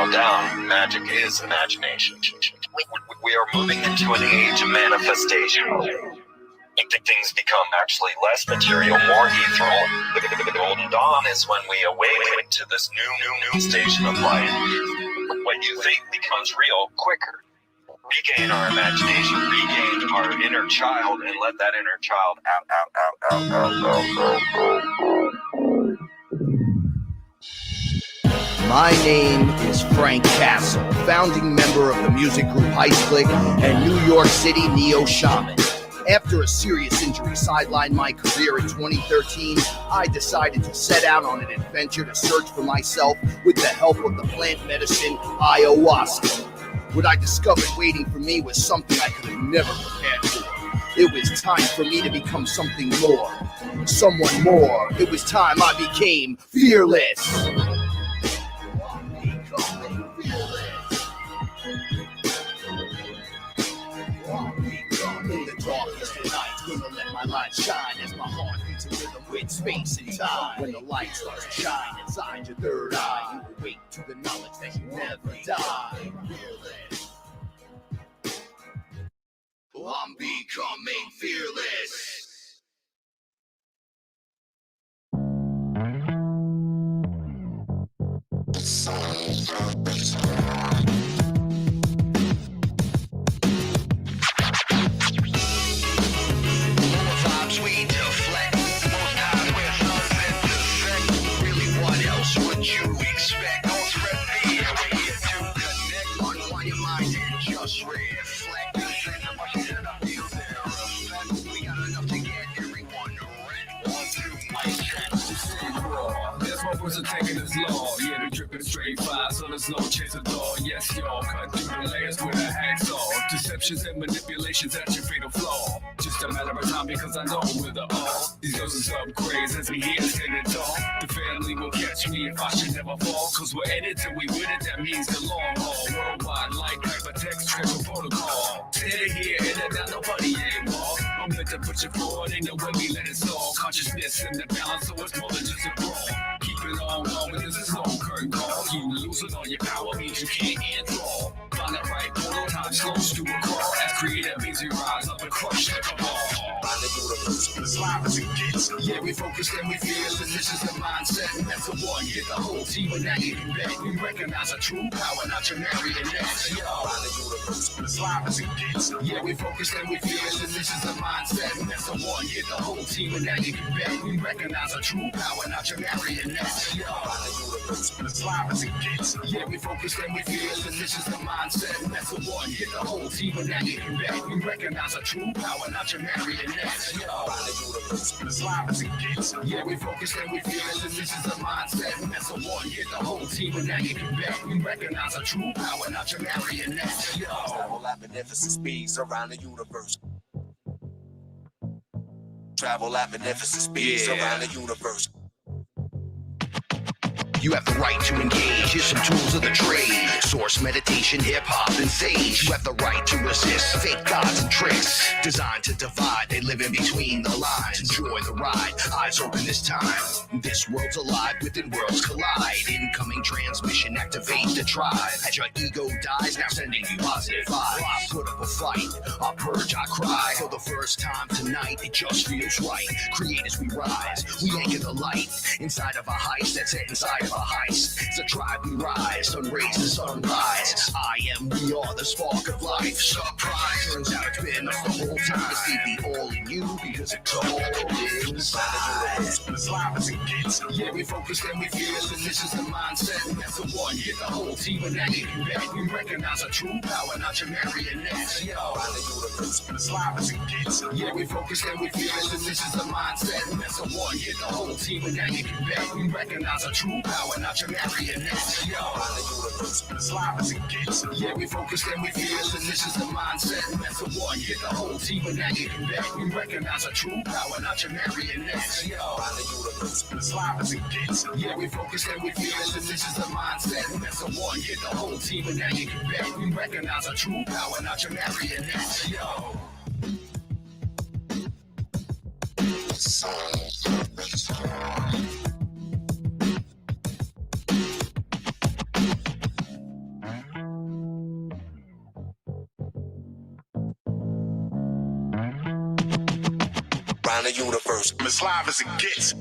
narrow down, magic is imagination. We are moving into an age of manifestation. Things become actually less material, more ethereal. The golden dawn is when we awaken to this new station of life. What you think becomes real quicker. Regain our imagination, regain our inner child, and let that inner child out. My name is Frank Castle, founding member of the music group Heist Click and New York City Neo Shaman. After a serious injury sidelined my career in 2013, I decided to set out on an adventure to search for myself with the help of the plant medicine ayahuasca. What I discovered waiting for me was something I could have never prepared for. It was time for me to become something more, someone more. It was time I became fearless. In the darkest of night, gonna let my light shine as my heart beats a rhythm with space and time. When the light starts to shine inside your third eye, you awake to the knowledge that you never die. I'm becoming fearless. Are taking this law, yeah, the dripping straight fire, so there's no chance at all. Yes, y'all, cut through the layers with a hacksaw. Deceptions and manipulations, that's your fatal flaw. Just a matter of time because I know we're the all. These doses upgrades as we here standing tall. The family will catch me if I should never fall. Cause we're in it till we win it, that means the long haul. Worldwide, like hypertext, triple protocol. Stay here, in and out, nobody ain't wall. I'm meant to put you forward, ain't no way we let it fall. Consciousness in the balance, so it's more than just a brawl. Keep it on, but this is no curtain call. You losing all your power means you can't enthrall. Find the right portal, time slows to a crawl. As creative means we rise up and crush like a ball. Find the universe, as live as it gets. Yeah, we focus and we feel, and this is the mindset. And that's the one, get the whole team, and now you can bet. We recognize a true power, not your marionettes. Yo, find the universe, as live as it gets. Yeah, we focus and we feel, and this is the mindset. And that's the one, get the whole team, and now you can bet. We recognize a true power, not your marionettes. Yo, find the universe, as live as it gets. Yeah, we focus and we feel, and this is the mindset. And that's the one, get the whole team, and now you can bet. We recognize a true power, not your marionettes. Yo, find the universe, as live as it gets. Yeah, we focus and we feel, and this is the mindset. And that's the one, get the whole team, and now you can bet. We recognize a true power, not your marionettes. Yo, travel at magnificent speeds around the universe. Travel at magnificent speeds around the universe. You have the right to engage, here's some tools of the trade. Source, meditation, hip-hop, and sage. You have the right to resist fake gods and tricks. Designed to divide, they live in between the lines. Enjoy the ride, eyes open this time. This world's alive, within worlds collide. Incoming transmission, activate the tribe. As your ego dies, now sending you positive vibe. I put up a fight, I purge, I cry. For the first time tonight, it just feels right. Create as we rise, we anchor the light. Inside of a heist that's set inside of a heist. It's a tribe we rise, sun rays to sunrise. I am, we are the spark of life. Surprise, turns out it's been us the whole time. To see the all in you because it's all inside. As live as it gets. Yeah, we focus and we feel, and this is the mindset. And that's the one, get the whole team, and now you can bet. We recognize a true power, not your marionettes. Yo, find the universe, as live as it gets. Yeah, we focus and we feel, and this is the mindset. And that's the one, get the whole team, and now you can bet. We recognize a true power, not your marionettes. Yo, find the universe, as live as it gets. Yeah, we focus and we feel, and this is the mindset. And that's the one, get the whole team, and now you can bet. We recognize a true power, not your marionettes. Yo, find the universe, as live as it gets. Yeah, we focus and we feel, and this is the mindset. And that's the one, get the whole team, and now you can bet. We recognize a true power, not your marionettes. Yo. around the universe. I'm as live as it gets.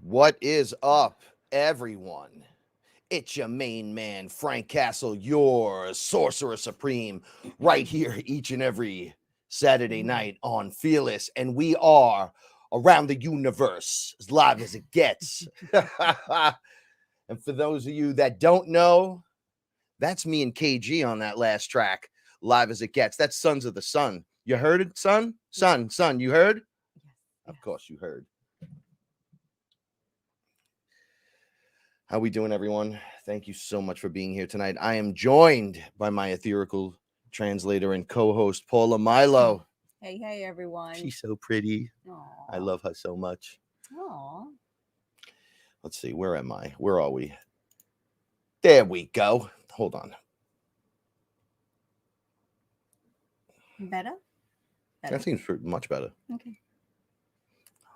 What is up, everyone? It's your main man, Frank Castle, your Sorcerer Supreme, right here each and every Saturday night on Fearless. And we are around the universe, as live as it gets. And for those of you that don't know, that's me and KG on that last track, live as it gets. That's Sons of the Sun. You heard it, son? Son, you heard? Of course you heard. How we doing, everyone? Thank you so much for being here tonight. I am joined by my ethereal translator and co-host, Paula Milo. Hey, everyone. She's so pretty. Aww. I love her so much. Aww. Let's see, where am I? Where are we? There we go. Hold on. Better? That seems much better. Okay.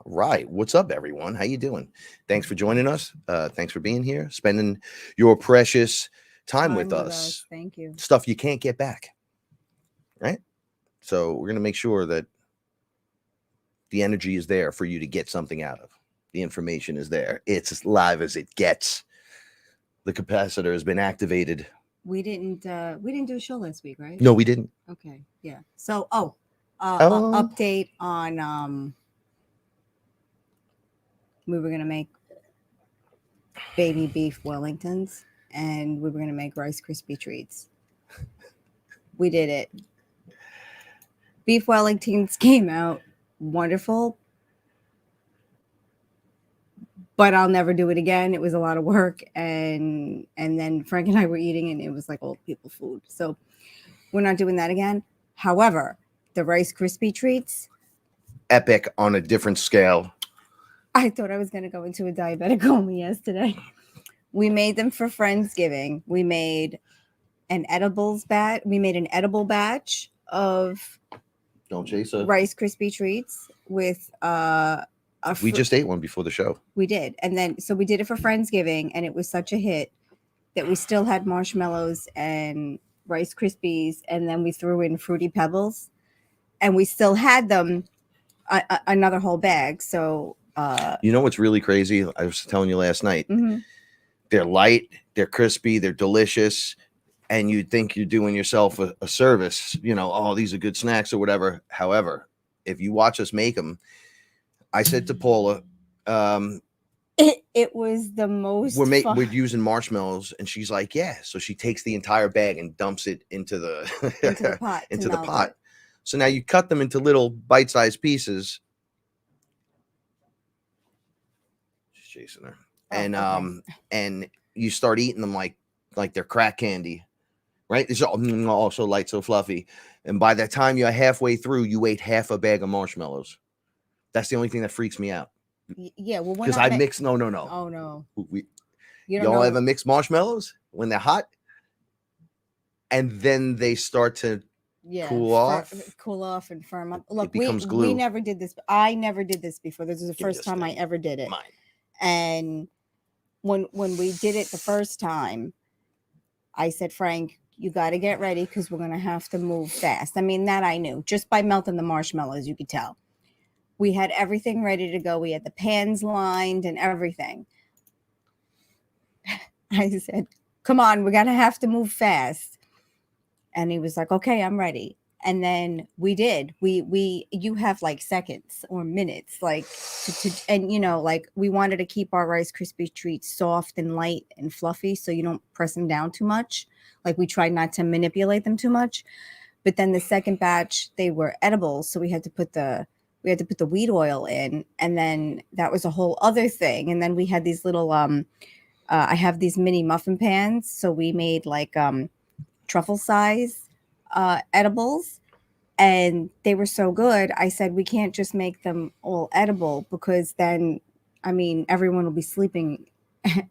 Right. What's up, everyone? How you doing? Thanks for joining us. Thanks for being here, spending your precious time with us. Thank you. Stuff you can't get back. Right? So we're going to make sure that the energy is there for you to get something out of. The information is there. It's as live as it gets. The capacitor has been activated. We didn't do a show last week, right? No, we didn't. Okay. Yeah. So, update on we were gonna make baby beef Wellingtons and we were gonna make Rice Krispie treats. We did it. Beef Wellingtons came out wonderful, but I'll never do it again. It was a lot of work, and then Frank and I were eating and it was like old people food. So we're not doing that again. However, the Rice Krispie treats, Epic on a different scale. I thought I was going to go into a diabetic coma yesterday. We made them for Friendsgiving. We made an edible batch of Don't chase her. Rice Krispie treats with We just ate one before the show. We did. And then so we did it for Friendsgiving and it was such a hit that we still had marshmallows and Rice Krispies, and then we threw in Fruity Pebbles and we still had them another whole bag. So you know what's really crazy? I was telling you last night. Mm-hmm. They're light, they're crispy, they're delicious, and you'd think you're doing yourself a service. You know, oh, these are good snacks or whatever. However, if you watch us make them, I said to Paula, it was the most. We're using marshmallows, and she's like, yeah. So she takes the entire bag and dumps it into the pot. into the pot. So now you cut them into little bite-sized pieces. Chasing her, and okay. And you start eating them like they're crack candy, right? It's all so light, so fluffy, and by the time you're halfway through, you ate half a bag of marshmallows. That's the only thing that freaks me out. Yeah, well, because I mix. No. Oh no, y'all ever mix marshmallows when they're hot, and then they start to cool off and firm up. Look, we never did this. I never did this before. This is the first time I ever did it. Mine. And when we did it the first time, I said, Frank, you got to get ready because we're going to have to move fast. I mean, that I knew. Just by melting the marshmallows, you could tell. We had everything ready to go. We had the pans lined and everything. I said, come on, we're going to have to move fast. And he was like, okay, I'm ready. And then we did. You have like seconds or minutes, like and you know, like we wanted to keep our Rice Krispie treats soft and light and fluffy, so you don't press them down too much. Like we tried not to manipulate them too much. But then the second batch, they were edible, so we had to put the wheat oil in, and then that was a whole other thing. And then we had these little I have these mini muffin pans, so we made like truffle size edibles, and they were so good. I said we can't just make them all edible because then, I mean, everyone will be sleeping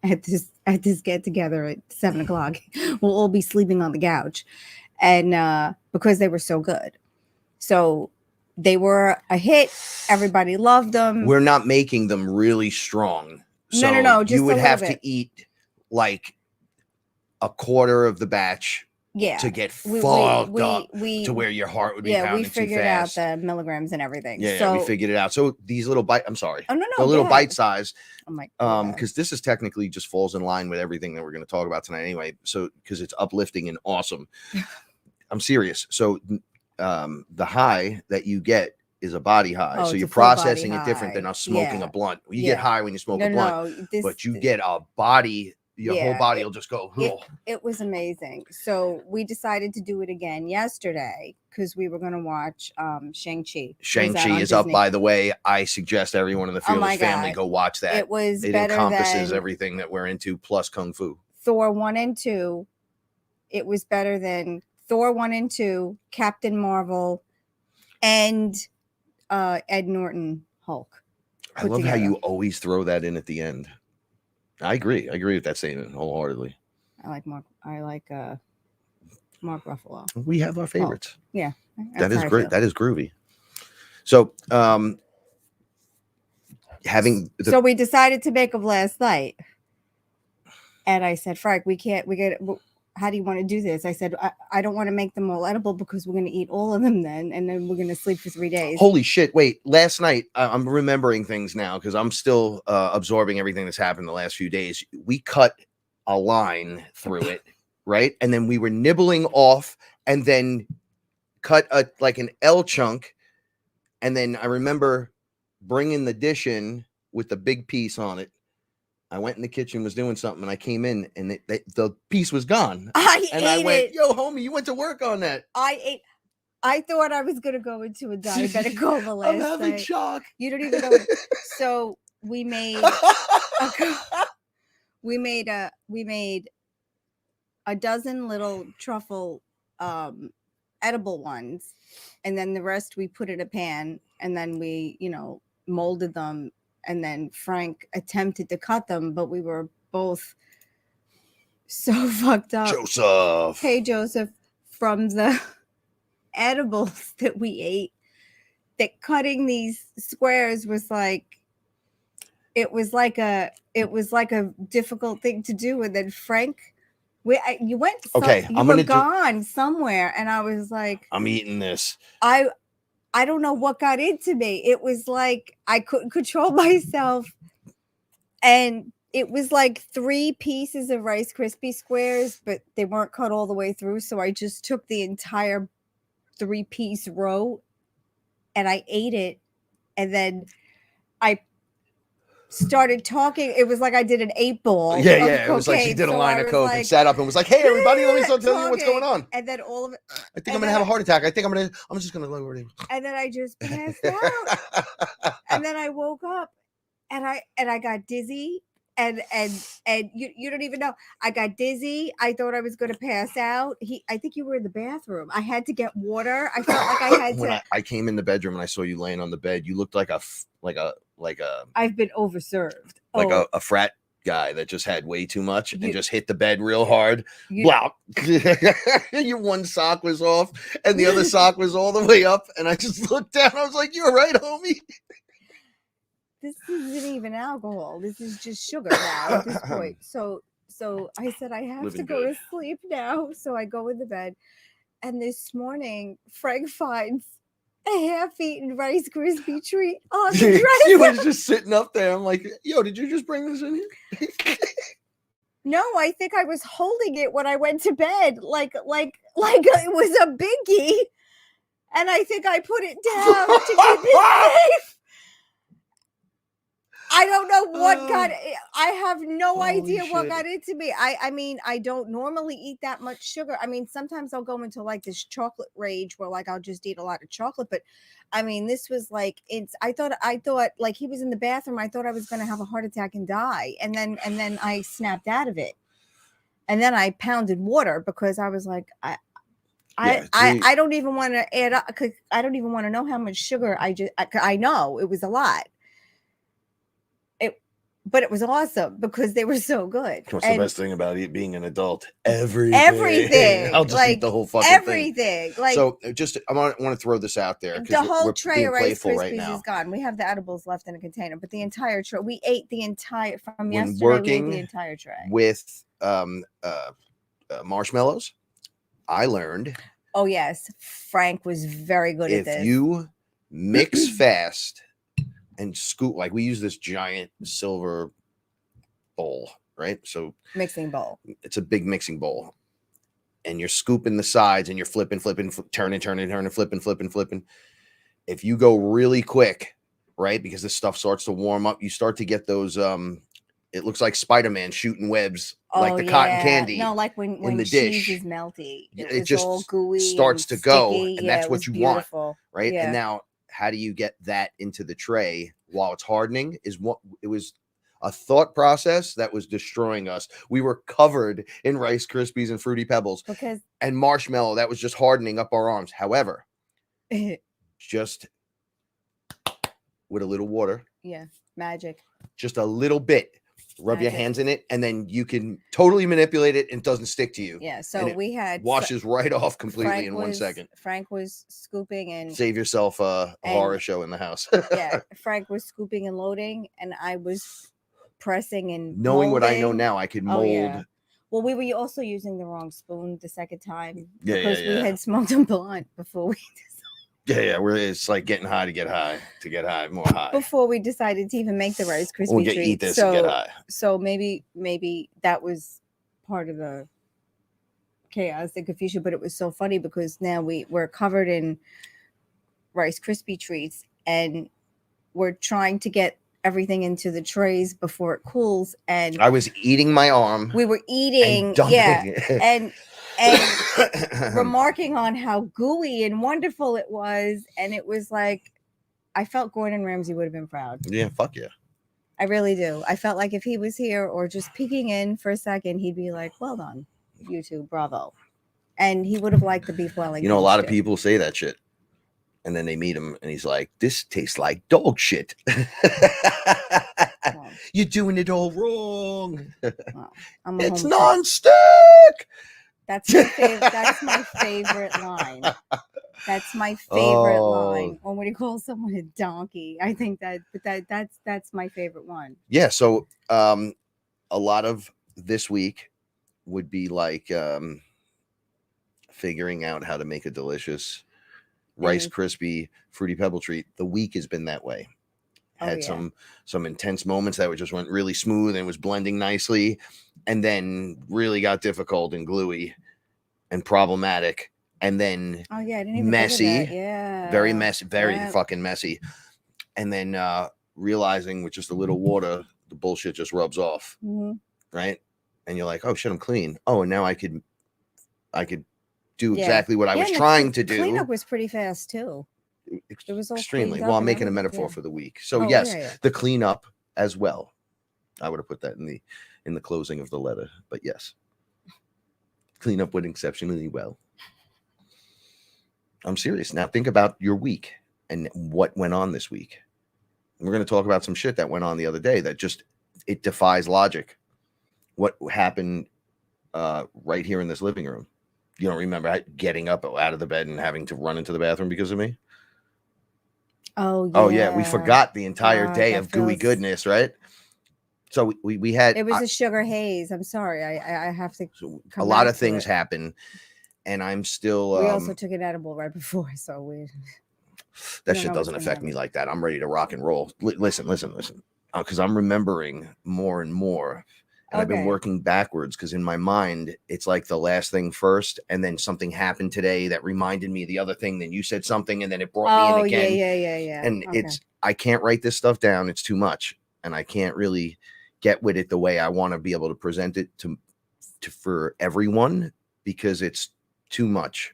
at this get together at 7:00. We'll all be sleeping on the couch, and because they were so good, so they were a hit. Everybody loved them. We're not making them really strong. So No. Just you would have to eat like a quarter of the batch Yeah. to get We- we- fogged we- up we- to where your heart would be Yeah, we pounding too figured out fast. the milligrams and everything. Yeah, so, we figured it out. So these little I'm sorry. Oh, no, The no. little go ahead. bite size, I'm like, okay. because this is technically just falls in line with everything that we're going to talk about tonight anyway. So because it's uplifting and awesome. I'm serious. So the high that you get is a body high. Oh, so it's you're a full body processing it different than high. us smoking Yeah. a blunt. You Yeah. get high when you smoke No, a blunt, no. This, but you get a body, your Yeah, whole body will just go. it was amazing. So we decided to do it again yesterday because we were going to watch Shang-Chi. Shang-Chi is up, by the way. I suggest everyone in the Oh my Fearless family God. go watch that. It was It better encompasses than everything that we're into, plus Kung Fu. Thor 1 and 2. It was better than Thor 1 and 2, Captain Marvel, and Ed Norton Hulk. I put love how together. you always throw that in at the end. I agree. I agree with that statement wholeheartedly. I like Mark Ruffalo. We have our favorites. Yeah. That that's is how I great. feel. That is groovy. So, having So we decided to make them last night. And I said, Frank, how do you want to do this? I said, I don't want to make them all edible because we're going to eat all of them then. And then we're going to sleep for 3 days. holy shit. Wait, last night, I'm remembering things now because I'm still absorbing everything that's happened the last few days. We cut a line through it, right? And then we were nibbling off and then cut like an L chunk. And then I remember bringing the dish in with the big piece on it. I went in the kitchen, was doing something, and I came in, and the piece was gone. I went, it. "Yo, homie, you went to work on that." I thought I was going to go into a diabetic coma last I'm having night. shock. You don't even know. So we made a dozen little truffle edible ones, and then the rest we put in a pan, and then we molded them, and then Frank attempted to cut them, but we were both so fucked up. Joseph. Hey Joseph, from the edibles that we ate, that cutting these squares was like it was like a difficult thing to do. And then Frank, you went Okay, you were gone somewhere, and I was like, I'm eating this. I don't know what got into me. It was like I couldn't control myself, and it was like 3 pieces of Rice Krispie squares, but they weren't cut all the way through. So I just took the entire 3-piece row and I ate it. And then I started talking. It was like I did an 8-ball. Yeah. It was like she did a line of coke and sat up and was like, "Hey, everybody, let me start telling you what's going on." And then all of it. I think I'm gonna have a heart attack. I think I'm just gonna lower it. And then I just passed out. And then I woke up, and I got dizzy. And you don't even know. I got dizzy. I thought I was going to pass out. I think you were in the bathroom. I had to get water. I felt like I had when I came in the bedroom and I saw you laying on the bed, you looked like a I've been overserved. Like a frat guy that just had way too much and just hit the bed real hard. Blah. Your one sock was off and the other sock was all the way up. And I just looked down. I was like, "You're right, homie." This isn't even alcohol. This is just sugar now at this point. So I said, I have to go to sleep now. So I go in the bed. And this morning, Frank finds a half-eaten Rice Krispie treat on the dresser. He was just sitting up there. I'm like, "Yo, did you just bring this in here?" No, I think I was holding it when I went to bed, like it was a biggie. And I think I put it down to keep it safe. I don't know what I have no idea what got into me. I mean, I don't normally eat that much sugar. I mean, sometimes I'll go into like this chocolate rage where like I'll just eat a lot of chocolate. But I mean, this was like I thought like he was in the bathroom. I thought I was gonna have a heart attack and die. And then I snapped out of it. And then I pounded water because I was like, I don't even want to add up because I don't even want to know how much sugar I know it was a lot. But it was awesome because they were so good. What's the best thing about being an adult? Everything. I'll just eat the whole fucking thing. Like, so I want to throw this out there. The whole tray of Rice Krispies right now is gone. We have the edibles left in a container, but the entire tray, we ate the entire from yesterday. Working we ate the entire tray with marshmallows. I learned Oh yes, Frank was very good at if this. you mix fast and scoop, like we use this giant silver bowl, right? So Mixing bowl. it's a big mixing bowl, and you're scooping the sides and you're flipping, turning, flipping. If you go really quick, right, because this stuff starts to warm up, you start to get those it looks like Spider-Man shooting webs, like the cotton candy. No, like when the cheese dish. is melty. It was just all gooey starts and to go, sticky. and Yeah, that's it what was you beautiful. want, right? Yeah. And now, how do you get that into the tray while it's hardening? Is what it was a thought process that was destroying us. We were covered in Rice Krispies and Fruity Pebbles and marshmallow that was just hardening up our arms. However, just with a little water. Yeah, magic. Just a little bit. Rub your hands in it, and then you can totally manipulate it, and it doesn't stick to you. Yeah, so we had washes right off completely in 1 second. Frank was scooping and save yourself a horror show in the house. Yeah, Frank was scooping and loading, and I was pressing and knowing molding. what I know now, I could mold. Yeah. Well, we were also using the wrong spoon the second time because we had smoked a blunt before we. It's like getting high to get high, more high. Before we decided to even make the Rice Krispie treat. Eat this and get high. So maybe that was part of the chaos, the confusion. But it was so funny because now we're covered in Rice Krispie treats, and we're trying to get everything into the trays before it cools. And I was eating my arm. We were eating, and remarking on how gooey and wonderful it was. And it was like, I felt Gordon Ramsay would have been proud. Yeah, fuck yeah. I really do. I felt like if he was here or just peeking in for a second, he'd be like, well done, you two, bravo. And he would have liked the beef Wellington. You know, a lot of people say that shit. And then they meet him and he's like, this tastes like dog shit. Well, you're doing it all wrong. Well, it's non-stick. That's my favorite. That's my favorite line. That's my favorite line. Or when you call someone a donkey, I think that's my favorite one. Yeah. So a lot of this week would be like figuring out how to make a delicious Rice Krispie Fruity Pebble treat. The week has been that way. Had some intense moments that just went really smooth and was blending nicely, and then really got difficult and gluey and problematic, and then I didn't even messy. Yeah, very messy, very fucking messy. And then realizing with just a little water, the bullshit just rubs off, right? And you're like, oh shit, I'm clean. Oh, and now I could do exactly what I was trying to do. Cleanup was pretty fast too. It was extremely well. I'm making a metaphor for the week, so yes, the cleanup as well. I would have put that in the closing of the letter, but yes, cleanup went exceptionally well. I'm serious. Now think about your week and what went on this week. And we're going to talk about some shit that went on the other day that just it defies logic. What happened right here in this living room? You don't remember getting up out of the bed and having to run into the bathroom because of me? Oh yeah, we forgot the entire day of gooey goodness, right? So we had it was a sugar haze. I'm sorry, I have to. A lot of things happen, and I'm still. We also took an edible right before, so we. That shit doesn't affect me like that. I'm ready to rock and roll. Listen, because I'm remembering more and more. And I've been working backwards because in my mind, it's like the last thing first. And then something happened today that reminded me of the other thing. Then you said something and then it brought me in again. Yeah. And I can't write this stuff down. It's too much. And I can't really get with it the way I want to be able to present it to for everyone because it's too much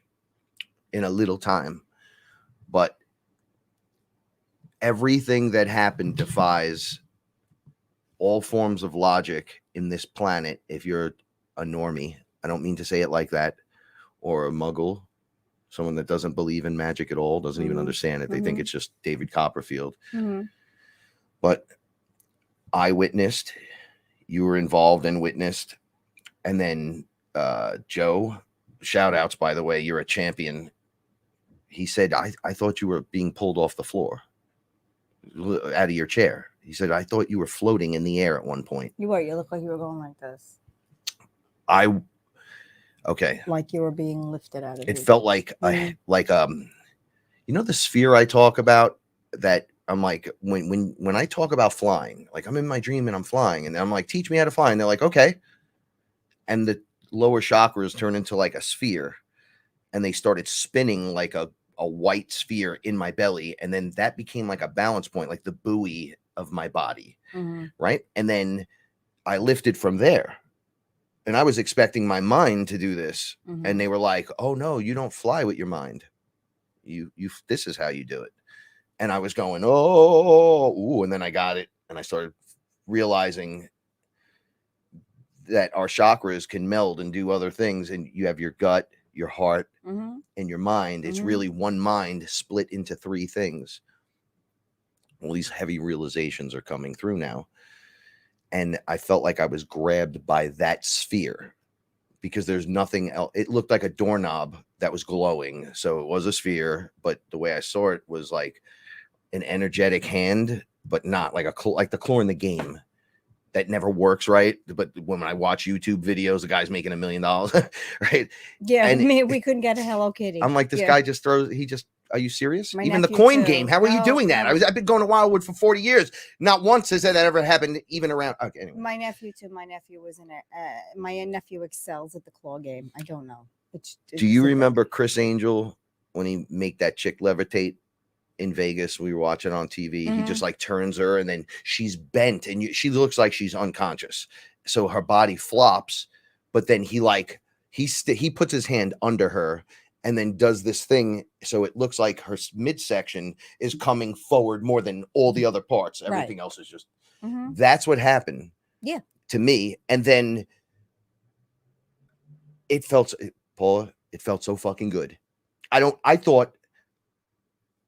in a little time. But everything that happened defies all forms of logic in this planet. If you're a normie, I don't mean to say it like that, or a muggle, someone that doesn't believe in magic at all, doesn't even understand it. They think it's just David Copperfield. But I witnessed, you were involved and witnessed. And then Joe, shout outs, by the way, you're a champion. He said, I thought you were being pulled off the floor out of your chair. He said, I thought you were floating in the air at one point. You were. You look like you were going like this. Okay. Like you were being lifted out of It your felt dreams. like you know the sphere I talk about, that I'm like, when I talk about flying, like I'm in my dream and I'm flying, and I'm like, teach me how to fly, and they're like, okay. And the lower chakras turn into like a sphere, and they started spinning like a white sphere in my belly, and then that became like a balance point, like the buoy of my body, right? And then I lifted from there, and I was expecting my mind to do this, and they were like, oh no, you don't fly with your mind, you this is how you do it. And I was going, oh, ooh, and then I got it, and I started realizing that our chakras can meld and do other things, and you have your gut, your heart, and your mind. It's really one mind split into three things. All these heavy realizations are coming through now, and I felt like I was grabbed by that sphere, because there's nothing else. It looked like a doorknob that was glowing, so it was a sphere, but the way I saw it was like an energetic hand, but not like like the claw in the game that never works right. But when I watch YouTube videos, the guy's making $1 million, right? Yeah, and we couldn't get a Hello Kitty. I'm like, this guy just throws. Are you serious? My Even the nephew coin too. game. How are you doing that? No. I've been going to Wildwood for 40 years. Not once has that ever happened, even around. Okay, anyway. My nephew too. My nephew was in it. My nephew excels at the claw game. I don't know. Do you remember Chris Angel when he make that chick levitate in Vegas? We were watching on TV. He just like turns her, and then she's bent, and she looks like she's unconscious. So her body flops, but then he puts his hand under her, and then does this thing, so it looks like her midsection is coming forward more than all the other parts. Everything else is just. That's what happened. Yeah. To me, and then it felt, Paula, it felt so fucking good. I thought,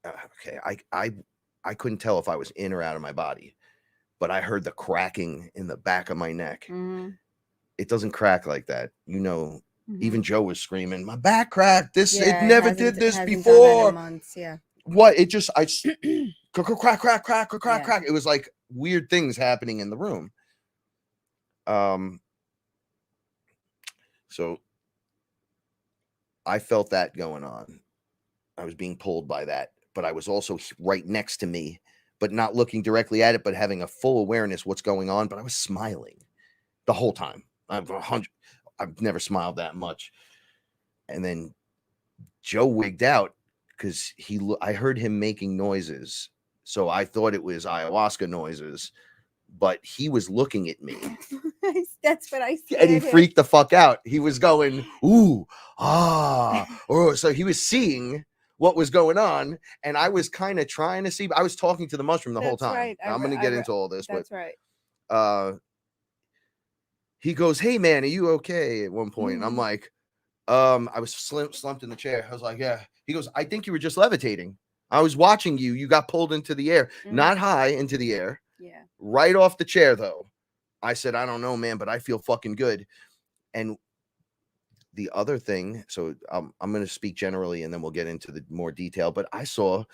okay, I couldn't tell if I was in or out of my body, but I heard the cracking in the back of my neck. It doesn't crack like that, you know. Even Joe was screaming, my back cracked. It never did this before. Months, yeah. What? It just, crack, crack, crack, crack, crack. It was like weird things happening in the room. So I felt that going on. I was being pulled by that, but I was also right next to me, but not looking directly at it, but having a full awareness what's going on. But I was smiling the whole time. I've never smiled that much. And then Joe wigged out because I heard him making noises. So I thought it was ayahuasca noises, but he was looking at me. That's what I said. And he freaked the fuck out. He was going, ooh, or so he was seeing what was going on, and I was kind of trying to see. I was talking to the mushroom the whole time. Right. I'm going to get into all this. That's right. He goes, hey man, are you okay? At one point, and I'm like, I was slumped in the chair. I was like, yeah. He goes, I think you were just levitating. I was watching you. You got pulled into the air, not high into the air. Yeah. Right off the chair though. I said, I don't know, man, but I feel fucking good. And the other thing, so I'm going to speak generally, and then we'll get into the more detail. But I saw,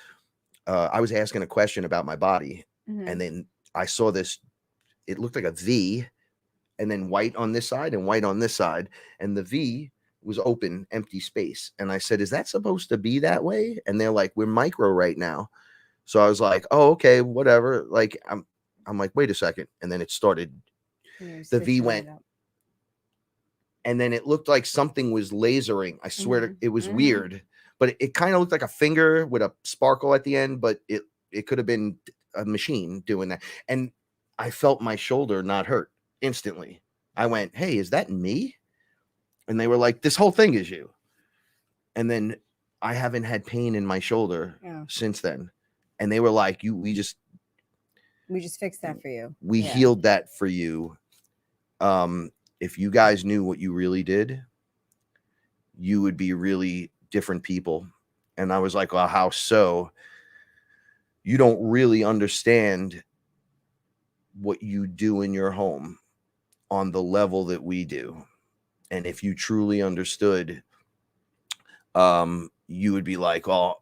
I was asking a question about my body, and then I saw this. It looked like a V, and then white on this side and white on this side, and the V was open, empty space. And I said, is that supposed to be that way? And they're like, we're micro right now. So I was like, oh, okay, whatever. Like I'm like, wait a second, and then it started. The V went, and then it looked like something was lasering. I swear it was weird, but it kind of looked like a finger with a sparkle at the end, but it could have been a machine doing that. And I felt my shoulder not hurt instantly. I went, hey, is that me? And they were like, this whole thing is you. And then I haven't had pain in my shoulder since then. And they were like, we just fixed that for you. We healed that for you. If you guys knew what you really did, you would be really different people. And I was like, well, how so? You don't really understand what you do in your home on the level that we do. And if you truly understood, you would be like, oh,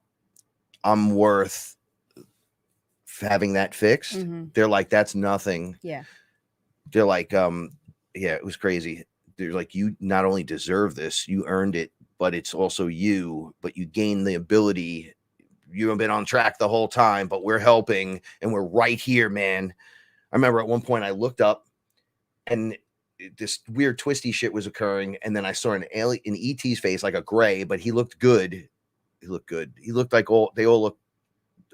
I'm worth having that fixed. They're like, that's nothing. Yeah. They're like, yeah, it was crazy. they're like, you not only deserve this, you earned it, but it's also you, but you gain the ability. You have been on track the whole time, but we're helping and we're right here, man. I remember at one point I looked up and this weird twisty shit was occurring. And then I saw an alien in ET's face, like a gray, but he looked good. He looked good. He looked like they all look.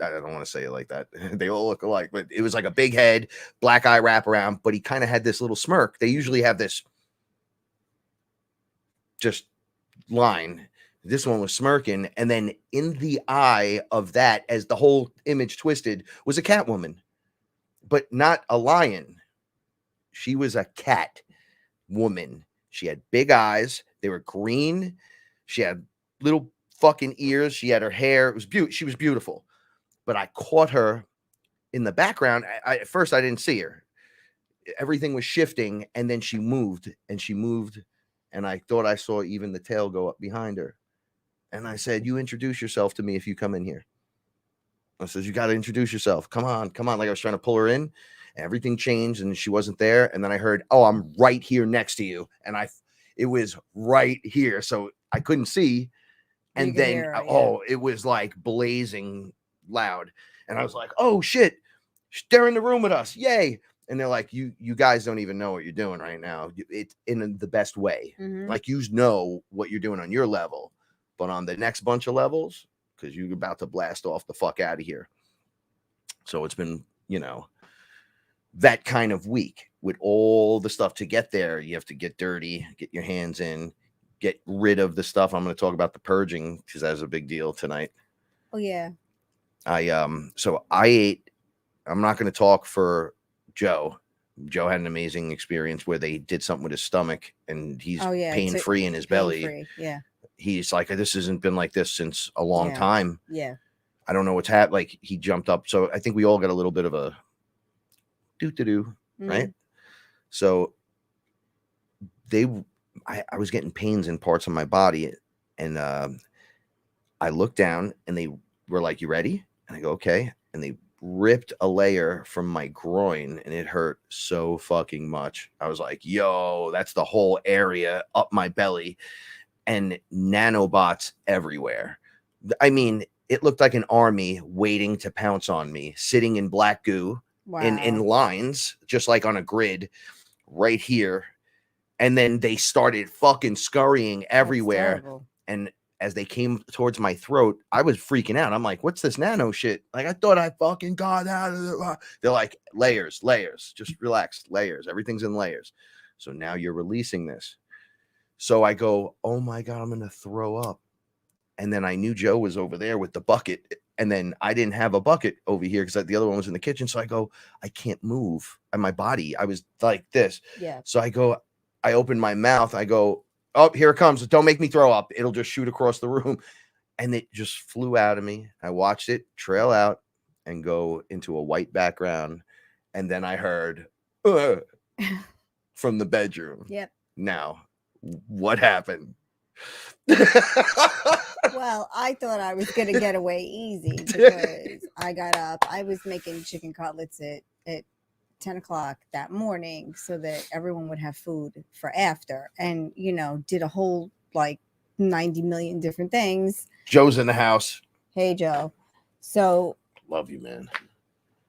I don't want to say it like that. They all look alike, but it was like a big head, black eye wraparound, but he kind of had this little smirk. They usually have this just line. This one was smirking. And then in the eye of that, as the whole image twisted, was a cat woman, but not a lion. She was a cat woman. She had big eyes. They were green. She had little fucking ears. She had her hair. It was she was beautiful. But I caught her in the background. At first, I didn't see her. Everything was shifting, and then she moved, and I thought I saw even the tail go up behind her. And I said, you introduce yourself to me if you come in here. I said, you got to introduce yourself. Come on. Like I was trying to pull her in. Everything changed, and she wasn't there. And then I heard, oh, I'm right here next to you. And it was right here. So I couldn't see. And then, hear her, oh, it was like blazing loud. And I was like, oh shit, they're in the room with us. Yay. And they're like, you guys don't even know what you're doing right now. It's in the best way. Mhm. Like, you know what you're doing on your level, but on the next bunch of levels, because you're about to blast off the fuck out of here. So it's been, that kind of week with all the stuff to get there. You have to get dirty, get your hands in, get rid of the stuff. I'm going to talk about the purging because that's a big deal tonight. Oh yeah. So I ate. I'm not going to talk for Joe. Joe had an amazing experience where they did something with his stomach, and he's pain-free in his belly. Yeah. He's like, this hasn't been like this since a long time. Yeah. I don't know what's happened. Like, he jumped up. So I think we all got a little bit of a right? So I was getting pains in parts of my body, and I looked down, and they were like, you ready? And I go, okay. And they ripped a layer from my groin, and it hurt so fucking much. I was like, yo, that's the whole area up my belly, and nanobots everywhere. I mean, it looked like an army waiting to pounce on me, sitting in black goo. Wow. in lines, just like on a grid right here. And then they started fucking scurrying everywhere. And as they came towards my throat, I was freaking out. I'm like, what's this nano shit? Like, I thought I fucking got out of it. They're like, layers, just relax, layers. Everything's in layers. So now you're releasing this. So I go, oh my God, I'm going to throw up. And then I knew Joe was over there with the bucket. And then I didn't have a bucket over here because the other one was in the kitchen. So I go, I can't move. And my body, I was like this. Yeah. So I open my mouth. I go, oh, here it comes. Don't make me throw up. It'll just shoot across the room. And it just flew out of me. I watched it trail out and go into a white background. And then I heard from the bedroom. Yep. Now, what happened? Well, I thought I was going to get away easy because I got up. I was making chicken cutlets at 10 o'clock that morning so that everyone would have food for after, and, did a whole 90 million different things. Joe's in the house. Hey, Joe. So love you, man.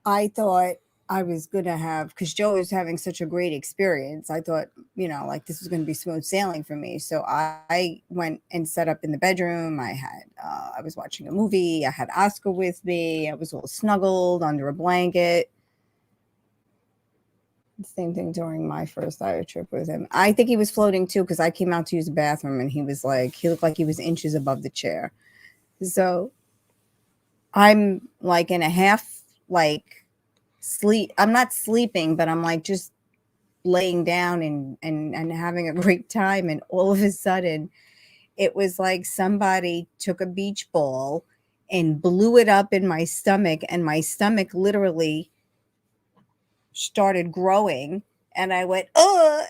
I thought I was going to have, because Joe was having such a great experience. I thought, this was going to be smooth sailing for me. So I went and set up in the bedroom. I was watching a movie. I had Oscar with me. I was all snuggled under a blanket. Same thing during my first Irish trip with him. I think he was floating too, because I came out to use the bathroom and he looked like he was inches above the chair. So I'm in a half sleep. I'm not sleeping, but I'm just laying down and having a great time. And all of a sudden it was like somebody took a beach ball and blew it up in my stomach, and my stomach literally started growing, and I went,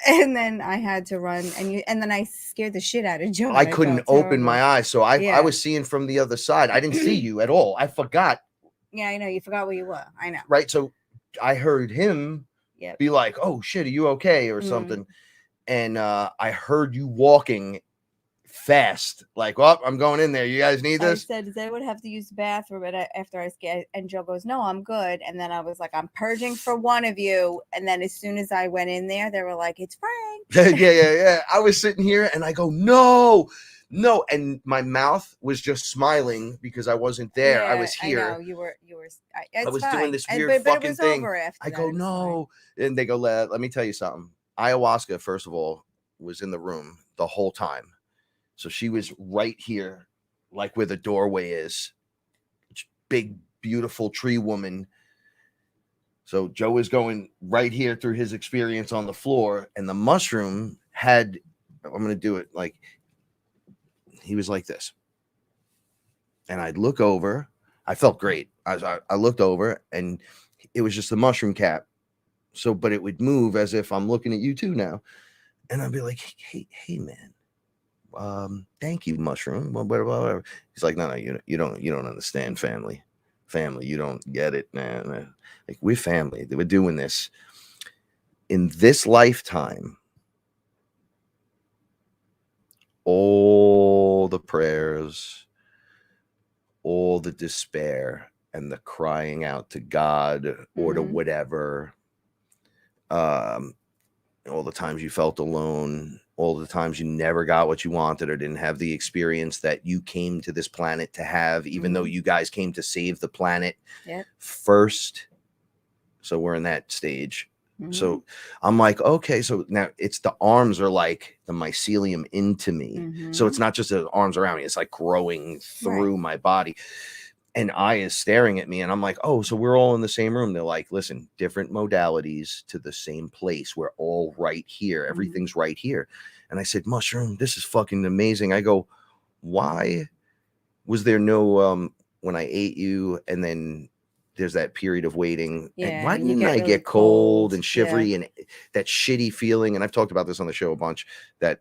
and then I had to run, and then I scared the shit out of Joe. I couldn't open my eyes, so I was seeing from the other side. I didn't see you at all. I forgot. Yeah, I know. You forgot where you were. I know. Right. So I heard him be like, oh shit, are you okay? Or something. and I heard you walking fast, like, well, I'm going in there. You guys need I this? said, does anyone have to use the bathroom? And after I scared, and Joe goes, no, I'm good. And then I was like, I'm purging for one of you. And then as soon as I went in there, they were like, it's Frank. Yeah. I was sitting here and I go, no. And my mouth was just smiling because I wasn't there. I was here. I know you were. I was fine. doing this weird but fucking it was thing. over after I that. go, It was no. And they go, let me tell you something. Ayahuasca, first of all, was in the room the whole time. So she was right here, like where the doorway is. Big, beautiful tree woman. So Joe was going right here through his experience on the floor, and the mushroom had, I'm going to do it like, he was like this. And I'd look over. I felt great. I looked over, and it was just a mushroom cap. So, but it would move as if I'm looking at you too now. And I'd be like, hey, man. Thank you, mushroom. Whatever. He's like, no, you don't understand family. You don't get it, man. Like, we're family. We're doing this in this lifetime. All the prayers, all the despair, and the crying out to God or to whatever. All the times you felt alone, all the times you never got what you wanted or didn't have the experience that you came to this planet to have, even though you guys came to save the planet first. So we're in that stage. So I'm like, okay, so now it's the arms are like the mycelium into me. So it's not just the arms around me, it's like growing through my body. And I is staring at me, and I'm like, oh, so we're all in the same room. They're like, listen, different modalities to the same place. We're all right here. Everything's right here. And I said, mushroom, this is fucking amazing. I go, why was there no, when I ate you, and then there's that period of waiting. And why didn't I get cold and shivery and that shitty feeling? And I've talked about this on the show a bunch, that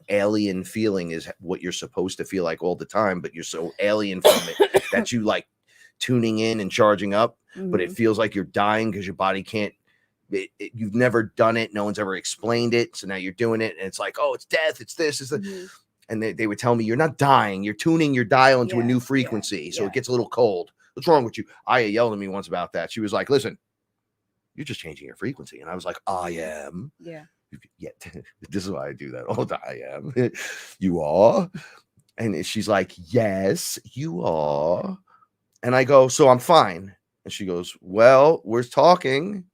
alien feeling is what you're supposed to feel like all the time, but you're so alien from it that you like tuning in and charging up, but it feels like you're dying because your body can't, you've never done it. No one's ever explained it. So now you're doing it, and it's like, oh, it's death. It's this. It's that. And they would tell me, you're not dying. You're tuning your dial into a new frequency. So it gets a little cold. What's wrong with you? Aya yelled at me once about that. She was like, listen, you're just changing your frequency. And I was like, I am. Yeah. This is why I do that all the time. I am. You are. And she's like, yes, you are. And I go, so I'm fine. And she goes, well, we're talking.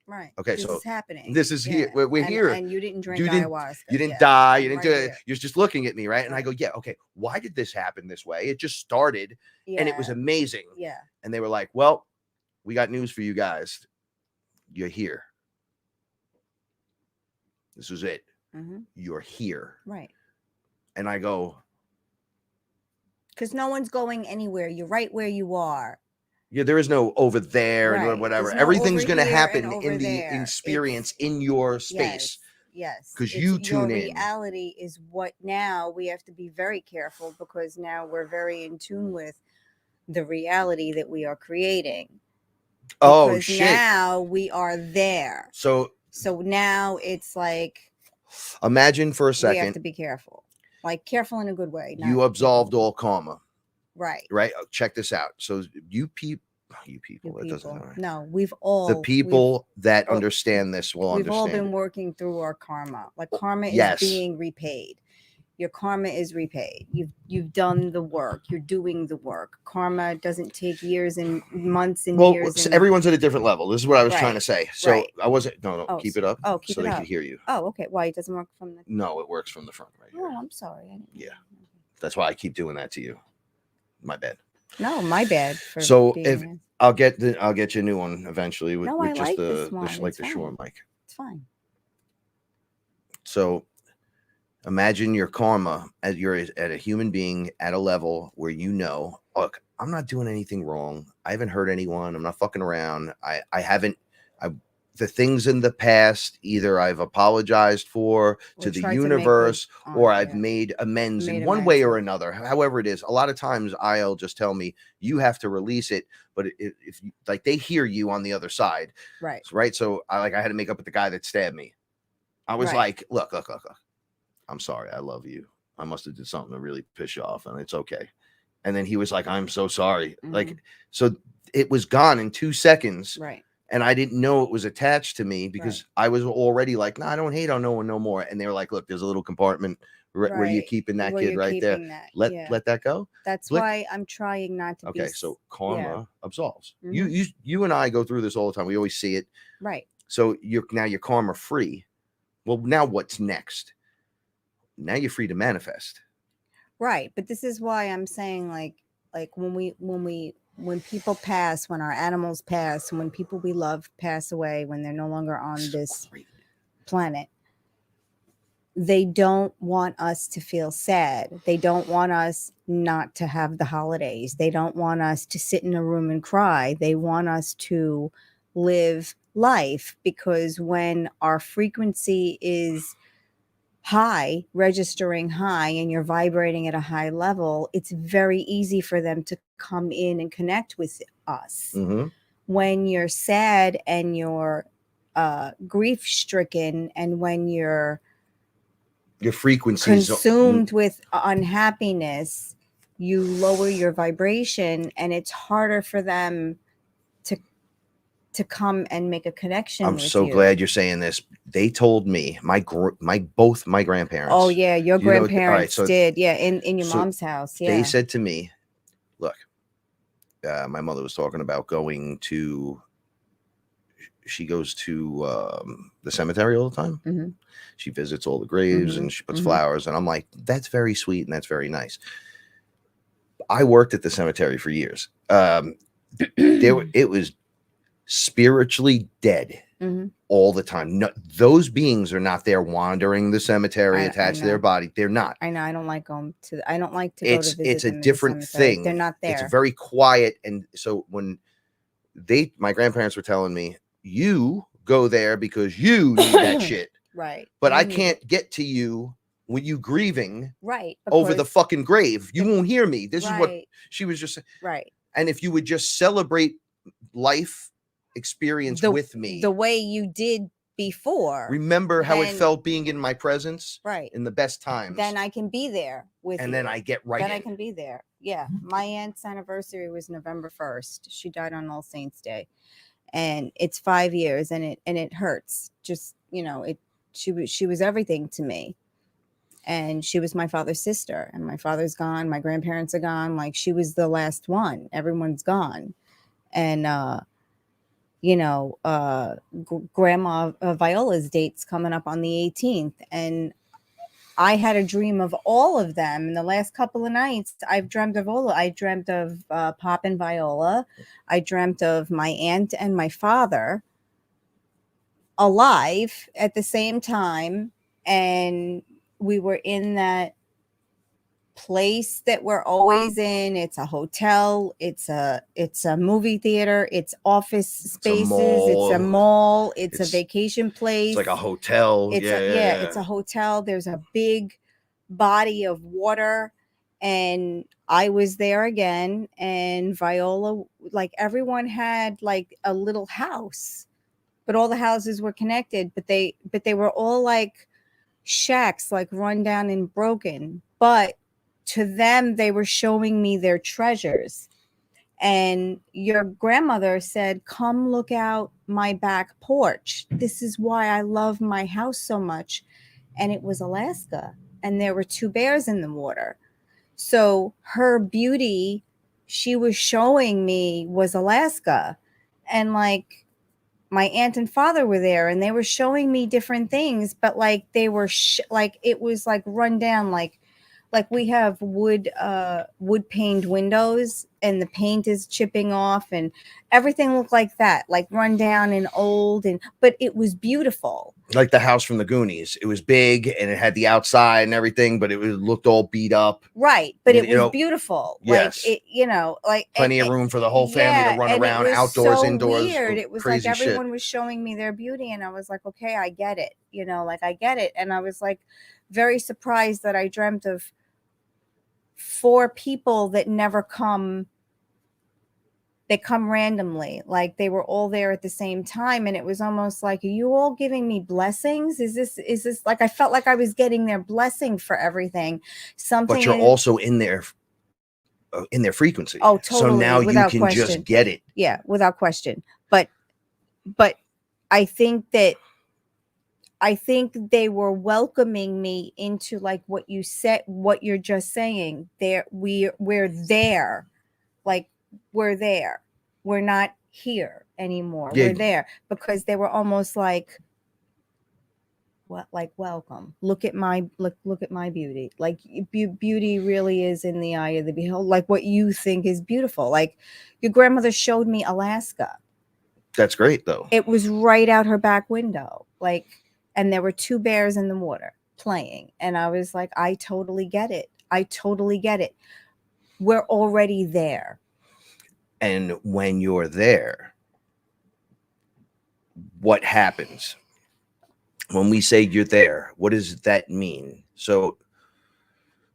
Right. Okay. This so is happening. This is here. We're here. And you didn't drink ayahuasca. You didn't die. You didn't do it. You're just looking at me. Right. And I go, yeah. Okay. Why did this happen this way? It just started and it was amazing. Yeah. And they were like, well, we got news for you guys. You're here. This is it. You're here. Right. And I go, because no one's going anywhere. You're right where you are. Yeah, there is no over there and whatever. No, everything's going to happen in the experience in your space. Yes. Because you tune in. Reality is what now we have to be very careful, because now we're very in tune with the reality that we are creating. Oh, shit. Now we are there. So now it's like, imagine for a second. We have to be careful. Like, careful in a good way. You absolved all karma. Right. Right. Check this out. So you people, that doesn't matter. No, we've all, the people that understand this will understand. We've all been working through our karma. Like, karma is being repaid. Your karma is repaid. You've done the work. You're doing the work. Karma doesn't take years and months and years. Well, everyone's at a different level. This is what I was trying to say. So I wasn't. No, keep it up. Oh, keep so it they up. could hear you. Oh, okay. Why it doesn't work from the? No, it works from the front right here. Oh, I'm sorry. Yeah, that's why I keep doing that to you. My bad. No, my bad. So if I'll get you a new one eventually with, I just like the this one. like the short mic. It's fine. So imagine your karma as you're at a human being at a level where you know, look, I'm not doing anything wrong. I haven't hurt anyone. I'm not fucking around. The things in the past, either I've apologized for to the universe or I've made amends in one way or another. However it is, a lot of times I'll just tell me, you have to release it. But if you, like, they hear you on the other side. Right. Right. So I had to make up with the guy that stabbed me. I was Right. like, look. I'm sorry. I love you. I must have did something to really piss you off, and it's okay. And then he was like, I'm so sorry. Like, so it was gone in 2 seconds. Right. And I didn't know it was attached to me because I was already like, no, I don't hate on no one no more. And they were like, look, there's a little compartment where you're keeping that Where kid you're right there. keeping that, Let yeah. let that go. That's Blick. why I'm trying not to be. Okay, so karma absolves. Mhm. You and I go through this all the time. We always see it. Right. So you're karma free. Well, now what's next? Now you're free to manifest. Right. But this is why I'm saying like when people pass, when our animals pass, when people we love pass away, when they're no longer on this planet, they don't want us to feel sad. They don't want us not to have the holidays. They don't want us to sit in a room and cry. They want us to live life, because when our frequency is high, registering high, and you're vibrating at a high level, it's very easy for them to come in and connect with us. Mm-hmm. When you're sad and you're grief stricken, and when you're your frequency consumed with unhappiness, you lower your vibration, and it's harder for them to come and make a connection. I'm with so you. glad you're saying this. They told me both my grandparents. Oh yeah, your grandparents so, did. Yeah, in your mom's house. Yeah, they said to me, "Look, my mother was talking about going to. She goes to the cemetery all the time. Mm-hmm. She visits all the graves and she puts flowers. And I'm like, that's very sweet and that's very nice. I worked at the cemetery for years. It was spiritually dead all the time. No, those beings are not there wandering the cemetery attached to their body. They're not. I know. I don't like going to. I don't like to go to visit. It's a them different thing. They're not there. It's very quiet. And so when my grandparents were telling me, you go there because you need that shit. Right. But I can't get to you when you grieving over the fucking grave. You won't hear me. This is what she was just saying. Right. And if you would just celebrate life experience with me the way you did before, remember how it felt being in my presence in the best times, then I can be there with you. And then I get right then in. I can be there. Yeah. My aunt's anniversary was November 1st. She died on All Saints Day, and it's 5 years, and it hurts. Just, she was everything to me, and she was my father's sister, and my father's gone, my grandparents are gone. Like, she was the last one. Everyone's gone. And Grandma Viola's date's coming up on the 18th, and I had a dream of all of them. In the last couple of nights, I've dreamt of all. I dreamt of Pop and Viola. I dreamt of my aunt and my father alive at the same time, and we were in that place that we're always in. It's a hotel, it's a movie theater, it's office spaces, it's a mall, it's a vacation place, it's like a hotel. It's a hotel. There's a big body of water, and I was there again, and Viola, like, everyone had like a little house, but all the houses were connected, but they were all like shacks, like run down and broken, but to them, they were showing me their treasures. And your grandmother said, come look out my back porch. This is why I love my house so much. And it was Alaska. And there were 2 bears in the water. So her beauty, she was showing me, was Alaska. And like, my aunt and father were there, and they were showing me different things, but like they were like, it was like run down, like we have wood paned windows, and the paint is chipping off, and everything looked like that, like run down and old, but it was beautiful. Like the house from the Goonies. It was big and it had the outside and everything, but it looked all beat up. Right. But it was beautiful. Yes. Like, like plenty of room for the whole family to run around, outdoors, so indoors. Weird. It was like everyone was showing me their beauty, and I was like, okay, I get it. Like, I get it. And I was like very surprised that I dreamt of 4 people that never come They come randomly, like they were all there at the same time, and it was almost like, are you all giving me blessings? Is this like I felt like I was getting their blessing for everything? Something, but you're also in their frequency. Oh, So totally, now you without can question. just get it. Yeah, without question. But I think they were welcoming me into like what you said, what you're just saying. We're there, like we're there. We're not here anymore. Yeah. We're there, because they were almost like, what, like, welcome. Look at my beauty. Like beauty really is in the eye of the beholder. Like what you think is beautiful. Like your grandmother showed me Alaska. That's great though. It was right out her back window. Like, and there were 2 bears in the water playing. And I was like, I totally get it. I totally get it. We're already there. And when you're there, what happens? When we say you're there, what does that mean? So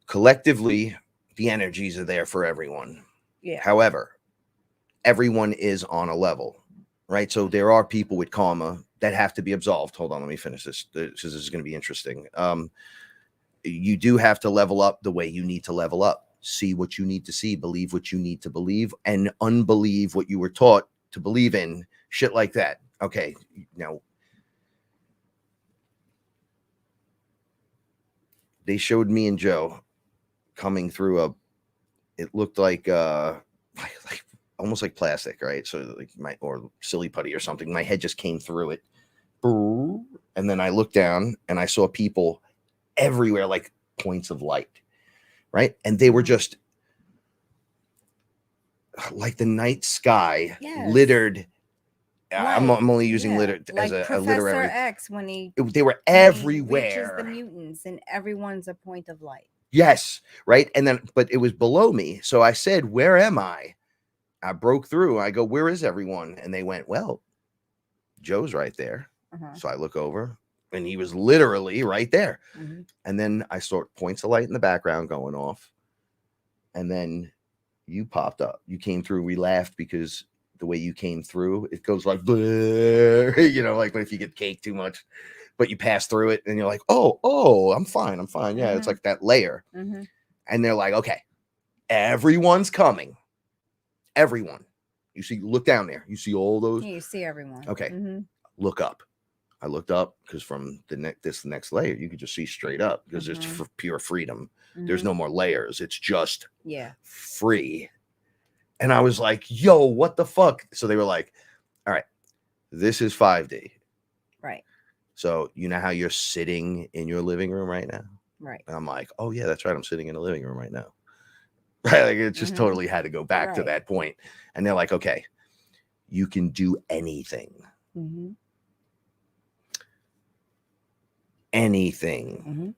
collectively, the energies are there for everyone. Yeah. However, everyone is on a level, right? So there are people with karma that have to be absolved. Hold on, let me finish this. This is going to be interesting. You do have to level up the way you need to level up. See what you need to see, believe what you need to believe, and unbelieve what you were taught to believe in. Shit like that. Okay, now they showed me and Joe coming through it looked like almost like plastic, right? So like or silly putty or something. My head just came through it. And then I looked down and I saw people everywhere, like points of light, right? And they were just like the night sky, littered. I'm only using litter like as a Professor literary. X when they were everywhere. Reaches the mutants, and everyone's a point of light. Yes, right. And then, but it was below me. So I said, where am I? I broke through. I go, where is everyone? And they went, well, Joe's right there. So I look over and he was literally right there. And then I saw points of light in the background going off. And then you popped up. You came through. We laughed because the way you came through, it goes like, you know, like if you get cake too much, but you pass through it and you're like, oh, I'm fine. Yeah, it's like that layer. And they're like, okay, everyone's coming. Everyone. You see, look down there. You see all those. Yeah, you see everyone. Okay, look up. I looked up because from this next layer, you could just see straight up because it's for pure freedom. There's no more layers. It's just free. And I was like, yo, what the fuck? So they were like, all right, this is 5D. Right. So you know how you're sitting in your living room right now? Right. And I'm like, oh, yeah, that's right. I'm sitting in a living room right now. Right. Like it just totally had to go back to that point. And they're like, okay, you can do anything. Anything.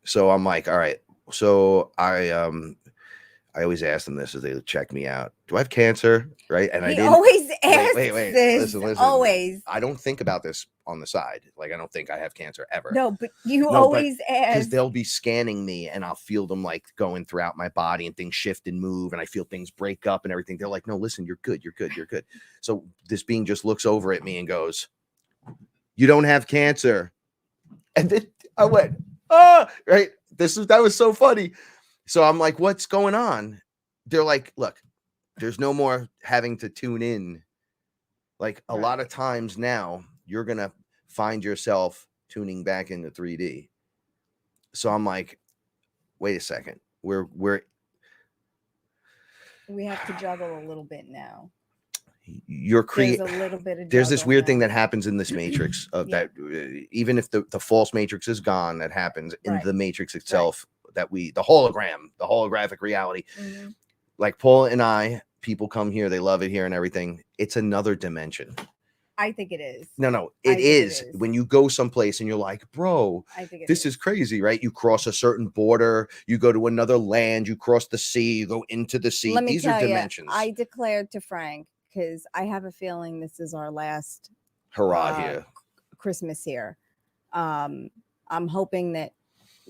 So I'm like, all right. So I always ask them this as they check me out. Do I have cancer? Right. And I didn't always ask wait. this. Listen. Always. I don't think about this on the side. Like I don't think I have cancer ever. No, but you always ask. Because they'll be scanning me and I'll feel them like going throughout my body and things shift and move and I feel things break up and everything. They're like, no, listen, you're good. So this being just looks over at me and goes, you don't have cancer. And then I went, right. That was so funny. So I'm like, what's going on? They're like, look, there's no more having to tune in. Like a lot of times now, you're going to find yourself tuning back into 3D. So I'm like, wait a second. We have to juggle a little bit now. There's a little bit of there's this weird thing that happens in this matrix of that even if the false matrix is gone, that happens in the matrix itself, that the holographic reality. Like Paula and I, people come here, they love it here and everything. It's another dimension. I think it is. No, it is. When you go someplace and you're like, bro, this is crazy, right? You cross a certain border, you go to another land, you cross the sea, you go into the sea. These are dimensions. I declared to Frank, because I have a feeling this is our last hurrah here. Christmas here. I'm hoping that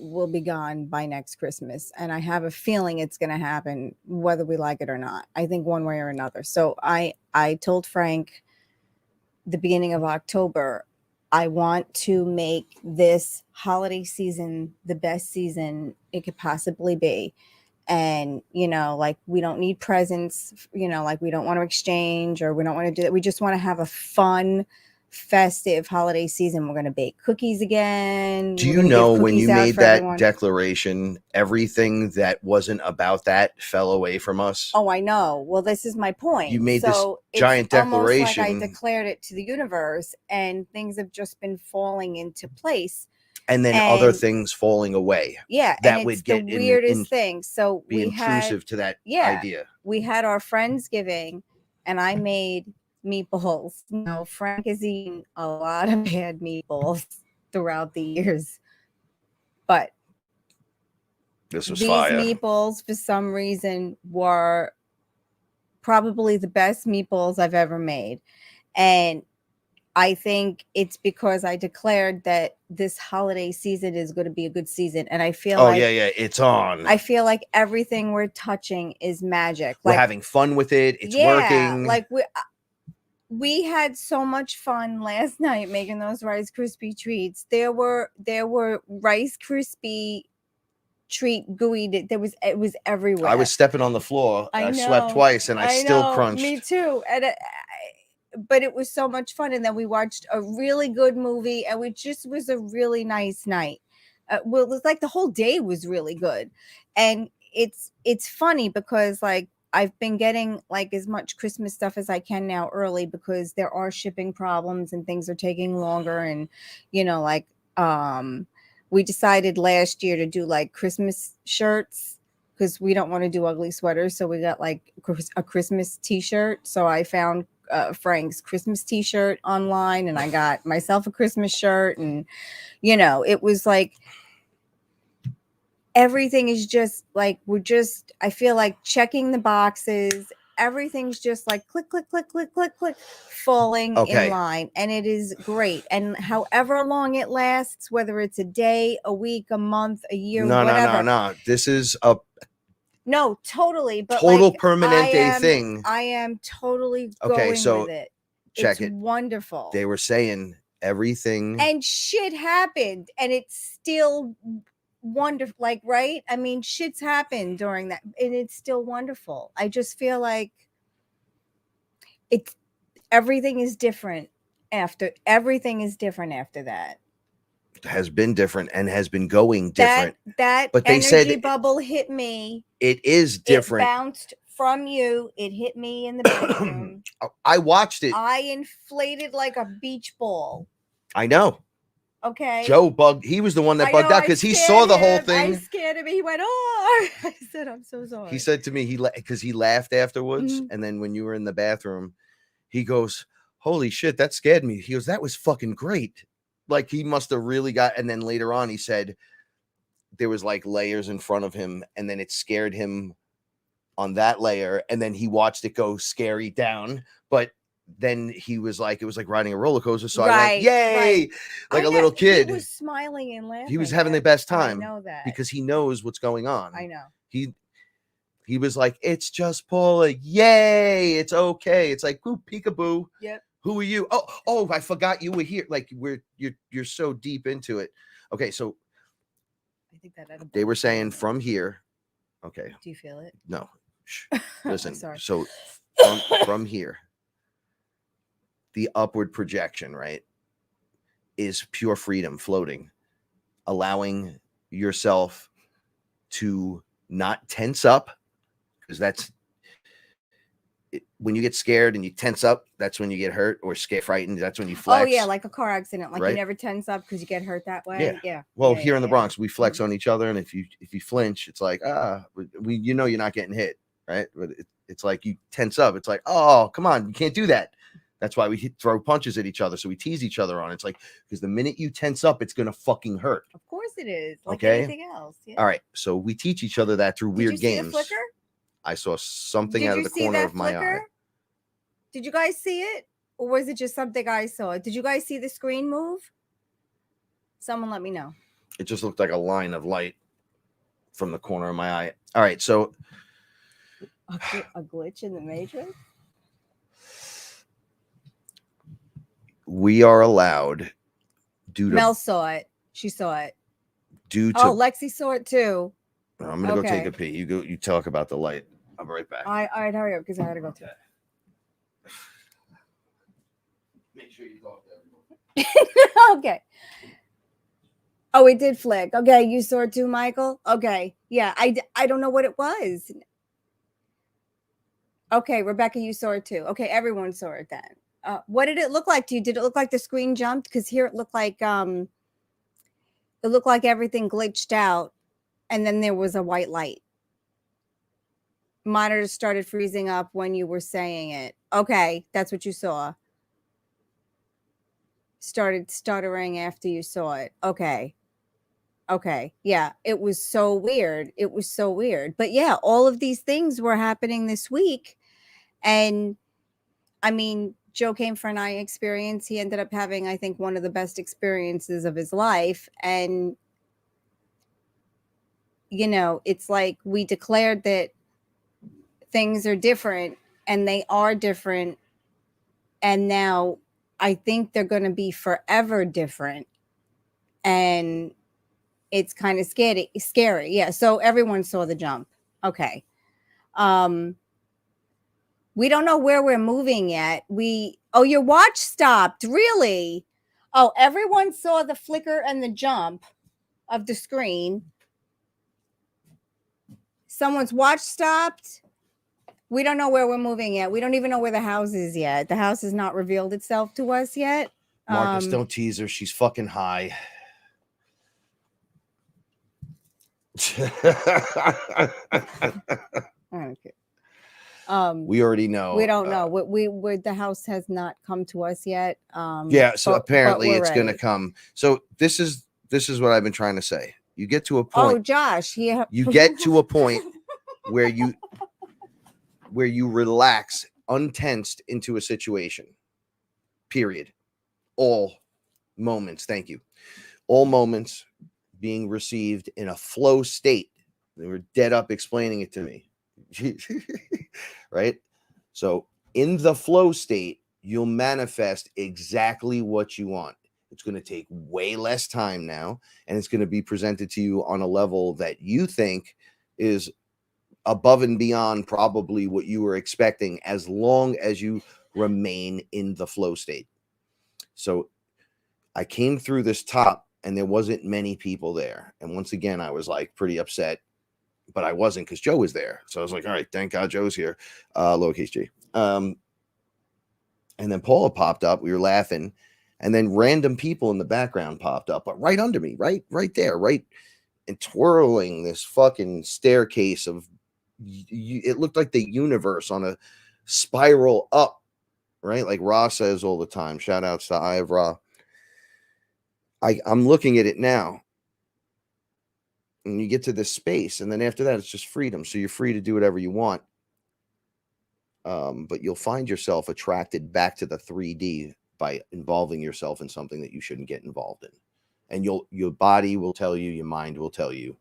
will be gone by next Christmas. And I have a feeling it's going to happen, whether we like it or not. I think one way or another. So I told Frank the beginning of October, I want to make this holiday season the best season it could possibly be. And, you know, like, we don't need presents, you know, like, we don't want to exchange, or we don't want to do that. We just want to have a fun, festive holiday season. We're going to bake cookies again. Do We're you gonna give know when cookies you out made for that everyone. declaration, everything that wasn't about that fell away from us? Oh, I know. Well, this is my point. You made this it's giant almost like I declaration. declared it to the universe, and things have just been falling into place. And then other things falling away. Yeah, that and would it's get the weirdest thing. So be we intrusive to that idea. We had our Friendsgiving, and I made meatballs. You know, Frank has eaten a lot of bad meatballs throughout the years, but this was these fire. Meatballs, for some reason, were probably the best meatballs I've ever made, and I think it's because I declared that this holiday season is going to be a good season. And I feel it's on. I feel like everything we're touching is magic. We're having fun with it. It's working. Like, we had so much fun last night making those Rice Krispie treats. There were Rice Krispie treat gooey. It was everywhere. I was stepping on the floor. I slept twice, and I still crunched. Me too. And but it was so much fun. And then we watched a really good movie, and it just was a really nice night. Well, it was like the whole day was really good. And it's funny because, like, I've been getting like as much Christmas stuff as I can now early, because there are shipping problems and things are taking longer. And, you know, like, we decided last year to do like Christmas shirts, because we don't want to do ugly sweaters. So we got like a Christmas t-shirt. So I found Frank's Christmas t-shirt online, and I got myself a Christmas shirt. And, you know, it was like, everything is just like, I feel like checking the boxes. Everything's just like click, click, click, click, click, click, falling in line. And it is great. And however long it lasts, whether it's a day, a week, a month, a year, whatever. No. This is no, totally. But total like, permanente thing. I am totally going with it. Check it's wonderful. They were saying everything. And shit happened. And it's still wonderful. Like, right? I mean, shit's happened during that, and it's still wonderful. I just feel like everything is different after that. Has been different and has been going different. That but they energy said bubble hit me. It is different. It bounced from you. It hit me in the bedroom. I watched it. I inflated like a beach ball. I know. Okay. Joe bugged. He was the one that bugged out because he saw the whole thing. I scared him. He went, "Oh!" I said, "I'm so sorry." He said to me, because he laughed afterwards, and then when you were in the bathroom, he goes, "Holy shit, that scared me." He goes, "That was fucking great." Like, he must have really got. And then later on, he said there was like layers in front of him, and then it scared him on that layer, and then he watched it go scary down, but. Then he was like, it was like riding a roller coaster. So I went, yay, like a little kid. He was smiling and laughing. He was having the best time. I know that. Because he knows what's going on. I know. He was like, it's just Paula. Yay, it's okay. It's like, ooh, peekaboo. Yep. Who are you? Oh, I forgot you were here. Like, you're so deep into it. Okay, so I think that they were saying from here. Okay. Do you feel it? No. Shh. Listen. Sorry. So from here. The upward projection, right, is pure freedom floating, allowing yourself to not tense up, because that's when you get scared and you tense up, that's when you get hurt, or frightened. That's when you flex. Oh, yeah, like a car accident. Like, right? You never tense up because you get hurt that way. Yeah. Well, here in the Bronx, we flex on each other, and if you flinch, it's like, you're not getting hit, right? But it's like you tense up. It's like, oh, come on, you can't do that. That's why we throw punches at each other. So we tease each other on. It's like, because the minute you tense up, it's going to fucking hurt. Of course it is. Like anything else. Yeah. All right. So we teach each other that through weird games. Did you see the flicker? I saw something out of the corner of my eye. Did you guys see it? Or was it just something I saw? Did you guys see the screen move? Someone let me know. It just looked like a line of light from the corner of my eye. All right, so A glitch in the matrix? we are allowed due to Mel saw it. She saw it. due to Oh, Lexi saw it too. I'm gonna go take okay. a pee. You go, you talk about the light. I'll be right back. All right, hurry up because I gotta go too. Make sure you talk to everyone. Okay. Oh, it did flick. Okay, you saw it too, Michael? Okay. Yeah, I don't know what it was. Okay, Rebecca, you saw it too. Okay, everyone saw it then. What did it look like to you? Did it look like the screen jumped? Because here it looked like everything glitched out and then there was a white light. Monitor started freezing up when you were saying it. Okay, that's what you saw. Started stuttering after you saw it. Okay. Okay. Yeah, it was so weird. It was so weird. But yeah, all of these things were happening this week. And I mean, Joe came for an eye experience. He ended up having, I think, one of the best experiences of his life. And, you know, it's like we declared that things are different and they are different. And now I think they're going to be forever different. And it's kind of scary. Yeah. So everyone saw the jump. Okay. We don't know where we're moving yet. Oh, your watch stopped. Really? Oh, everyone saw the flicker and the jump of the screen. Someone's watch stopped. We don't know where we're moving yet. We don't even know where the house is yet. The house has not revealed itself to us yet. Marcus, don't tease her. She's fucking high. Okay. We already know. We don't know. We the house has not come to us yet. Yeah, so apparently but it's going to come. So this is what I've been trying to say. You get to a point. Oh, Josh, yeah. You get to a point where you relax, untensed into a situation. Period. All moments. Thank you. All moments being received in a flow state. They were dead up explaining it to me. Right? So in the flow state, you'll manifest exactly what you want. It's going to take way less time now, and it's going to be presented to you on a level that you think is above and beyond probably what you were expecting, as long as you remain in the flow state. So I came through this top and there wasn't many people there. And once again, I was like pretty upset, but I wasn't because Joe was there. So I was like, all right, thank God Joe's here. Lowercase G. And then Paula popped up. We were laughing. And then random people in the background popped up, but right under me, right there, right, and twirling this fucking staircase of, it looked like the universe on a spiral up, right? Like Ra says all the time. Shout outs to Eye of Ra. I'm looking at it now. And you get to this space, and then after that, it's just freedom. So you're free to do whatever you want. But you'll find yourself attracted back to the 3D by involving yourself in something that you shouldn't get involved in. And your body will tell you, your mind will tell you,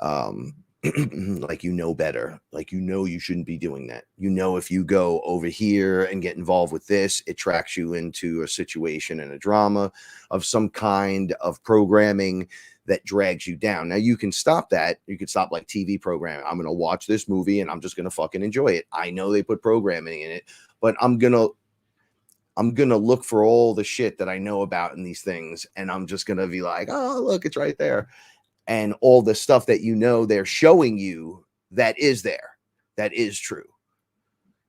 like, you know better, like, you know, you shouldn't be doing that. You know, if you go over here and get involved with this, it tracks you into a situation and a drama of some kind of programming that drags you down. Now you can stop that. You can stop like TV programming. I'm going to watch this movie and I'm just going to fucking enjoy it. I know they put programming in it, but I'm going to look for all the shit that I know about in these things. And I'm just going to be like, oh, look, it's right there. And all the stuff that, you know, they're showing you that is there, that is true.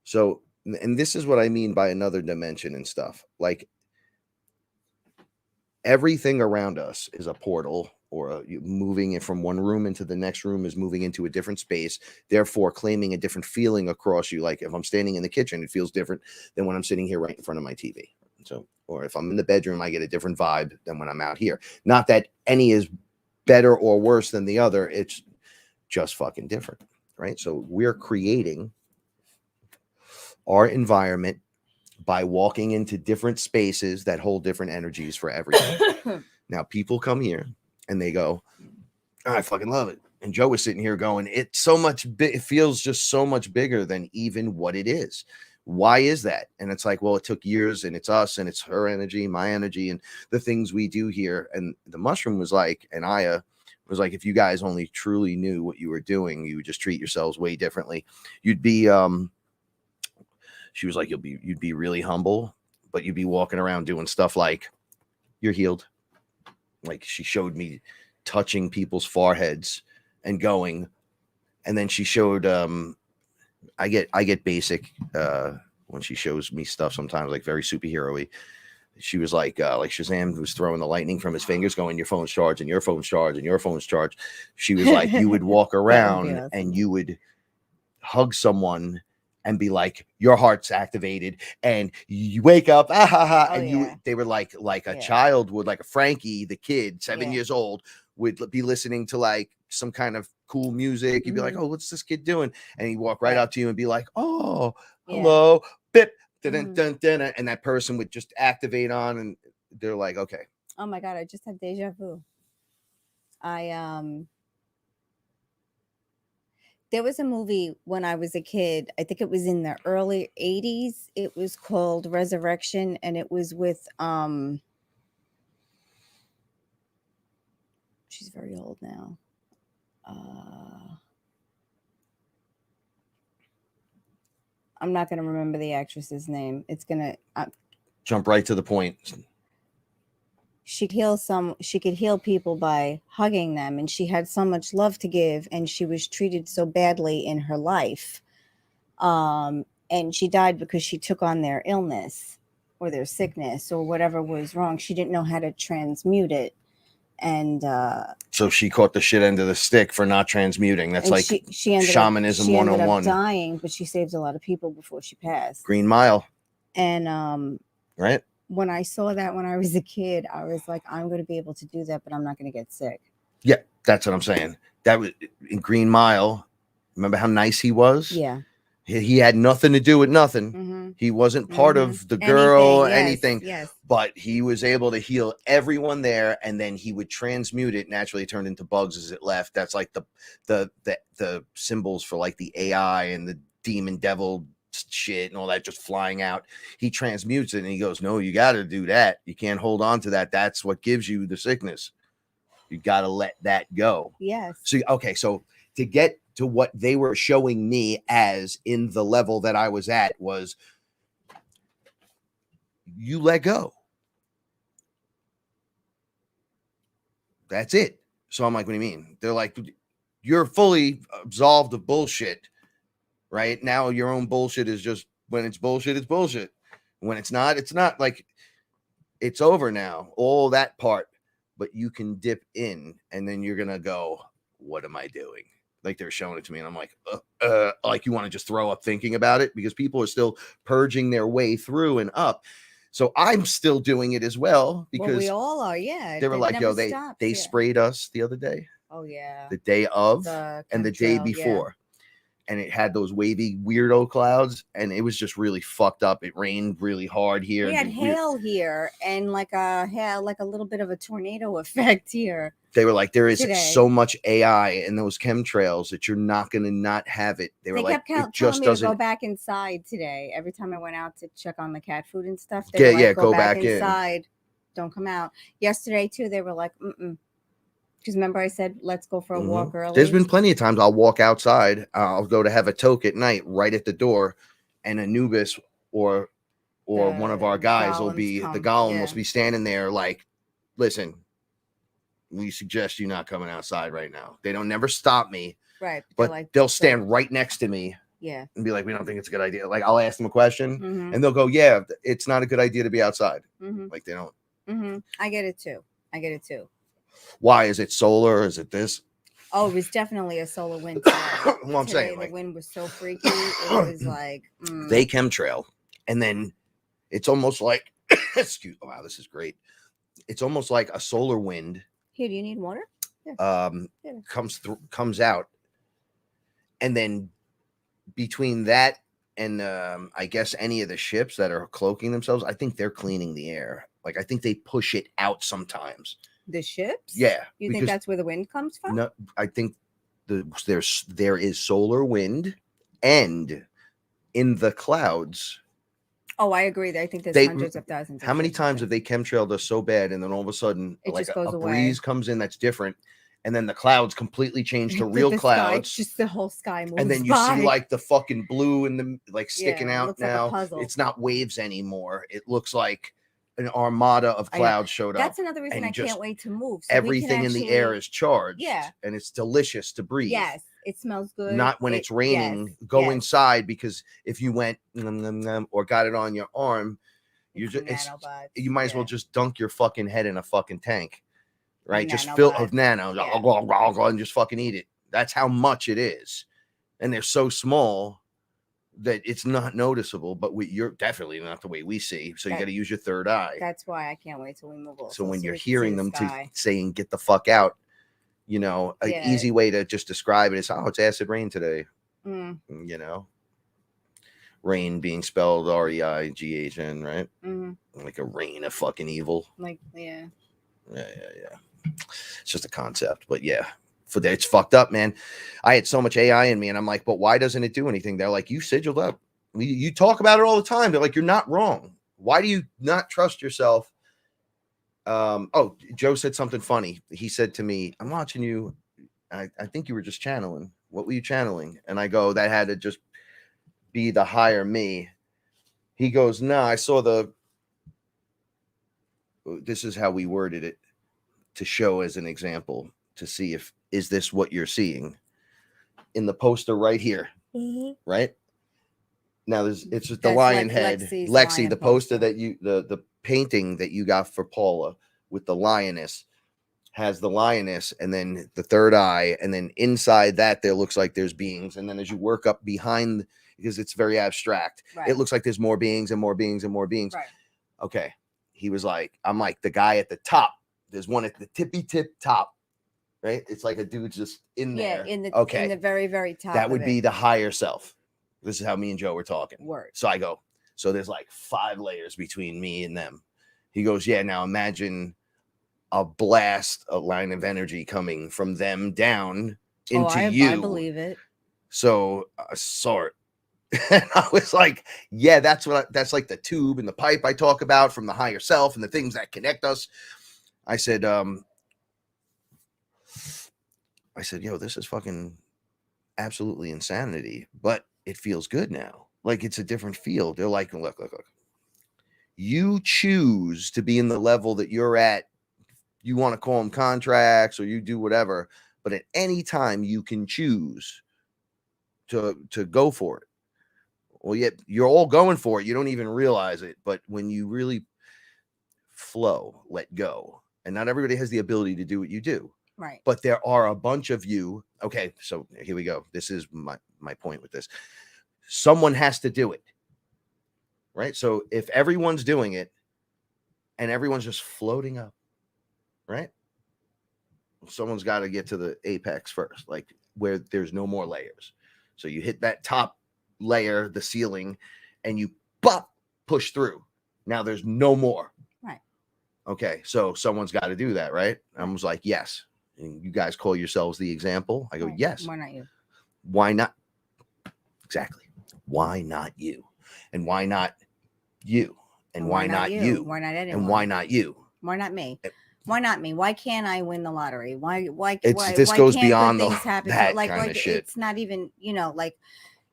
So, and this is what I mean by another dimension and stuff. Like, everything around us is a portal, or moving it from one room into the next room is moving into a different space, therefore claiming a different feeling across you. Like if I'm standing in the kitchen, it feels different than when I'm sitting here right in front of my TV. So, or if I'm in the bedroom, I get a different vibe than when I'm out here. Not that any is better or worse than the other. It's just fucking different, right? So we're creating our environment by walking into different spaces that hold different energies for everything. Now, people come here And they go, oh, I fucking love it. And Joe was sitting here going, it's so much it feels just so much bigger than even what it is. Why is that? And it's like, well, it took years, and it's us, and it's her energy, my energy, and the things we do here. And the mushroom was like, and Aya was like, if you guys only truly knew what you were doing, you would just treat yourselves way differently. You'd be she was like, you'd be really humble, but you'd be walking around doing stuff like, you're healed. Like, she showed me touching people's foreheads and going, and then she showed I get basic when she shows me stuff sometimes, like very superhero-y. She was like Shazam was throwing the lightning from his fingers, going, your phone's charged, and your phone's charged, and your phone's charged. She was like, you would walk around awesome. and you would hug someone and be like, your heart's activated, and you wake up, and they were like a child would, like a Frankie, the kid, 7 years old, would be listening to like some kind of cool music. You'd be like, oh, what's this kid doing? And he'd walk right up to you and be like, oh, hello, bip, dun, dun, dun, and that person would just activate on, and they're like, okay. Oh my God, I just had deja vu. There was a movie when I was a kid. I think it was in the early 80s. It was called Resurrection, and it was with she's very old now. I'm not going to remember the actress's name. It's going to jump right to the point. She could heal people by hugging them, and she had so much love to give, and she was treated so badly in her life. And she died because she took on their illness or their sickness or whatever was wrong. She didn't know how to transmute it. And so she caught the shit end of the stick for not transmuting. That's like she ended shamanism 101. Up dying, but she saved a lot of people before she passed. Green Mile. And right. When I saw that when I was a kid, I was like, I'm going to be able to do that, but I'm not going to get sick. Yeah, that's what I'm saying. That was in Green Mile. Remember how nice he was? Yeah. He had nothing to do with nothing. Mm-hmm. He wasn't part of the girl, anything. Yes. But he was able to heal everyone there, and then he would transmute it. Naturally, it turned into bugs as it left. That's like the symbols for like the AI and the demon devil shit and all that just flying out. He transmutes it, and he goes, no, you got to do that. You can't hold on to that. That's what gives you the sickness. You got to let that go. Yes. So, okay. So to get to what they were showing me as in the level that I was at was you let go. That's it. So I'm like, what do you mean? They're like, you're fully absolved of bullshit. Right now, your own bullshit is just when it's bullshit, it's bullshit. When it's not, like it's over now. All that part, but you can dip in, and then you're gonna go, what am I doing? Like they're showing it to me, and I'm like, like you want to just throw up thinking about it because people are still purging their way through and up. So I'm still doing it as well because we all are. Yeah, they were like, yo, they sprayed us the other day. Oh yeah, the day of and the day before. Yeah. And it had those wavy weirdo clouds, and it was just really fucked up. It rained really hard here. We had hail here, and like a little bit of a tornado effect here. They were like, there is so much AI in those chemtrails that you're not going to not have it. They were like, it just doesn't. To go back inside today. Every time I went out to check on the cat food and stuff, they were like, go back inside. Don't come out. Yesterday too, they were like, because remember I said, let's go for a walk early. There's been plenty of times I'll walk outside. I'll go to have a toke at night right at the door, and Anubis or one of our guys will be, the golem will be standing there like, listen, we suggest you not coming outside right now. They don't never stop me. Right. But like, they'll stand right next to me. Yeah. And be like, we don't think it's a good idea. Like I'll ask them a question and they'll go, yeah, it's not a good idea to be outside. Like they don't. I get it too. Why is it solar? Is it this? Oh, it was definitely a solar wind. Well, I'm saying the wind was so freaky. It was like they chemtrail, and then it's almost like wow, this is great. It's almost like a solar wind. Here, do you need water? Comes out, and then between that and I guess any of the ships that are cloaking themselves, I think they're cleaning the air. Like I think they push it out sometimes. The ships? Yeah, You think because that's where the wind comes from? no, I think there is solar wind, and in the clouds. Oh, I agree. I think there's They- hundreds of thousands. How many times have they chemtrailed us so bad, and then all of a sudden, It like just goes a away. breeze comes in that's different, and then the clouds completely change to real the clouds, Sky, just the whole sky moves and then you by. see like the fucking blue and the like sticking Yeah, it out looks like a now. puzzle. It's not waves anymore. It looks like an armada of I know. clouds showed up. That's another reason and I just can't wait to move. So we can Everything in the air actually- is charged. Yeah. And it's delicious to breathe. Yes, it smells good. Not when it's raining. Yes, Go yes. inside, because if you went or got it on your arm, you It's just nanobots, you might as well yeah. just dunk your fucking head in a fucking tank, right? Just Nanobots. fill of nano Yeah. and just fucking eat it. That's how much it is, and they're so small that it's not noticeable. But you're definitely not the way we see. So you got to use your third eye. That's why I can't wait till we move. So when you're we can see hearing the them sky. saying "get the fuck out," you know, an Yeah. easy way to just describe it is, "Oh, it's acid rain today." Mm, You know, rain being spelled REIGHN, right? mhm. Like a rain of fucking evil. Like, yeah. Yeah. It's just a concept, but yeah, it's fucked up, man. I had so much AI in me, and I'm like, but why doesn't it do anything? They're like, you sigiled up. You talk about it all the time. They're like, you're not wrong. Why do you not trust yourself? Oh, Joe said something funny. He said to me, I'm watching you. I think you were just channeling. What were you channeling? And I go, that had to just be the higher me. He goes, no, I saw this is how we worded it to show as an example to see is this what you're seeing in the poster right here, right? Now it's just the That's lion like head, Lexi's Lexi, lion the poster poster. that the painting that you got for Paula with the lioness has the lioness, and then the third eye, and then inside that there looks like there's beings, and then as you work up behind, because it's very abstract, Right. it looks like there's more beings and more beings and more beings. Right. Okay. He was like, I'm like, the guy at the top, there's one at the tippy tip top, right? It's like a dude just in there. Yeah, in the okay, in the very, very top. that of would it. be the higher self. This is how me and Joe were talking. Word. So I go, so there's like 5 layers between me and them. He goes, yeah, now imagine a blast, a line of energy coming from them down into you. I believe it. So I saw it. And I was like, yeah, that's like the tube and the pipe I talk about from the higher self and the things that connect us. I said, yo, this is fucking absolutely insanity, but it feels good now. Like it's a different feel. They're like, look. You choose to be in the level that you're at. You want to call them contracts or you do whatever, but at any time you can choose to go for it. Well, yet you're all going for it. You don't even realize it. But when you really flow, let go. And not everybody has the ability to do what you do. Right. But there are a bunch of you. Okay, so here we go. This is my point with this. Someone has to do it. Right? So if everyone's doing it and everyone's just floating up, right? Someone's got to get to the apex first, like where there's no more layers. So you hit that top layer, the ceiling, and you push through. Now there's no more. Right. Okay, so someone's got to do that, right? I was like, yes. And you guys call yourselves the example. I go, Right. yes. Why not you? Why not? Exactly. Why not you? And why not you? And why not you? Why not anyone? And why not you? Why not me? Why not me? Why can't I win the lottery? Why This why goes can't beyond good things happen? that like kind of shit. It's not even,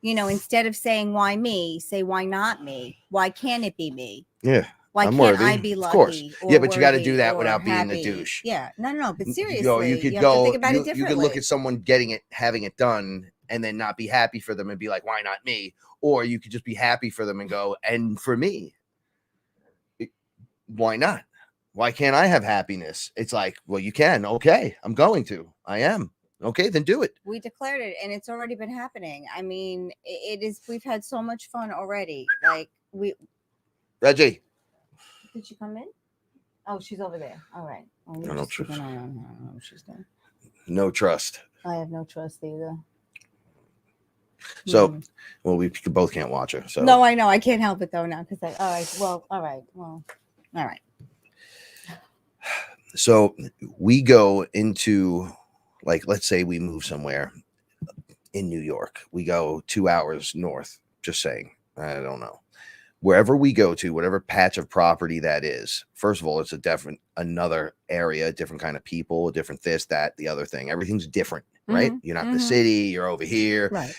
instead of saying why me, say why not me? Why can't it be me? Yeah. Why I'm can't worthy. I be Of lucky? course. Or Yeah, but you got to worthy do that or without being happy? a douche. Yeah. No, but seriously, You could have go, to think about it you differently. could look at someone getting it, having it done, and then not be happy for them and be like, why not me? Or you could just be happy for them and go, and for me, why not? Why can't I have happiness? It's like, well, you can. Okay, I'm going to. I am. Okay, then do it. We declared it, and it's already been happening. I mean, it is. We've had so much fun already. Like Reggie. Did she come in? Oh, she's over there. All right. Oh, No, no trust. No, she's there. No trust. I have no trust either. So, well, we both can't watch her. So no, I know. I can't help it though now because all right. So we go into, like, let's say we move somewhere in New York. We go 2 hours north, just saying. I don't know. Wherever we go to, whatever patch of property that is, first of all, it's another area, different kind of people, different this, that, the other thing. Everything's different, right? You're not in the city, you're over here, Right.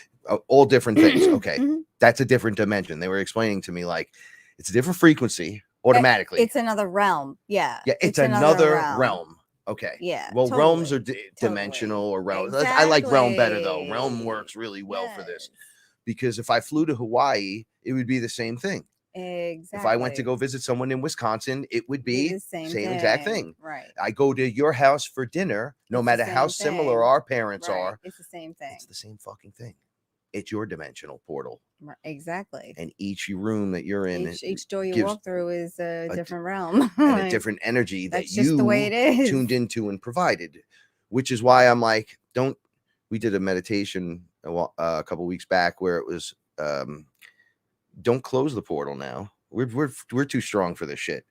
All different things. Okay. Mhm. That's a different dimension. They were explaining to me, like, it's a different frequency automatically. It's another realm. Yeah. Yeah, it's another realm. Okay. Yeah. Well, totally, realms are dimensional or realm. I like realm better though. Realm works really well for this, because if I flew to Hawaii, it would be the same thing. Exactly. If I went to go visit someone in Wisconsin, it would be the same exact thing. Right. I go to your house for dinner, no matter how similar our parents are. It's the same thing. It's the same fucking thing. It's your dimensional portal. Exactly. And each room that you're in, each door you walk through is a different realm. And a different energy that That's just the way it is. tuned into and provided, which is why I'm like, we did a meditation a couple weeks back where it was, don't close the portal now. We're too strong for this shit.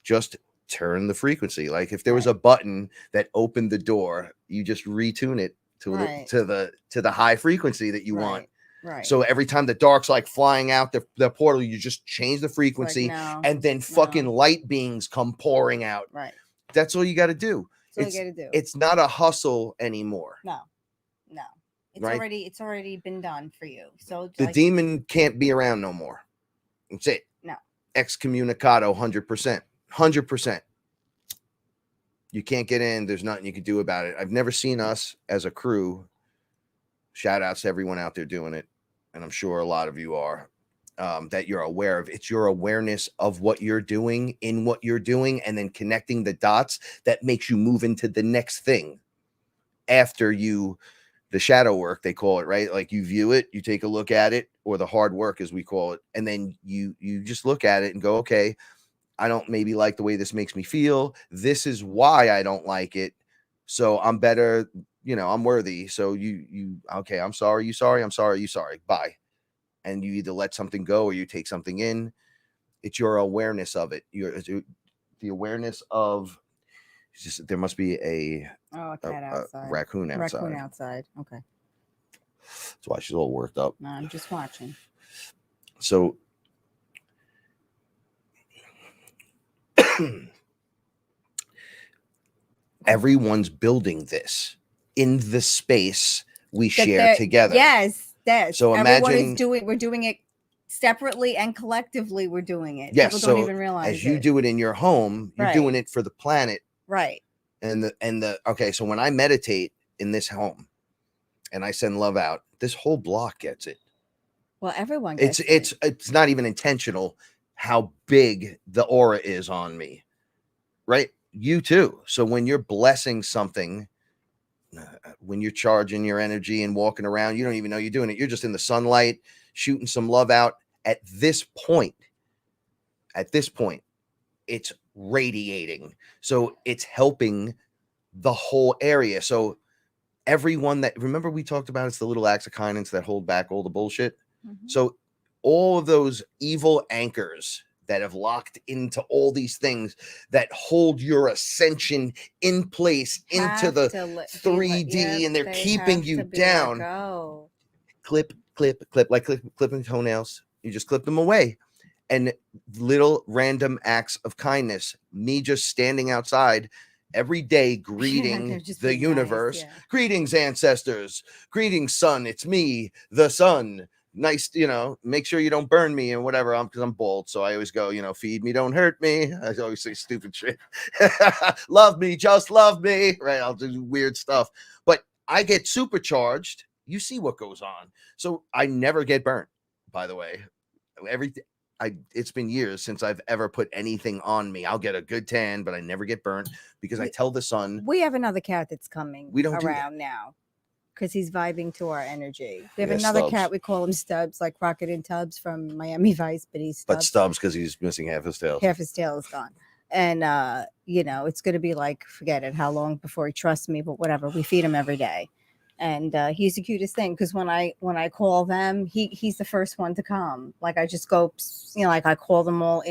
Just turn the frequency. Like if there was a button that opened the door, you just retune it to the high frequency that you want. Right. So every time the dark's like flying out the portal, you just change the frequency, and then fucking light beings come pouring out. Right. That's all you got to do. It's not a hustle anymore. No. It's already been done for you. So the demon can't be around no more. That's it. No. Excommunicado 100%. 100%. You can't get in. There's nothing you can do about it. I've never seen us as a crew. Shout outs to everyone out there doing it. And I'm sure a lot of you are, that you're aware of. It's your awareness of what you're doing in what you're doing, and then connecting the dots that makes you move into the next thing after the shadow work, they call it, right? Like you view it, you take a look at it, or the hard work as we call it. And then you just look at it and go, okay, I don't maybe like the way this makes me feel. This is why I don't like it. So I'm better, I'm worthy. So okay, I'm sorry, you sorry, I'm sorry, you sorry. Bye. And you either let something go or you take something in. It's your awareness of it. The awareness of, there must be a cat outside. A raccoon outside. Raccoon outside. Okay. That's why she's all worked up. No, I'm just watching. So everyone's building this in the space we share together. Yes. So imagine we're doing it separately and collectively. We're doing it. Yes. People don't even realize as you do it in your home, you're doing it for the planet. Right. Okay. So when I meditate in this home and I send love out, this whole block gets it. Well, everyone gets it. It's not even intentional how big the aura is on me. Right. You too. So when you're blessing something, when you're charging your energy and walking around, you don't even know you're doing it. You're just in the sunlight, shooting some love out. At this point, it's radiating. So it's helping the whole area. So everyone remember we talked about, it's the little acts of kindness that hold back all the bullshit. Mm-hmm. So all of those evil anchors that have locked into all these things that hold your ascension in place into the 3D, and they're keeping you down. Clip, like clipping toenails. You just clip them away. And little random acts of kindness. Me just standing outside every day greeting the universe. Nice, Greetings, ancestors. Greetings, sun. It's me, the sun. Nice, make sure you don't burn me and whatever. Because I'm bald, so I always go, feed me, don't hurt me. I always say stupid shit. Love me, just love me. Right? I'll do weird stuff, but I get supercharged. You see what goes on, so I never get burnt. By the way, it's been years since I've ever put anything on me. I'll get a good tan, but I never get burnt because I tell the sun. We have another cat that's coming. We don't around now. Because he's vibing to our energy. We have another cat. We call him Stubbs, like Rocket and Tubbs from Miami Vice, but he's Stubbs. But Stubbs because he's missing half his tail. Half his tail is gone, and it's going to be like, forget it, how long before he trusts me? But whatever. We feed him every day, and he's the cutest thing. Because when I call them, he's the first one to come. Like I just go, like I call them all.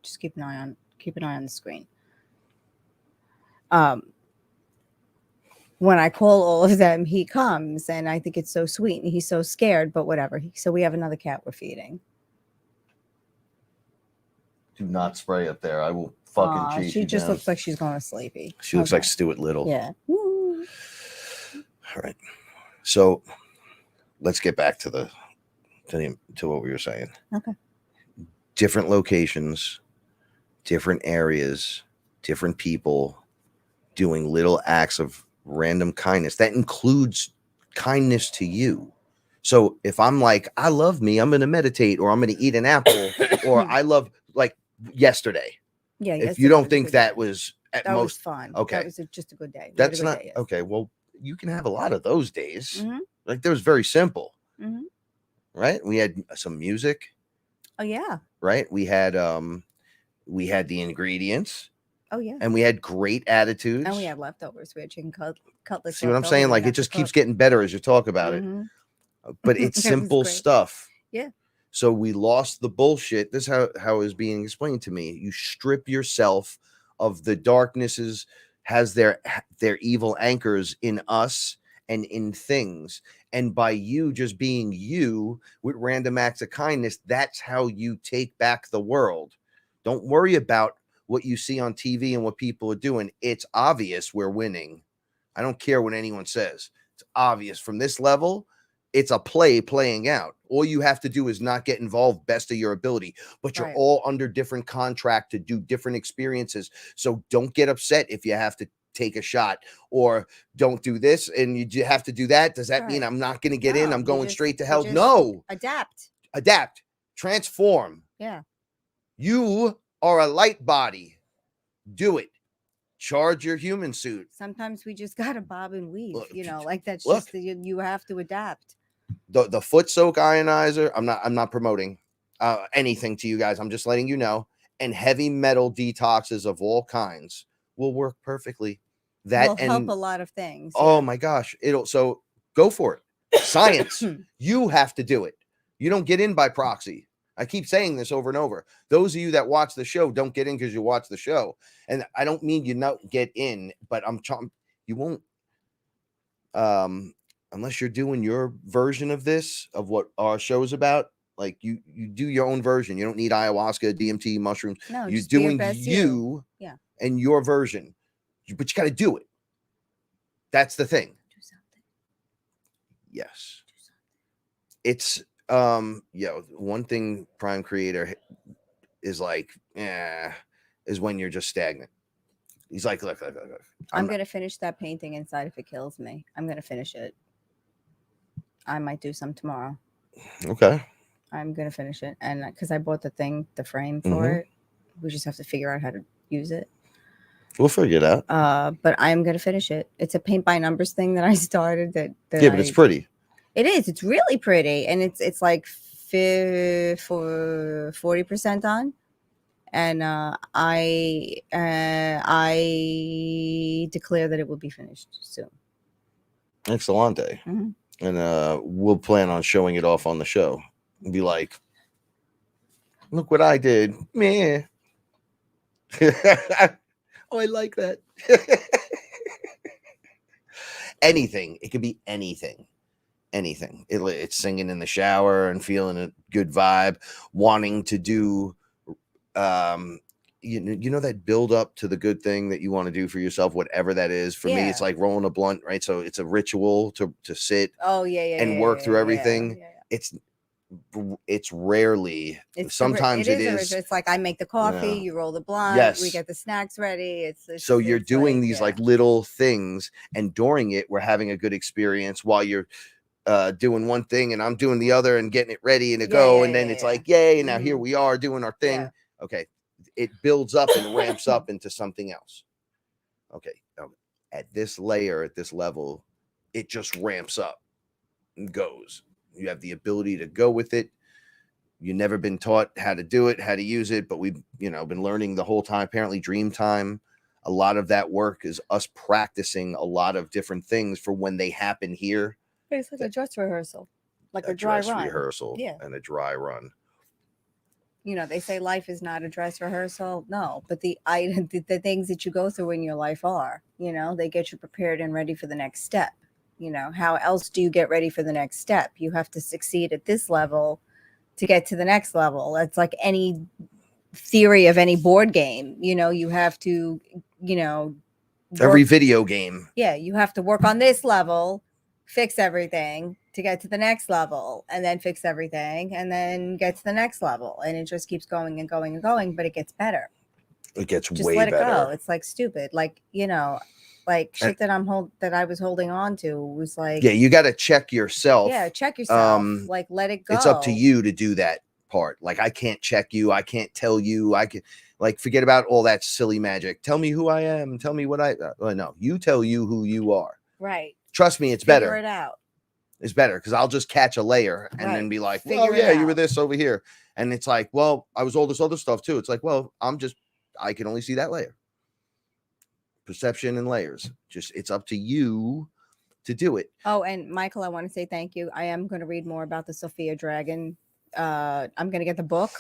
Just keep an eye on the screen. When I call all of them, he comes, and I think it's so sweet, and he's so scared, but whatever. So we have another cat we're feeding. Do not spray up there. I will fucking chase she you just down. looks like she's going to sleepy. She looks like Stuart Little. Yeah. Woo. All right. So let's get back to what we were saying. Okay. Different locations, different areas, different people doing little acts of random kindness. That includes kindness to you. So if I'm like, I love me, I'm going to meditate, or I'm going to eat an apple, or I love, like yesterday. Yeah. If you don't think that was at that most was fun. okay, that was just a good day. That's not okay. Well, you can have a lot of those days. Mm-hmm. Like that was very simple, mm-hmm. right? We had some music. Oh yeah. Right. We had the ingredients. Oh yeah. And we had great attitudes. And we had leftovers. We had chicken cutlets. See what I'm saying? Like it just keeps getting better as you talk about mm-hmm. it. But it's simple stuff. Yeah. So we lost the bullshit. This is how it was being explained to me. You strip yourself of the darknesses, has their evil anchors in us and in things. And by you just being you with random acts of kindness, that's how you take back the world. Don't worry about what you see on TV and what people are doing. It's obvious we're winning. I don't care what anyone says. It's obvious from this level. It's a play playing out. All you have to do is not get involved best of your ability, but you're all under different contract to do different experiences. So don't get upset if you have to take a shot, or don't do this and you have to do that. Does that mean I'm not going to get in? I'm going straight to hell. No. Adapt, transform. Yeah. You are a light body. Do it. Charge your human suit. Sometimes we just gotta bob and weave. Look, like that's just you have to adapt. The foot soak ionizer. I'm not promoting anything to you guys. I'm just letting you know. And heavy metal detoxes of all kinds will work perfectly. That will help a lot of things. Oh my gosh. So go for it. Science. You have to do it. You don't get in by proxy. I keep saying this over and over. Those of you that watch the show don't get in because you watch the show. And I don't mean you not get in, but you won't, unless you're doing your version of this, of what our show is about. Like you do your own version. You don't need ayahuasca, DMT, mushrooms. No, you're doing you and your version, but you got to do it. That's the thing. Do something. Yes. It's, one thing Prime Creator is like, is when you're just stagnant. He's like, look. I'm going to finish that painting inside if it kills me. I'm going to finish it. I might do some tomorrow. Okay. I'm going to finish it. And because I bought the frame for it, we just have to figure out how to use it. We'll figure it out. But I'm going to finish it. It's a paint by numbers thing that I started. But it's pretty. It is. It's really pretty. And it's like 40% on. And I declare that it will be finished soon. Excellente. Mm-hmm. And we'll plan on showing it off on the show. And be like, look what I did. Meh. Oh, I like that. Anything. It could be anything. Anything. It's singing in the shower and feeling a good vibe, wanting to do you know that build up to the good thing that you want to do for yourself, whatever that is. For me, it's like rolling a blunt, right? So it's a ritual to sit and work through everything. It's rarely, sometimes it is. It's like I make the coffee, you roll the blunt, we get the snacks ready. So you're doing these like little things, and during it, we're having a good experience while you're doing one thing and I'm doing the other and getting it ready and go. And then it's like, yay. And now here we are doing our thing. Yeah. Okay. It builds up and ramps up into something else. Okay. At this layer, at this level, it just ramps up and goes. You have the ability to go with it. You've never been taught how to do it, how to use it, but we've, been learning the whole time. Apparently dream time. A lot of that work is us practicing a lot of different things for when they happen here. It's like a dress rehearsal, like a dry run. Rehearsal and a dry run. You know, they say life is not a dress rehearsal. No, but the things that you go through in your life are, you know, they get you prepared and ready for the next step. You know, how else do you get ready for the next step? You have to succeed at this level to get to the next level. It's like any theory of any board game. You know, you have to, you know, Every video game. Yeah, you have to work on this level, fix everything to get to the next level, and then fix everything, and then get to the next level, and it just keeps going and going and going, but it gets better. It gets Just way let it better. go. It's like stupid, like, you know, like shit that I was holding on to was like, yeah, you got to check yourself. Yeah, check yourself. Like, let it go. It's up to you to do that part. Like, I can't check you. I can't tell you. I can, like, forget about all that silly magic. Tell me who I am. Tell me what no, you tell you who you are. Right. Trust me, it's Figure better. it out. It's better because I'll just catch a layer and then be like, well, yeah, you were this over here. And it's like, well, I was all this other stuff too. It's like, well, I can only see that layer. Perception and layers. Just, it's up to you to do it. Oh, and Michael, I want to say thank you. I am going to read more about the Sophia Dragon. I'm going to get the book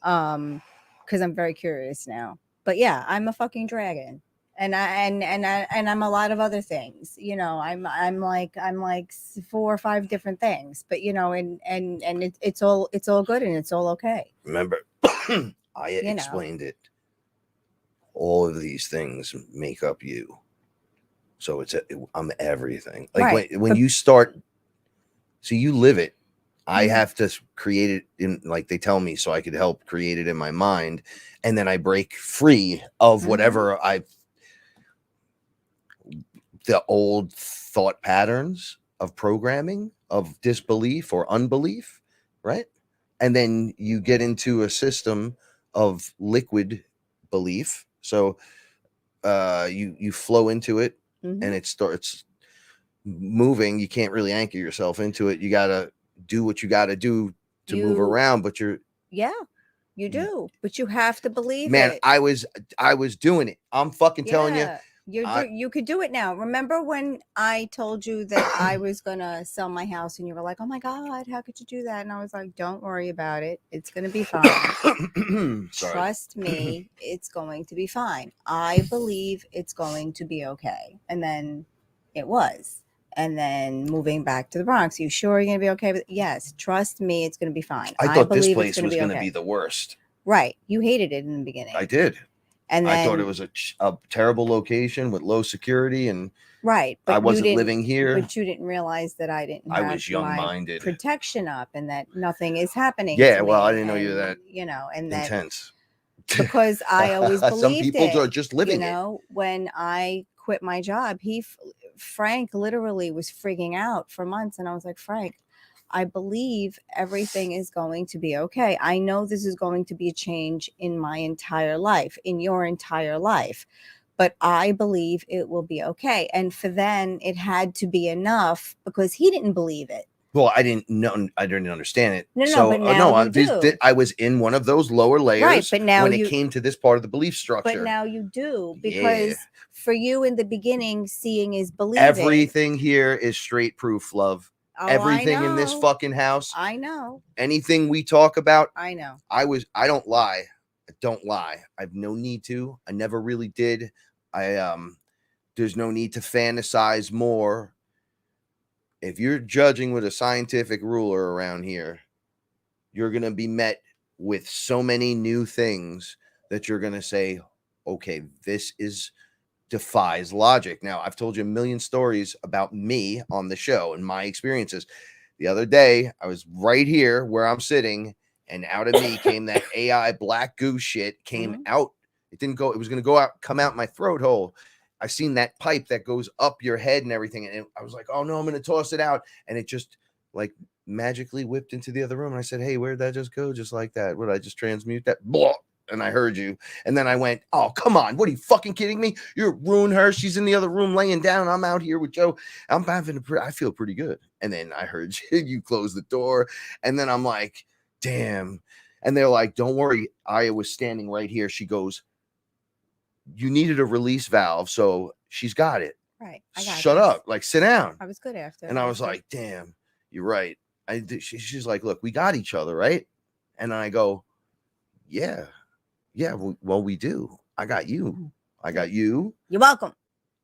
because I'm very curious now. But yeah, I'm a fucking dragon. And I'm a lot of other things, you know. I'm like 4 or 5 different things, but you know, and it's all good and it's all okay. Remember, I explained it. All of these things make up you, so I'm everything. Like when you start, so you live it. I have to create it in, like they tell me, so I could help create it in my mind, and then I break free of whatever the old thought patterns of programming, of disbelief or unbelief, right? And then you get into a system of liquid belief. So you flow into it and it starts moving. You can't really anchor yourself into it. You got to do what you got to do to move around, but you do, but you have to believe it. it. I was doing it. I'm fucking telling you. You could do it now. Remember when I told you that I was gonna sell my house and you were like, oh my God, how could you do that? And I was like, don't worry about it. It's gonna be fine. Trust me, it's going to be fine. I believe it's going to be okay. And then it was. And then moving back to the Bronx, you sure you're gonna be okay? Yes, trust me, it's gonna be fine. I thought this place was gonna be the worst. Right. You hated it in the beginning. I did. And then, I thought it was a terrible location with low security, and but I wasn't living here. But you didn't realize that I didn't. I was young-minded. Protection up, and that nothing is happening. Yeah, well, I didn't know you were that. You know, and that intense. Because I always believed some people it. are just living. You know, when I quit my job, Frank literally was freaking out for months, and I was like, Frank, I believe everything is going to be okay. I know this is going to be a change in my entire life, in your entire life, but I believe it will be okay. And for then it had to be enough because he didn't believe it. Well, I didn't know. I didn't understand it. But now you do. I was in one of those lower layers, right? But now when it came to this part of the belief structure. But now you do, because for you in the beginning, seeing is believing. Everything here is straight proof, love. Oh, everything in this fucking house. I know. Anything we talk about. I know. I don't lie. I don't lie. I've no need to. I never really did. There's no need to fantasize more. If you're judging with a scientific ruler around here, you're going to be met with so many new things that you're going to say, okay, this defies logic. Now, I've told you a million stories about me on the show and my experiences. The other day, I was right here where I'm sitting, and out of me came that AI black goo shit came out. It didn't go. It was going to come out my throat hole. I seen that pipe that goes up your head and everything. And I was like, oh no, I'm going to toss it out. And it just like magically whipped into the other room. And I said, hey, where'd that just go? Just like that. What did I just transmute that? Blah. And I heard you. And then I went, oh, come on. What, are you fucking kidding me? You're ruining her. She's in the other room laying down. I'm out here with Joe. I feel pretty good. And then I heard you close the door. And then I'm like, damn. And they're like, don't worry. Aya was standing right here. She goes, you needed a release valve. So she's got it. Right. I got Shut up. Like, sit down. I was good after. And I was like, damn, you're right. She's like, look, we got each other, right? And I go, yeah, well, we do. I got you. I got you. You're welcome.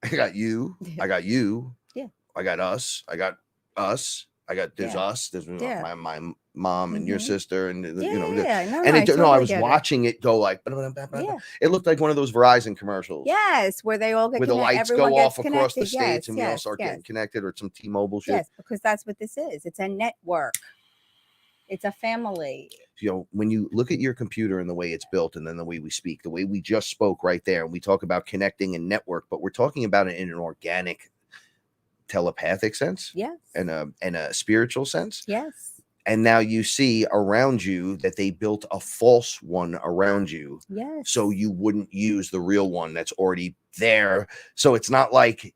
I got you. I got you. Yeah. I got us. I got us. There's Yeah. us. There's Yeah. my mom and your sister, and Yeah. No, and I I totally was get it. watching it go like, Yeah. it looked like one of those Verizon commercials. Yes, where they all get where the lights everyone go gets off across the connected. states, Yes, and we all yes, start yes. getting connected, or some T-Mobile shit. Yes, because that's what this is. It's a network. It's a family. You know, when you look at your computer and the way it's built, and then the way we speak, the way we just spoke right there, and we talk about connecting and network, but we're talking about it in an organic, telepathic sense, Yes. and a spiritual sense. Yes. And now you see around you that they built a false one around you, Yes. so you wouldn't use the real one that's already there. So it's not like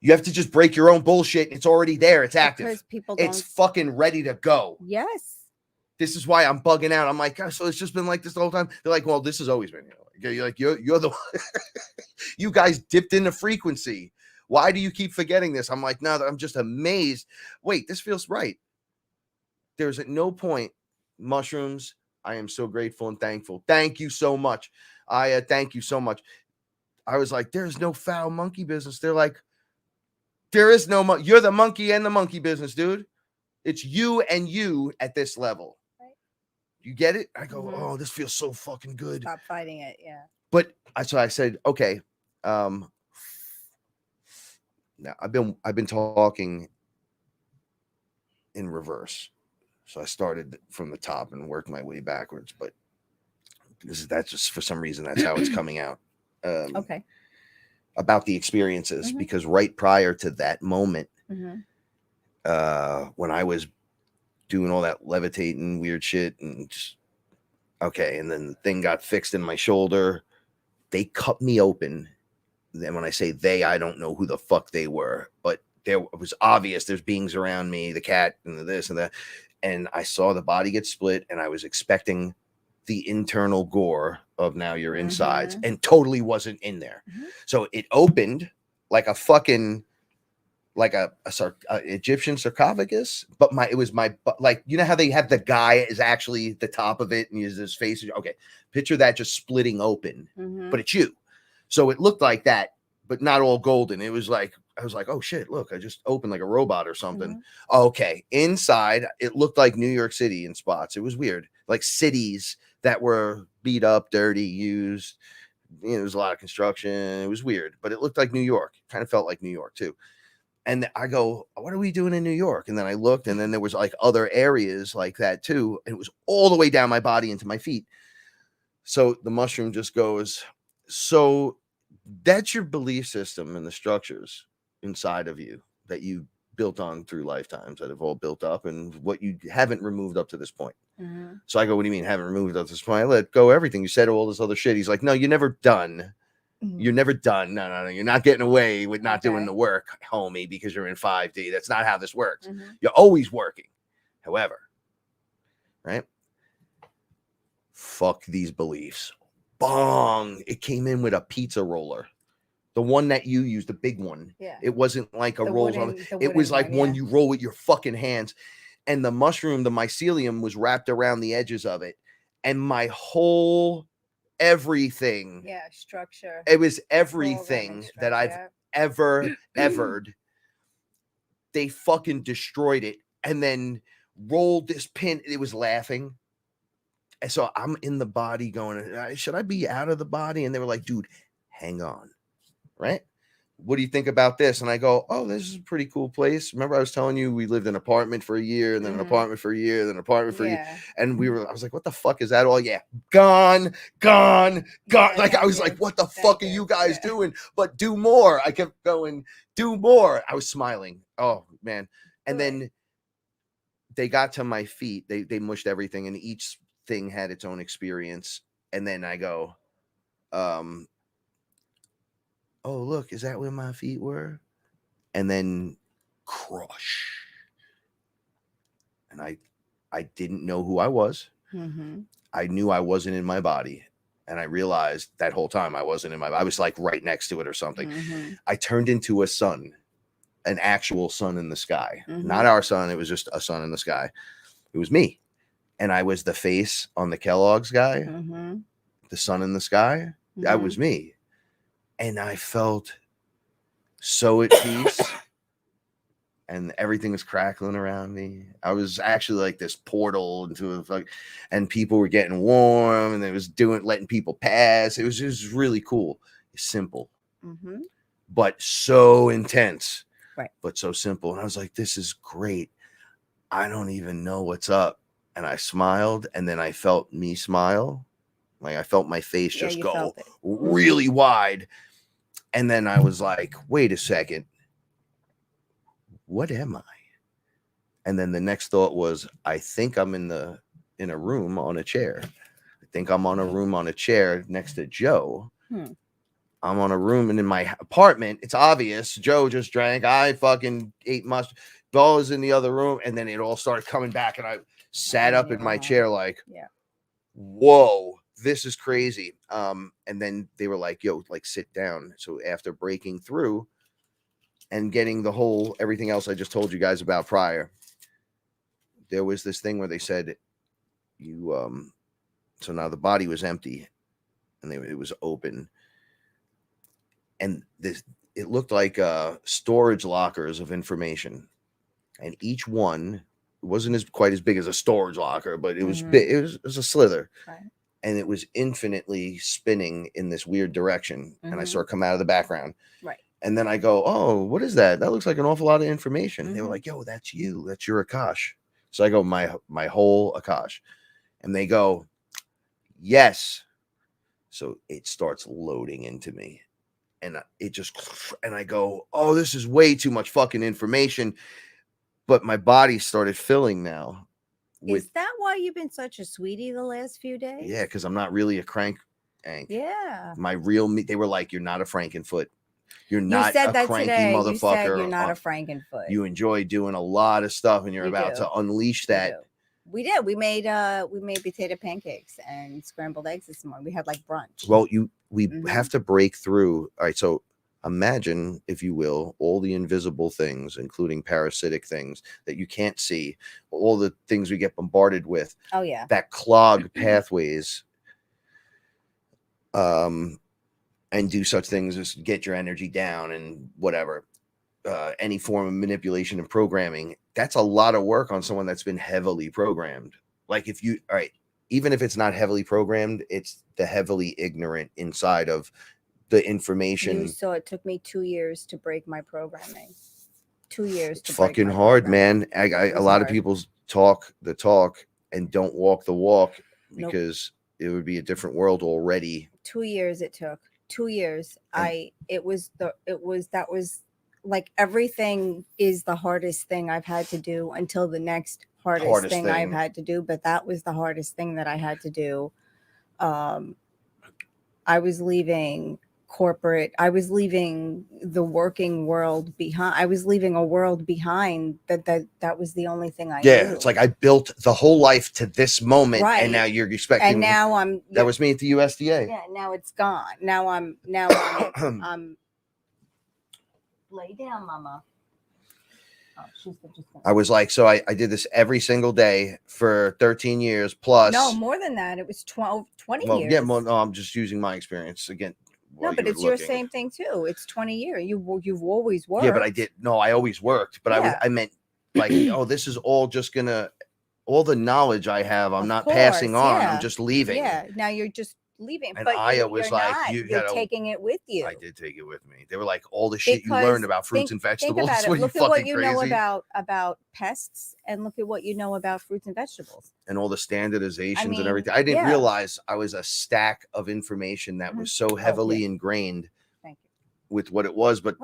you have to just break your own bullshit. It's already there. It's active. Because people It's fucking ready to go. Yes. This is why I'm bugging out. I'm like, oh, so it's just been like this the whole time. They're like, well, this has always been here. You're like, you're the one. You guys dipped into frequency. Why do you keep forgetting this? I'm like, no, I'm just amazed. Wait, this feels right. There's at no point, mushrooms. I am so grateful and thankful. Thank you so much. Thank you so much. I was like, there's no foul monkey business. They're like, there is no you're the monkey and the monkey business, dude. It's you and you at this level. Right. You get it? I go, oh, this feels so fucking good. Stop fighting it, yeah. But so I said, okay. Now I've been talking in reverse. So I started from the top and worked my way backwards, but that's just for some reason that's how it's coming out. Okay. About the experiences, because right prior to that moment, when I was doing all that levitating weird shit and just and then the thing got fixed in my shoulder, they cut me open. Then when I say they, I don't know who the fuck they were, but there was obvious there's beings around me, the cat and the this and that. And I saw the body get split, and I was expecting the internal gore of now your insides, and totally wasn't in there. So it opened like a fucking, like a Egyptian sarcophagus, but it was my, like, you know how they have the guy is actually the top of it and his face. Okay. Picture that just splitting open, but it's you. So it looked like that, but not all golden. It was like, I was like, oh shit, look, I just opened like a robot or something. Okay. Inside, it looked like New York City in spots. It was weird. Like cities that were beat up, dirty, used. You know, there was a lot of construction. It was weird, but it looked like New York. Kind of felt like New York too. And I go, what are we doing in New York? And then I looked, and then there was like other areas like that too. And it was all the way down my body into my feet. So the mushroom just goes, so that's your belief system and the structures inside of you that you built on through lifetimes that have all built up, and what you haven't removed up to this point. So I go, what do you mean haven't removed up to this point? I let go everything. You said all this other shit. He's like, no, you're never done. You're never done. No. You're not getting away with not doing the work, homie, because you're in 5D. That's not how this works. You're always working. However, right? Fuck these beliefs. Bong. It came in with a pizza roller. The one that you used, the big one. Yeah. It wasn't like a roll. It was like one you roll with your fucking hands. And the mushroom, the mycelium, was wrapped around the edges of it. And my whole everything. Yeah, structure. It was everything that I've ever. They fucking destroyed it and then rolled this pin. It was laughing. And so I'm in the body going, should I be out of the body? And they were like, dude, hang on. Right? What do you think about this? And I go, oh, this is a pretty cool place. Remember I was telling you we lived in an apartment for a year, and then an apartment for a year, then an apartment for a year. And I was like, what the fuck is that all? Yeah. Gone. Like, I was like, what the fuck are you guys doing? But do more. I kept going, do more. I was smiling. Oh man. And then they got to my feet. They mushed everything, and each thing had its own experience. And then I go, oh, look, is that where my feet were? And then crush. And I didn't know who I was. I knew I wasn't in my body. And I realized that whole time I wasn't in I was like right next to it or something. I turned into a sun, an actual sun in the sky. Not our sun. It was just a sun in the sky. It was me. and I was the face on the Kellogg's guy, Mm-hmm. the sun in the sky. That Mhm. was me. And I felt so at peace. And everything was crackling around me. I was actually like this portal into a and people were getting warm, and it was letting people pass. It was just really cool, simple, Mm-hmm. but so intense, Right. but so simple. And I was like, this is great. I don't even know what's up. And I smiled, and then I felt me smile. Like I felt my face Yeah, just you go felt it. really wide. And then I was like, wait a second. What am I? And then the next thought was, I think I'm in a room on a chair. I think I'm on a room on a chair next to Joe. I'm on a room, and in my apartment, it's obvious. Joe just drank. I fucking ate mustard. Bo is in the other room, and then it all started coming back, and I sat up in my chair like, whoa, this is crazy. And then they were like, yo, like sit down. So after breaking through and getting the whole everything else I just told you guys about prior, there was this thing where they said so now the body was empty, and it was open, and it looked like storage lockers of information, and each one wasn't quite as big as a storage locker, but it was big. It was a slither, Right. and it was infinitely spinning in this weird direction, and I saw it come out of the background. Right. And then I go, oh, what is that? That looks like an awful lot of information. They were like, yo, that's you. That's your Akash. So I go, my whole Akash. And they go, yes. So it starts loading into me. And I go, oh, this is way too much fucking information. But my body started filling now. Is that why you've been such a sweetie the last few days? Yeah, because I'm not really a crank. Yeah. My real me, they were like, you're not a Frankenfoot. You're not said a that cranky today. motherfucker. You said you're not a Frankenfoot. You enjoy doing a lot of stuff, and you're We about do. to unleash that. We did. We made potato pancakes and scrambled eggs this morning. We had like brunch. Well, we have to break through. All right, so imagine, if you will, all the invisible things, including parasitic things that you can't see, all the things we get bombarded with. Oh yeah. That clog pathways. And do such things as get your energy down and whatever, any form of manipulation and programming. That's a lot of work on someone that's been heavily programmed. Like even if it's not heavily programmed, it's the heavily ignorant inside of the information. So it took me 2 years to break my programming. 2 years. It's fucking hard, man. A lot of people talk the talk and don't walk the walk because it would be a different world already. 2 years it took. 2 years. That was like everything is the hardest thing I've had to do until the next hardest thing I've had to do. But that was the hardest thing that I had to do. I was leaving corporate. I was leaving the working world behind. I was leaving a world behind that was the only thing I knew. It's like I built the whole life to this moment, and now you're expecting. And now that was me at the USDA. Yeah, now it's gone. Now I'm lay down, mama. Oh, I was like, so I did this every single day for 13 years plus. No, more than that. It was 20 years. Yeah, no, I'm just using my experience again. No, but it's your same thing too. It's 20 years. You've always worked. Yeah, but I always worked. But I meant like, oh, this is all just all the knowledge I have, I'm not passing on. I'm just leaving. Yeah, now you're just leaving. And but Aya was like, you're taking it with you. I did take it with me. They were like, all the shit you learned about fruits and vegetables. Think about it. Look at what you know about pests, and look at what you know about fruits and vegetables. And all the standardizations and everything. I didn't realize I was a stack of information that was so heavily ingrained with what it was. But,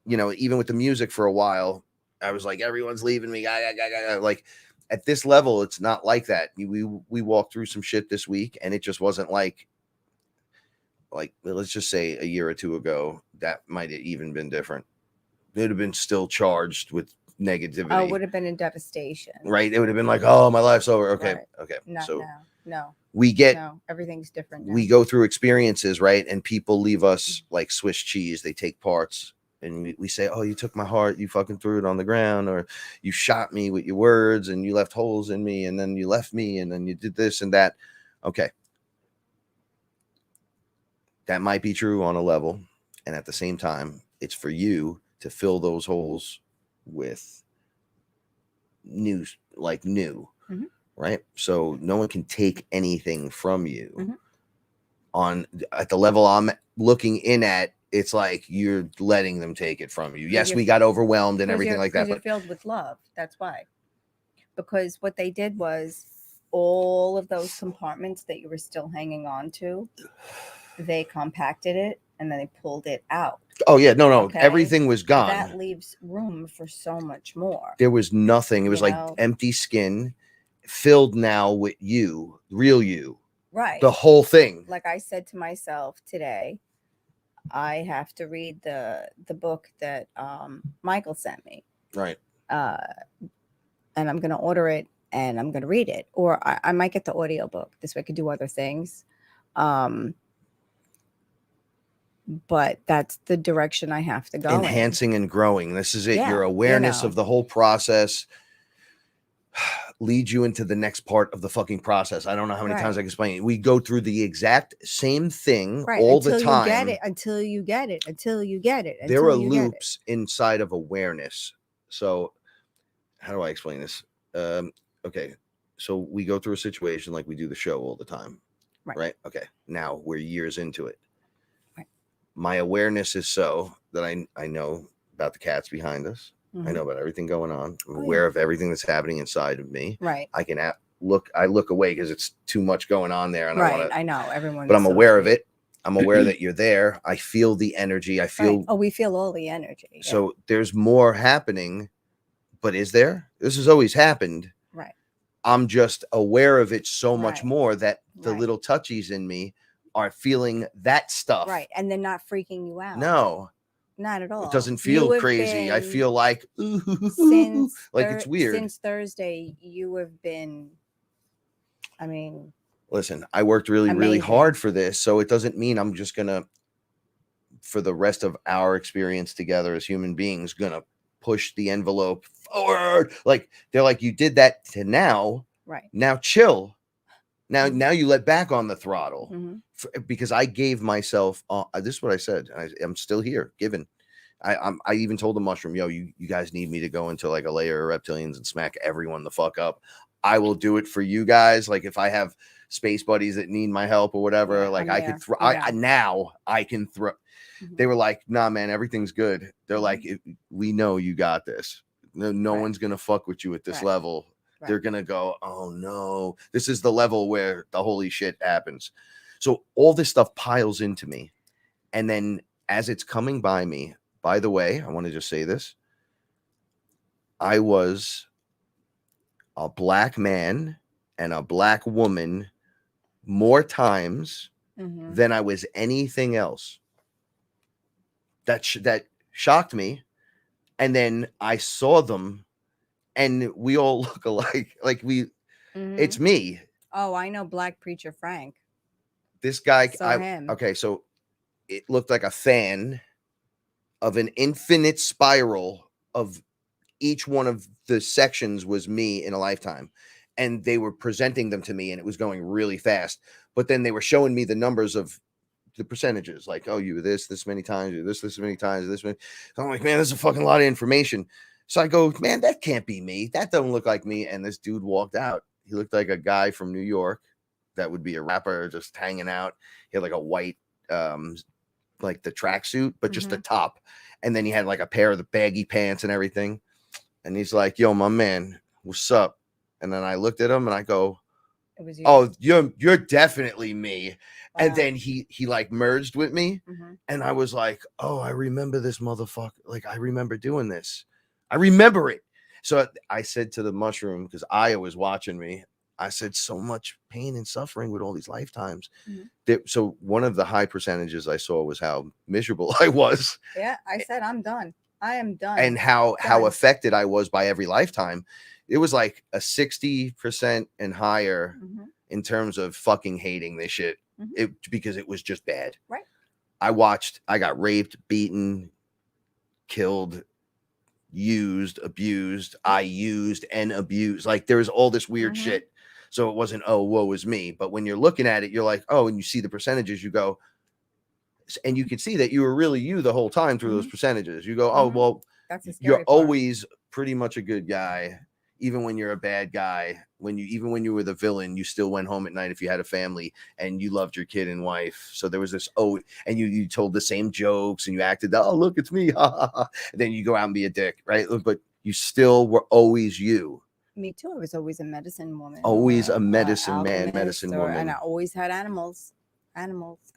even with the music for a while, I was like, everyone's leaving me. Like, at this level, it's not like that. We walked through some shit this week, and it just wasn't like let's just say a year or two ago, that might have even been different. It would have been still charged with negativity. Oh, it would have been in devastation. Right? It would have been like, oh, my life's over. Okay. Right. Okay. Not so now. No. Everything's different now. We go through experiences, right? And people leave us like Swiss cheese. They take parts and we say, oh, you took my heart, you fucking threw it on the ground, or you shot me with your words and you left holes in me, and then you left me, and then you did this and that. Okay. That might be true on a level. And at the same time, it's for you to fill those holes with new, Mhm. right? So no one can take anything from you. Mhm. On at the level I'm looking in at, it's like you're letting them take it from you. Yes, we got overwhelmed and everything like that. Because you're filled with love. That's why. Because what they did was all of those compartments that you were still hanging on to, they compacted it and then they pulled it out. Oh yeah, no, Okay. everything was gone. That leaves room for so much more. There was nothing. It was like empty skin, filled now with you, real you. Right. The whole thing. Like I said to myself today, I have to read the book that Michael sent me. Right. And I'm going to order it and I'm going to read it. Or I might get the audio book. This way I could do other things. But that's the direction I have to go. Enhancing and growing. This is it. Yeah, your awareness of the whole process leads you into the next part of the fucking process. I don't know how many times I can explain it. We go through the exact same thing all the time. Until you get it. There are loops inside of awareness. So how do I explain this? Okay. So we go through a situation like we do the show all the time. Right? Okay. Now we're years into it. My awareness is so that I know about the cats behind us. I know about everything going on. I'm aware of everything that's happening inside of me. Right. I can look away because it's too much going on there. And I know everyone. But I'm aware of it. I'm aware that you're there. I feel the energy. I feel. Oh, we feel all the energy. Yeah. So there's more happening, but is there? This has always happened. Right. I'm just aware of it so much more that the little touchies in me are feeling that stuff. Right. And they're not freaking you out. No. Not at all. It doesn't feel crazy. I feel like, it's weird. Since Thursday, you have been, I mean. Listen, I worked really hard for this. So it doesn't mean I'm just going to, for the rest of our experience together as human beings, going to push the envelope forward. Like, they're like, you did that to now. Right. Now chill. Now you let back on the throttle because I gave myself. This is what I said. I'm still here. Given, I even told the mushroom, yo, you guys need me to go into like a layer of reptilians and smack everyone the fuck up. I will do it for you guys. Like if I have space buddies that need my help or whatever, like I could throw. Now I can throw. They were like, nah, man, everything's good. They're like, we know you got this. No one's gonna fuck with you at this level. They're going to go, oh no, this is the level where the holy shit happens. So all this stuff piles into me. And then as it's coming by me, by the way, I want to just say this. I was a black man and a black woman more times than I was anything else. That shocked me. And then I saw them. And we all look alike. Like it's me. Oh, I know Black Preacher Frank. This guy, him. Okay, so it looked like a fan of an infinite spiral of each one of the sections was me in a lifetime. And they were presenting them to me and it was going really fast. But then they were showing me the numbers of the percentages. Like, oh, you were this many times, you were this many times, this many. So I'm like, man, there's a fucking lot of information. So I go, man, that can't be me. That doesn't look like me. And this dude walked out. He looked like a guy from New York that would be a rapper just hanging out. He had like a white, like the tracksuit, but just the top. And then he had like a pair of the baggy pants and everything. And he's like, yo, my man, what's up? And then I looked at him and I go, it was you. Oh, you're definitely me. Wow. And then he like merged with me. And I was like, oh, I remember this motherfucker. Like, I remember doing this. I remember it. So I said to the mushroom, because Aya was watching me, I said, so much pain and suffering with all these lifetimes. So one of the high percentages I saw was how miserable I was. Yeah, I said, I'm done. I am done. And how affected I was by every lifetime. It was like a 60% and higher in terms of fucking hating this shit. Because it was just bad. Right. I got raped, beaten, killed, used, abused, I used and abused. Like there's all this weird shit. So it wasn't, oh, woe is me. But when you're looking at it, you're like, oh, and you see the percentages, you go, and you can see that you were really you the whole time through those percentages. You go, oh, well, That's a scary you're part. always pretty much a good guy. Even when you're a bad guy, even when you were the villain, you still went home at night if you had a family and you loved your kid and wife. So there was this, and you told the same jokes and you acted, oh, look, it's me. And then you go out and be a dick, right? But you still were always you. Me too. I was always a medicine woman. Always or a medicine man, alchemist, medicine woman. And I always had animals. I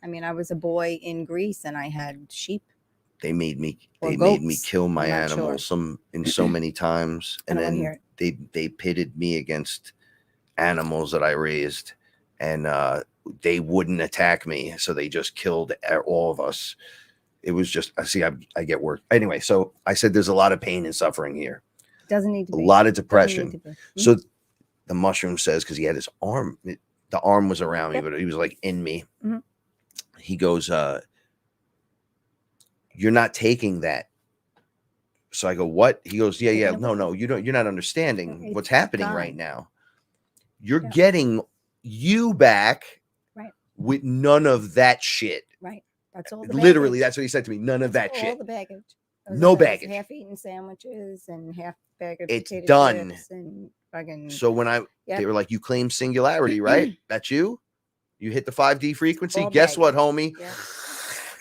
mean, I was a boy in Greece and I had sheep. They made me Or kill my I'm not animals sure. so many times. And I don't then hear they pitted me against animals that I raised, and they wouldn't attack me. So they just killed all of us. It was just, I get work. Anyway, so I said there's a lot of pain and suffering here. Doesn't need to be. A lot of depression. So Mhm. the mushroom says, because he had his arm, the arm was around me, but he was like in me. Mhm. He goes, you're not taking that. So I go, what? He goes, yeah. No, you're not understanding what's happening right now. You're getting you back with none of that shit. Right. That's all. Literally, that's what he said to me. None of that all shit. The baggage. No baggage. Half-eaten sandwiches and half bag of It's potato done. chips and fucking. So when they were like, you claim singularity, right? That's you. You hit the 5D frequency. Guess what, homie? Yeah.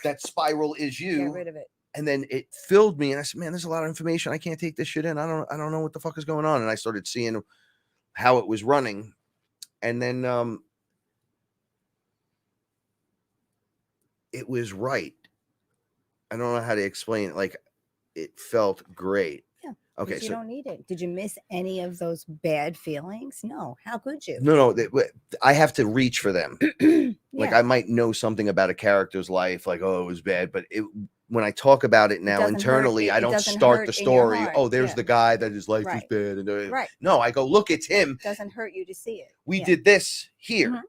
That spiral is you. Get rid of it. And then it filled me, and I said, man, there's a lot of information. I can't take this shit in. I don't know what the fuck is going on. And I started seeing how it was running. And then it was right. I don't know how to explain it. Like, it felt great. Yeah. Okay. You don't need it. Did you miss any of those bad feelings? No. How could you? No. I have to reach for them. Like, I might know something about a character's life, like, oh, it was bad. But when I talk about it now internally, I don't start the story. Oh, there's the guy that his life was bad. And, no, I go, look, it's him. It doesn't hurt you to see it. We did this here.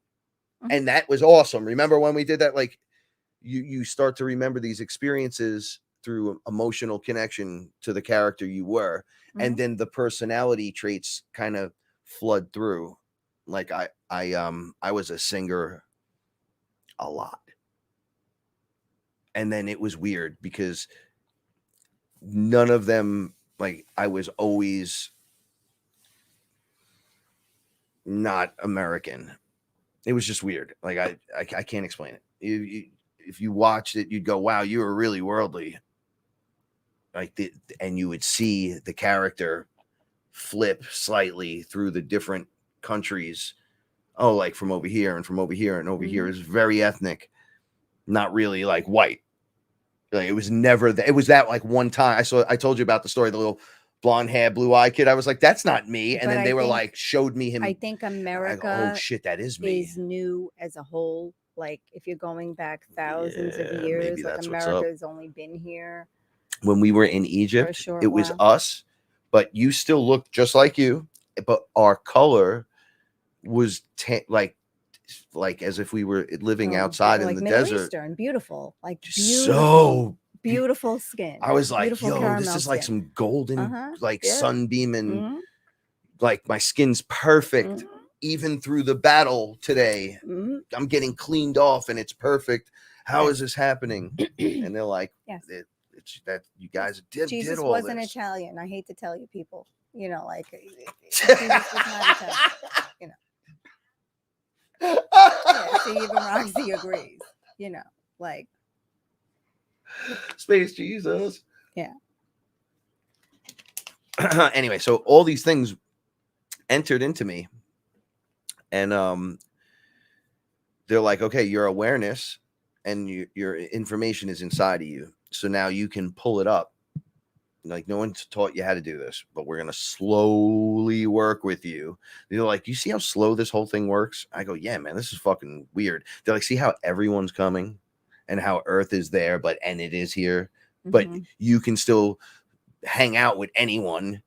And that was awesome. Remember when we did that? Like, you start to remember these experiences through emotional connection to the character you were. And then the personality traits kind of flood through. Like I was a singer a lot. And then it was weird because none of them, like, I was always not American. It was just weird. Like, I can't explain it. If you watched it, you'd go, wow, you were really worldly. Like, and you would see the character flip slightly through the different countries. Oh, like from over here and from over here and over here is very ethnic. Not really like white. Like, it was never that. It was that like one time I told you about the story, the little blonde hair, blue eye kid. I was like, that's not me. And then they were like, showed me him. I think America go, oh shit, that is me. Is new as a whole. Like, if you're going back thousands of years, like, America's only been here. When we were in Egypt, it was us, but you still looked just like you, but our color was like as if we were living outside in the Middle desert. Eastern, beautiful, like beautiful skin. I was like, yo, this is like some golden, like sunbeam, and like my skin's perfect. Even through the battle today, I'm getting cleaned off and it's perfect. How is this happening? And they're like, it's that you guys did Jesus all wasn't this. Italian. I hate to tell you people, like Jesus was not Italian, See, even Roxy agrees, like Space Jesus. Yeah. Anyway, so all these things entered into me. And they're like, okay, your awareness and your information is inside of you. So now you can pull it up. Like, no one's taught you how to do this, but we're going to slowly work with you. They're like, you see how slow this whole thing works? I go, yeah, man, this is fucking weird. They're like, see how everyone's coming and how Earth is there, and it is here, but you can still hang out with anyone.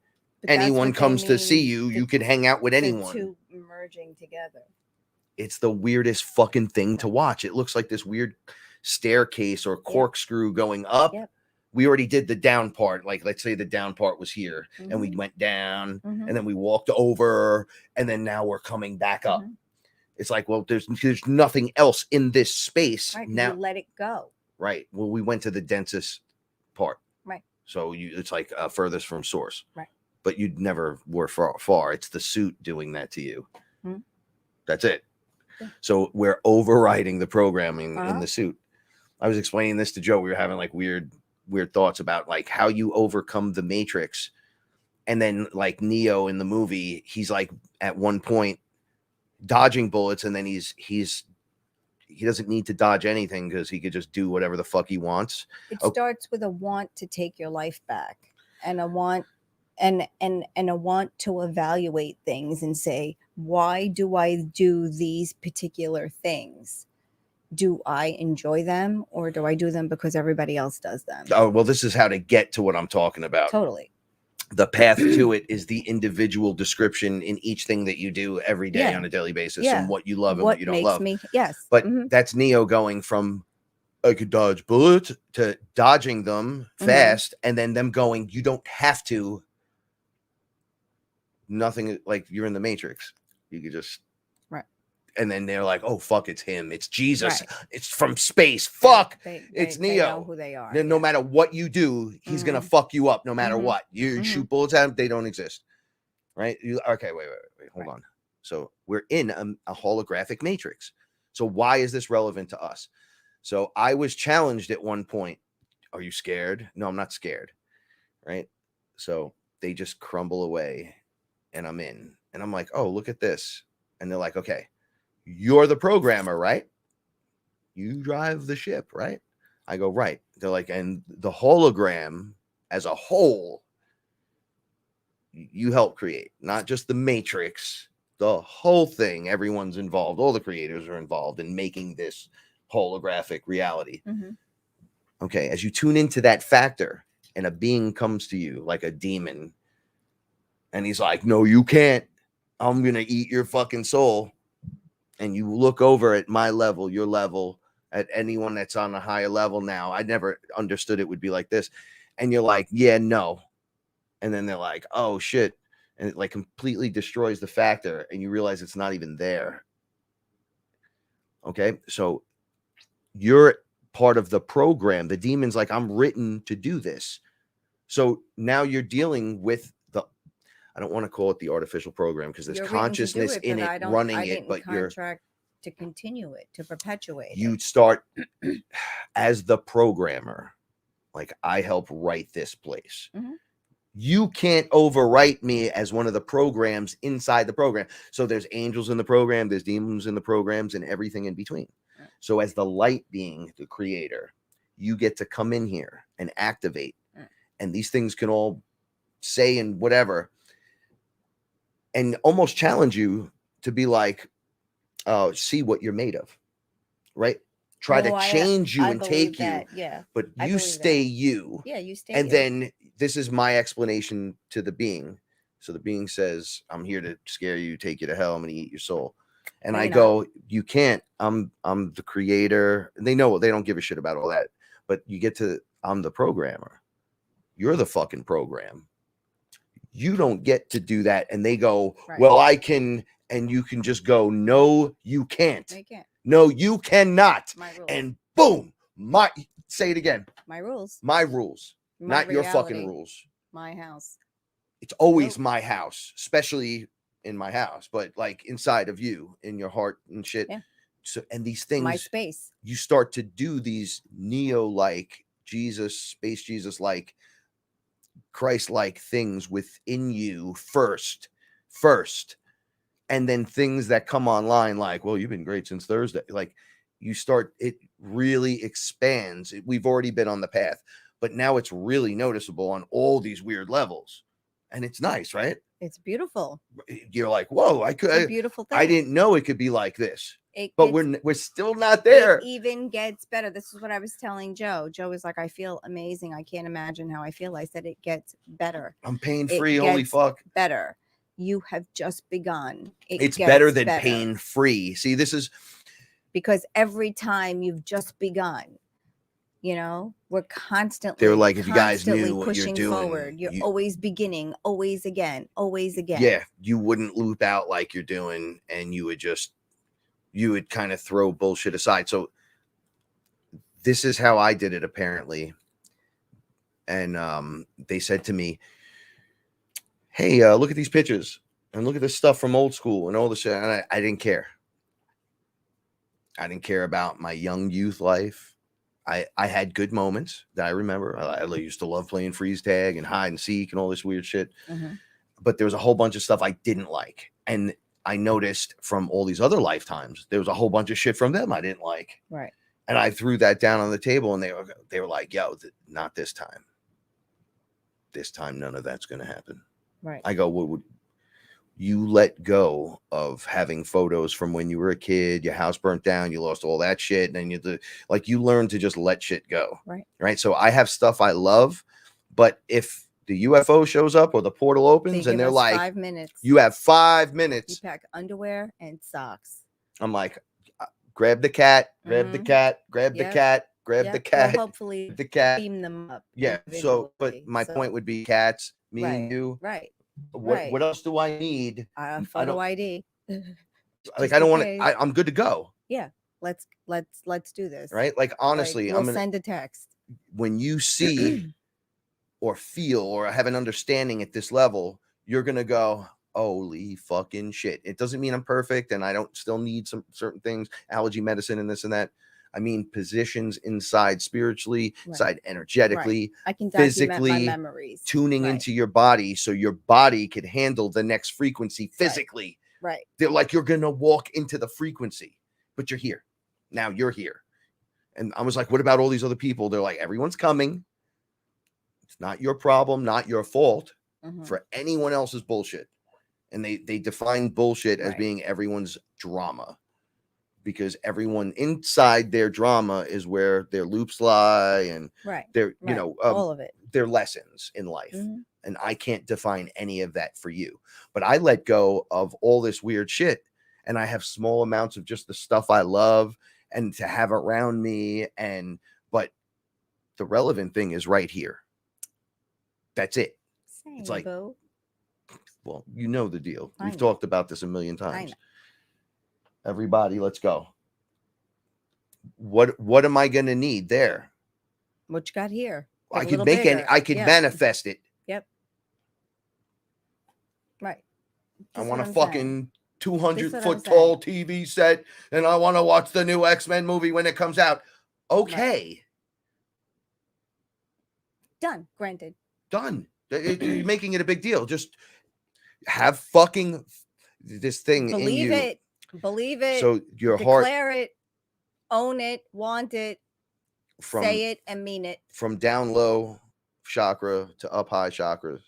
Anyone comes to see you, you could hang out with anyone. Two merging together. It's the weirdest fucking thing to watch. It looks like this weird staircase or corkscrew going up we already did the down part. Like, let's say the down part was here and we went down and then we walked over and then now we're coming back up. It's like, well, there's nothing else in this space. Right, now. You let it go. Right. Well, we went to the densest part. Right. So it's like furthest from source. Right. But you never were far. It's the suit doing that to you. That's it. Yeah. So we're overriding the programming in the suit. I was explaining this to Joe. We were having like weird thoughts about like how you overcome the Matrix. And then like Neo in the movie, he's like at one point dodging bullets, and then he doesn't need to dodge anything because he could just do whatever the fuck he wants. It starts with a want to take your life back, and a want and a want to evaluate things and say, why do I do these particular things? Do I enjoy them, or do I do them because everybody else does them? Oh, well, this is how to get to what I'm talking about. Totally. The path to it is the individual description in each thing that you do every day on a daily basis, and what you love and what you don't love. But that's Neo going from I could dodge bullets to dodging them fast, and then them going, you don't have to. Nothing, like you're in the Matrix. You could just and then they're like, oh fuck, it's him, it's Jesus, it's from space, fuck, it's Neo. They know who they are. No matter what you do, he's gonna fuck you up no matter what. You shoot bullets at him, they don't exist, right? Okay, wait, hold on. So we're in a holographic matrix. So why is this relevant to us? So I was challenged at one point. Are you scared? No, I'm not scared, right? So they just crumble away and I'm in, and I'm like, oh, look at this. And they're like, okay, you're the programmer, right? You drive the ship, right? I go, right. They're like, and the hologram as a whole, you help create, not just the matrix, the whole thing. Everyone's involved. All the creators are involved in making this holographic reality. Okay, as you tune into that factor and a being comes to you like a demon, and he's like, no, you can't. I'm going to eat your fucking soul. And you look over at my level, your level, at anyone that's on a higher level now. I never understood it would be like this. And you're like, yeah, no. And then they're like, oh, shit. And it like completely destroys the factor. And you realize it's not even there. Okay. So you're part of the program. The demon's like, I'm written to do this. So now you're dealing with I don't want to call it the artificial program because there's consciousness in it running it, but you're to continue it, to perpetuate it. You start as the programmer, like I help write this place. You can't overwrite me as one of the programs inside the program. So there's angels in the program, there's demons in the programs, and everything in between. So as the light being, the creator, you get to come in here and activate, and these things can all say and whatever, and almost challenge you to be like, see what you're made of, right? Try to change you and take you. But you stay you. Yeah, you stay. And then this is my explanation to the being. So the being says, I'm here to scare you, take you to hell. I'm going to eat your soul. And I go, you can't. I'm the creator. And they know, they don't give a shit about all that. But you get to, I'm the programmer. You're the fucking program. You don't get to do that. And they go, well, I can, and you can just go, no, you can't. No, you can't. No, you cannot. My rules. And boom, say it again. My rules. My rules. Not your fucking rules. My house. It's always my house, especially in my house, but like inside of you, in your heart and shit. Yeah. So, and these things, my space. You start to do these Neo-like, Jesus, space Jesus-like, Christ-like things within you first, and then things that come online like, well, you've been great since Thursday. Like you start, it really expands. We've already been on the path, but now it's really noticeable on all these weird levels, and it's nice, right? It's beautiful. You're like, whoa, I could, it's a beautiful thing. I didn't know it could be like this. But we're still not there. It even gets better. This is what I was telling Joe. Joe was like, I feel amazing. I can't imagine how I feel. I said, it gets better. I'm pain-free. Holy fuck. Better. You have just begun. It's better than pain-free. See, this is because every time you've just begun, You know, we're constantly. They're like, if you guys constantly knew what you're pushing doing, forward. You're always beginning, always again, always again. Yeah, you wouldn't loop out like you're doing, and you would kind of throw bullshit aside. So this is how I did it, apparently. And they said to me, hey, look at these pictures and look at this stuff from old school and all this shit. And I didn't care. I didn't care about my young youth life. I had good moments that I remember. I used to love playing freeze tag and hide and seek and all this weird shit. Mm-hmm. But there was a whole bunch of stuff I didn't like. And I noticed from all these other lifetimes, there was a whole bunch of shit from them I didn't like. Right. And I threw that down on the table, and they were like, yo, not this time. This time, none of that's going to happen. Right. I go, what would you let go of having photos from when you were a kid, your house burnt down, you lost all that shit, and then you learn to just let shit go. Right. So I have stuff I love, but if the UFO shows up or the portal opens and they're like, 5 minutes. You have 5 minutes. You pack underwear and socks. I'm like, grab the cat, grab the cat, grab the cat, grab the cat. Well, hopefully the cat. beam them up. Yeah. So, but my point would be cats, me and you. Right. What else do I need? Photo ID. Like, I don't want to. I'm good to go. Yeah. Let's do this. Right. Like, honestly, we'll send a text. When you see or feel or have an understanding at this level, you're gonna go, holy fucking shit. It doesn't mean I'm perfect and I don't still need some certain things, allergy medicine and this and that. I mean, positions inside spiritually, inside energetically, I can physically, my memories. Tuning into your body so your body could handle the next frequency physically. Right. They're like, you're going to walk into the frequency, but you're here. Now you're here. And I was like, what about all these other people? They're like, everyone's coming. It's not your problem, not your fault for anyone else's bullshit. And they define bullshit as being everyone's drama. Because everyone inside their drama is where their loops lie and their, all of it, their lessons in life. And I can't define any of that for you. But I let go of all this weird shit. And I have small amounts of just the stuff I love and to have around me. But the relevant thing is right here. That's it. It's like, well, you know the deal. We've talked about this a million times. Everybody, let's go. What am I going to need there? What you got here? I could make I could manifest it. Yep. Right. I want a fucking 200-foot tall TV set, and I want to watch the new X-Men movie when it comes out. Okay. Done. Granted. Done. You're making it a big deal. Just have fucking this thing Believe in you. Believe it. So your heart, declare it, own it, want it, say it, and mean it. From down low chakra to up high chakras,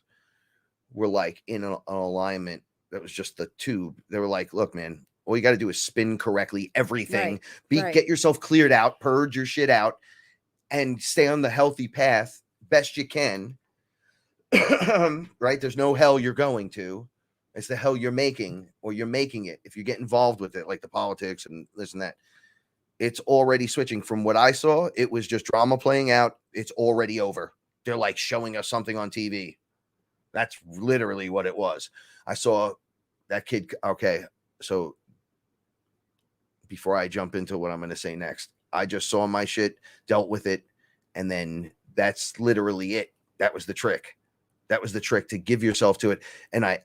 we're like in an alignment. That was just the tube. They were like, look, man, all you got to do is spin correctly everything. Get yourself cleared out, purge your shit out, and stay on the healthy path best you can. Right? There's no hell you're going to. It's the hell you're making, or you're making it. If you get involved with it, like the politics and this and that, it's already switching. From what I saw, it was just drama playing out. It's already over. They're like showing us something on TV. That's literally what it was. I saw that kid. Okay. So before I jump into what I'm going to say next, I just saw my shit, dealt with it. And then that's literally it. That was the trick. That was the trick, to give yourself to it. And I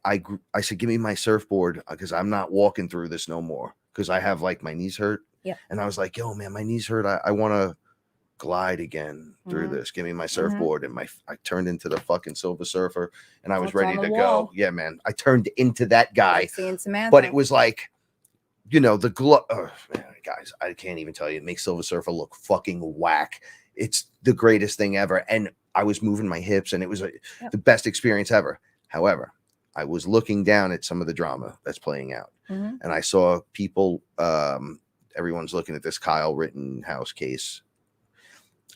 said, give me my surfboard, because I'm not walking through this no more, because I have like my knees hurt. Yeah. And I was like, yo, man, my knees hurt. I want to glide again through this. Give me my surfboard. And I turned into the fucking Silver Surfer, and I was ready to go. Yeah, man. I turned into that guy. Seeing Samantha. But it was like, the glow. Oh, man, guys, I can't even tell you. It makes Silver Surfer look fucking whack. It's the greatest thing ever. And I was moving my hips, and it was the best experience ever. However, I was looking down at some of the drama that's playing out, and I saw people, everyone's looking at this Kyle Rittenhouse case.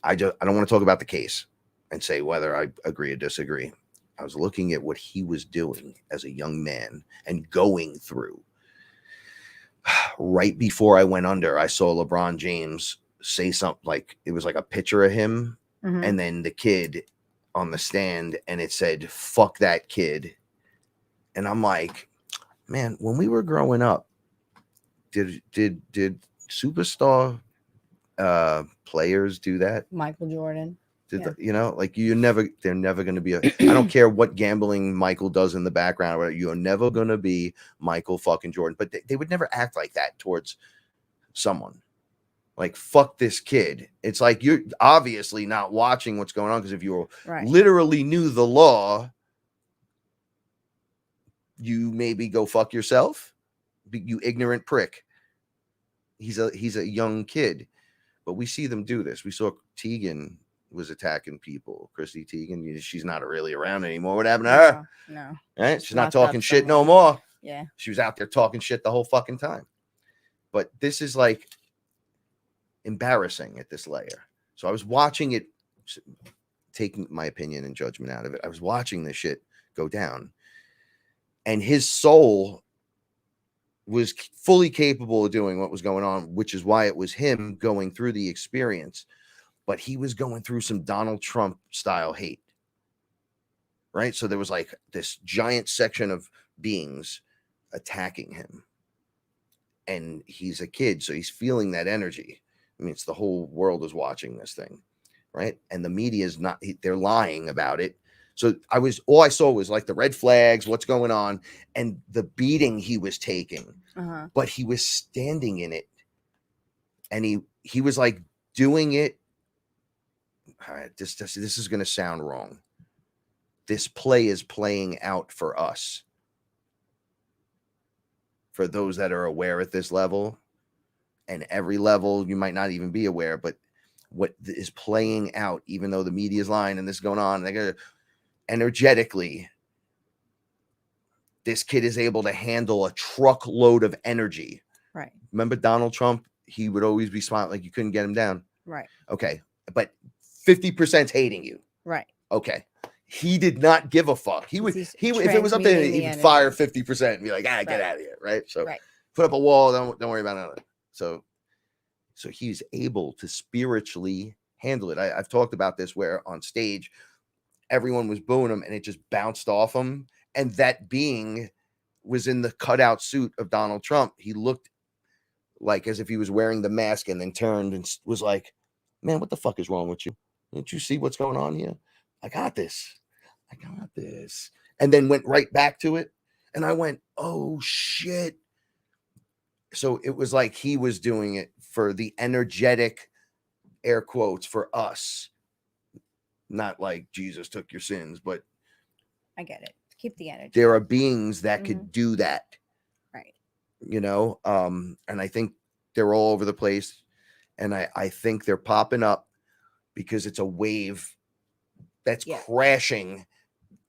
I don't want to talk about the case and say whether I agree or disagree. I was looking at what he was doing as a young man and going through. Right before I went under, I saw LeBron James say something like it was like a picture of him Mhm. and then the kid on the stand, and it said, "Fuck that kid." And I'm like, man, when we were growing up, did superstar players do that? Michael Jordan. Yeah. You know, like they're never going to be I don't care what gambling Michael does in the background or whatever, you're never going to be Michael fucking Jordan. But they would never act like that towards someone. Like, fuck this kid. It's like you're obviously not watching what's going on, because if you literally knew the law, you maybe go fuck yourself, you ignorant prick. He's a young kid, but we see them do this. We saw Teigen was attacking people. Chrissy Teigen, she's not really around anymore. What happened to her? No. Right? She's not talking shit no more. Yeah. She was out there talking shit the whole fucking time. But this is like embarrassing at this layer. So I was watching it, taking my opinion and judgment out of it. I was watching this shit go down, and his soul was fully capable of doing what was going on, which is why it was him going through the experience. But he was going through some Donald Trump style hate, right? So there was like this giant section of beings attacking him, and he's a kid, so he's feeling that energy. I mean, it's the whole world is watching this thing, right? And the media is not, they're lying about it. So all I saw was like the red flags, what's going on, and the beating he was taking, but he was standing in it, and he was like doing it. All right, this is going to sound wrong. This play is playing out for us. For those that are aware at this level, and every level you might not even be aware, but what is playing out, even though the media is lying and this is going on, they're going to energetically, this kid is able to handle a truckload of energy. Right. Remember Donald Trump? He would always be smiling, like you couldn't get him down. Right. Okay. But 50% hating you. Right. Okay. He did not give a fuck. He would if it was up there, he would fire 50% and be like, get out of here. Right. So put up a wall, don't worry about it. So he's able to spiritually handle it. I've talked about this where on stage, everyone was booing him and it just bounced off him. And that being was in the cutout suit of Donald Trump. He looked like as if he was wearing the mask, and then turned and was like, man, what the fuck is wrong with you? Don't you see what's going on here? I got this. And then went right back to it. And I went, oh shit. So it was like he was doing it for the energetic, air quotes, for us. Not like Jesus took your sins, but I get it. Keep the energy. There are beings that could do that. Right. You know, and I think they're all over the place. And I think they're popping up because it's a wave that's crashing.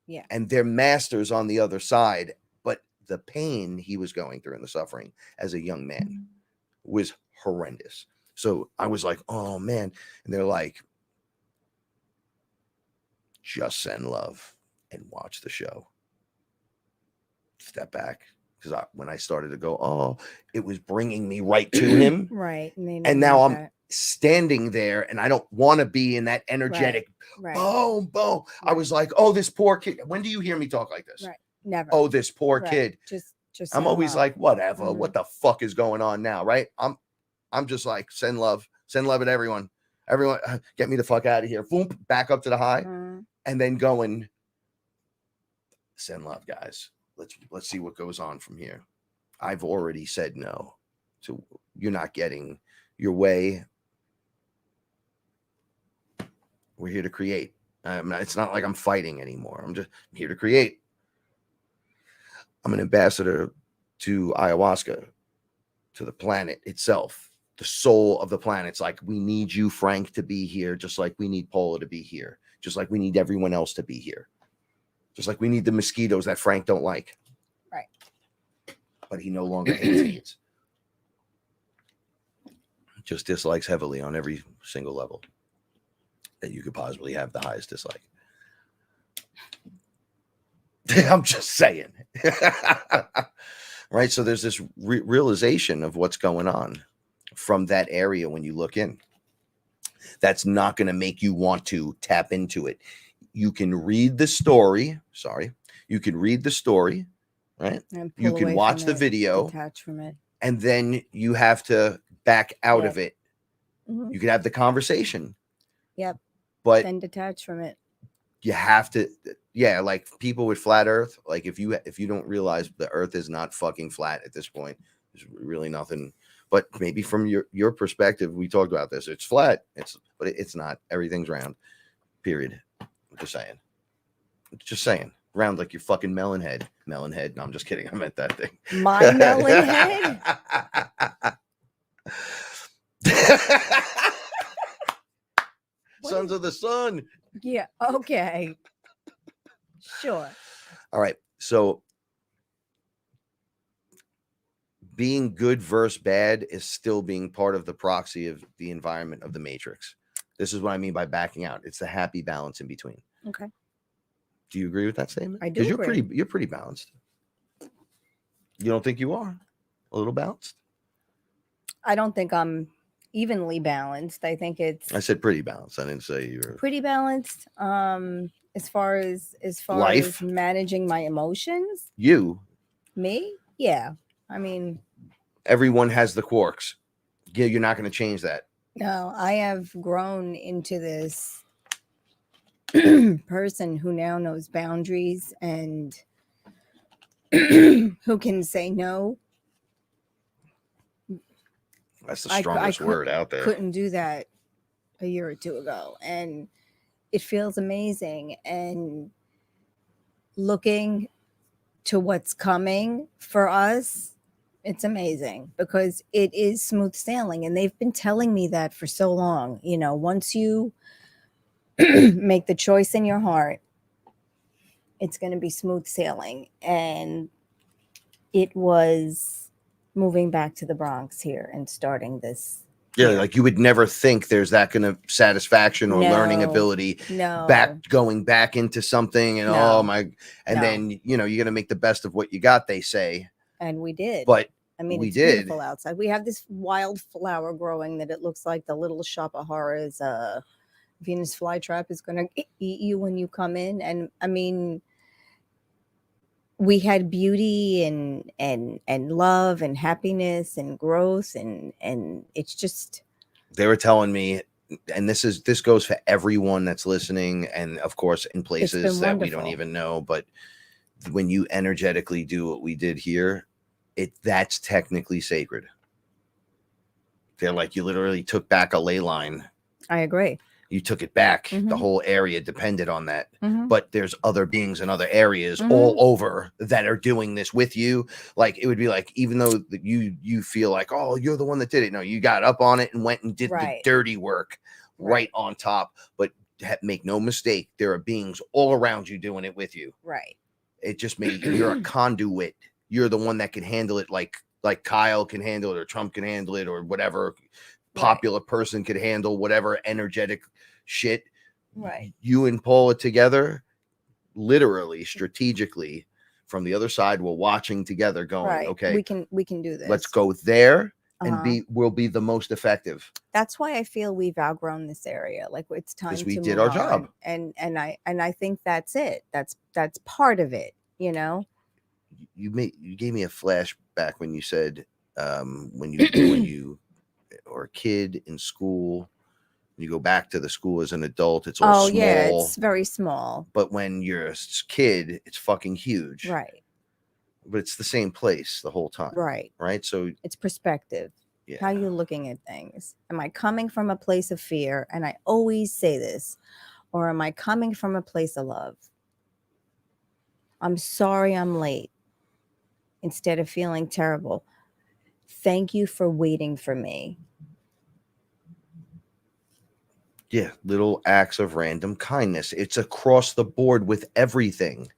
Yeah. And they're masters on the other side. But the pain he was going through and the suffering as a young man was horrendous. So I was like, oh man. And they're like, just send love and watch the show. Step back. Because when I started to go, oh, it was bringing me right to him. Right. And now I'm standing there and I don't want to be in that energetic boom, boom. I was like, oh, this poor kid. When do you hear me talk like this? Right. Never. Oh, this poor kid. Just I'm always like, whatever. What the fuck is going on now? Right. I'm just like, send love at everyone. Everyone, get me the fuck out of here. Boom, back up to the high. And then going, send love, guys. Let's see what goes on from here. I've already said no. So you're not getting your way. We're here to create. It's not like I'm fighting anymore. I'm just here to create. I'm an ambassador to ayahuasca, to the planet itself, the soul of the planet. It's like, we need you, Frank, to be here, just like we need Paula to be here, just like we need everyone else to be here. Just like we need the mosquitoes that Frank don't like. Right. But he no longer hates AIDS. Just dislikes heavily on every single level that you could possibly have the highest dislike. I'm just saying. Right? So there's this realization of what's going on from that area when you look in. That's not going to make you want to tap into it. You can read the story. Sorry. You can read the story, right? And You pull can away watch from the it, video, detach from it. and then you have to back out Yep. of it. Mhm. You can have the conversation, Yep. but Then detach from it. you have to, yeah, like people with flat earth, like if you don't realize the earth is not fucking flat at this point, there's really nothing. But maybe from your perspective, we talked about this, it's flat, but it's not. Everything's round, period. Just saying round, like your fucking melon head. No, I'm just kidding, I meant that thing. My melon head? Sons of the sun. Yeah. Okay. Sure. All right. So being good versus bad is still being part of the proxy of the environment of the matrix. This is what I mean by backing out. It's the happy balance in between. Okay. Do you agree with that statement? I do agree. You're pretty balanced. You don't think you are a little balanced? I don't think I'm evenly balanced. I think it's I said pretty balanced. I didn't say you're pretty balanced. As far as Life? managing my emotions, you. me, yeah. I mean, Everyone has the quarks. Yeah, you're not going to change that. no, I have grown into this person who now knows boundaries and who can say no. That's the strongest word out there. Couldn't do that a year or two ago, and it feels amazing. And looking to what's coming for us, it's amazing because it is smooth sailing, and they've been telling me that for so long. You know, once you make the choice in your heart, it's going to be smooth sailing. And it was moving back to the Bronx here and starting this. Yeah, like you would never think there's that kind of satisfaction or learning ability. Going back into something and then you're gonna make the best of what you got, they say. And we did. But I mean, it's beautiful outside. We have this wild flower growing that it looks like the little shop of horrors. Venus flytrap is gonna eat you when you come in. And I mean, we had beauty and love and happiness and growth and it's just. They were telling me, and this goes for everyone that's listening, and of course in places that we don't even know, but when you energetically do what we did here, that's technically sacred. They're like, you literally took back a ley line. I agree. You took it back. Mm-hmm. The whole area depended on that. Mm-hmm. But there's other beings in other areas all over that are doing this with you. Like, it would be like, even though you feel like, oh, you're the one that did it. No, you got up on it and went and did the dirty work right on top. But make no mistake, there are beings all around you doing it with you. Right. It just made you're a conduit. You're the one that can handle it, like Kyle can handle it, or Trump can handle it, or whatever popular person could handle whatever energetic shit. Right. You and Paula together, literally, strategically, from the other side, we're watching together, going, okay, we can do this. Let's go there and we'll be the most effective. That's why I feel we've outgrown this area. Like, it's time to we did our job. And I think that's it. That's part of it, you know. You gave me a flashback when you said when you or a kid in school, you go back to the school as an adult, it's all small. Yeah, it's very small. But when you're a kid, it's fucking huge. Right. But it's the same place the whole time. Right. Right. So it's perspective. Yeah. How you're looking at things. Am I coming from a place of fear? And I always say this, or am I coming from a place of love? I'm sorry I'm late. Instead of feeling terrible, thank you for waiting for me. Yeah, little acts of random kindness. It's across the board with everything.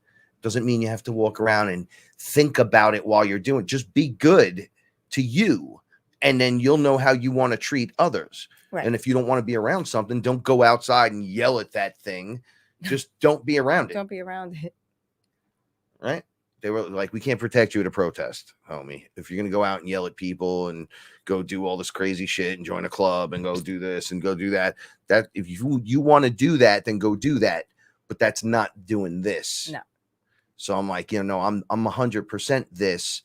Doesn't mean you have to walk around and think about it while you're doing it. Just be good to you, and then you'll know how you want to treat others. Right. And if you don't want to be around something, don't go outside and yell at that thing. Just don't be around it. Don't be around it. Right? they were like, we can't protect you at a protest, homie. If you're gonna go out and yell at people and go do all this crazy shit and join a club and go do this and go do that, that if you want to do that, then go do that. But that's not doing this. No. So I'm like, you know, I'm 100% this,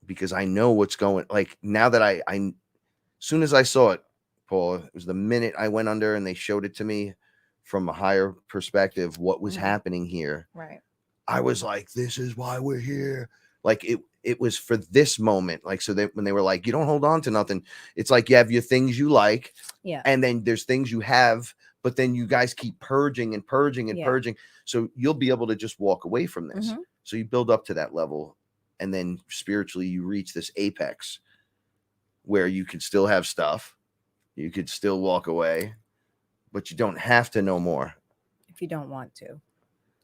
because I know what's going. Like now that I soon as I saw it, Paul, it was the minute I went under and they showed it to me from a higher perspective, what was happening here. Right. I was like, this is why we're here. Like it was for this moment. Like, so that when they were like, you don't hold on to nothing, it's like you have your things you like. Yeah. And then there's things you have, but then you guys keep purging and purging and purging. So you'll be able to just walk away from this. So you build up to that level. And then spiritually you reach this apex where you could still have stuff. You could still walk away, but you don't have to know more. If you don't want to,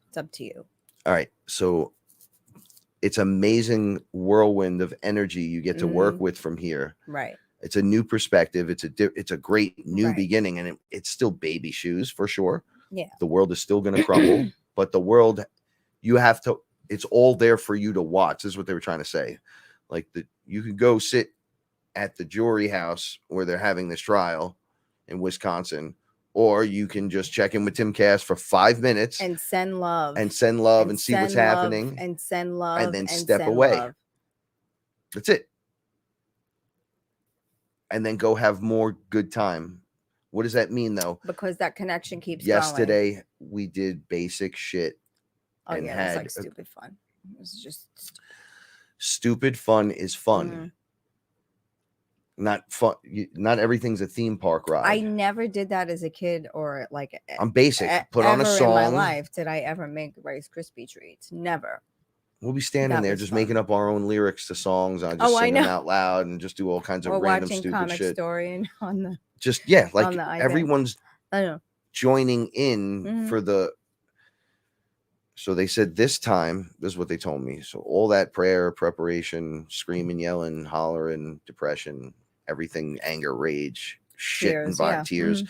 it's up to you. All right. So it's amazing whirlwind of energy you get to work with from here. Right. It's a new perspective. It's a great new beginning, and it's still baby shoes for sure. Yeah. The world is still going to crumble, but the world, you have to, it's all there for you to watch. This is what they were trying to say. Like you could go sit at the jury house where they're having this trial in Wisconsin, or you can just check in with Tim Cass for 5 minutes and send love and see what's happening and send love and then step away. Love. That's it. And then go have more good time. What does that mean though? Because that connection keeps Yesterday going. we did basic shit. Oh and yeah, it was like stupid fun. It was just stupid fun is fun. Not fun. Not everything's a theme park ride. I never did that as a kid, or like I'm basic. Put on a song. In my life, did I ever make Rice Krispie treats? Never. We'll be standing there just making up our own lyrics to songs. I just sing them out loud and just do all kinds of random stupid comic shit. Story and on the just like everyone's joining in for the. So they said this time, this is what they told me. So all that prayer, preparation, screaming, yelling, hollering, depression, everything, anger, rage, shit, and tears.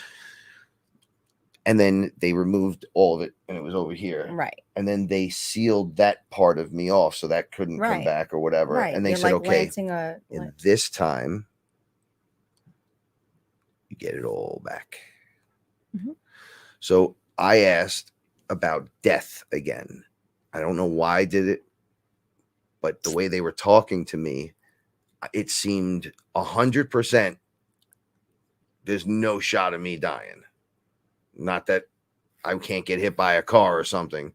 And then they removed all of it and it was over here. Right. And then they sealed that part of me off so that couldn't come back or whatever. Right. And they said, okay, this time you get it all back. So I asked about death again. I don't know why I did it, but the way they were talking to me, it seemed 100% there's no shot of me dying. Not that I can't get hit by a car or something,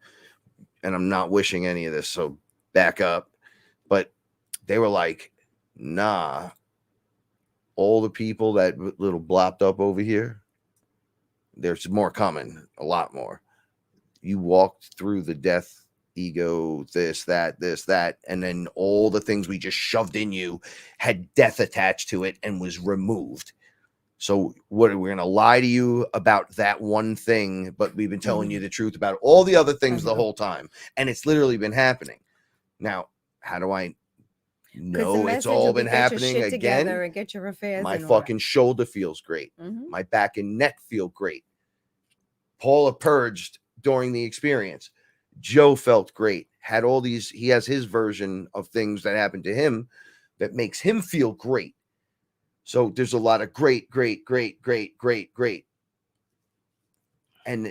and I'm not wishing any of this, so back up. But they were like, nah, all the people that little blopped up over here, there's more coming, a lot more. You walked through the death, ego, this, that, and then all the things we just shoved in you had death attached to it and was removed. So what, we're going to lie to you about that one thing, but we've been telling you the truth about all the other things the whole time. And it's literally been happening. Now, how do I know it's all been happening again? And get your affairs my fucking shoulder feels great. My back and neck feel great. Paula purged during the experience. Joe felt great. Had all these, he has his version of things that happened to him that makes him feel great. So there's a lot of great. And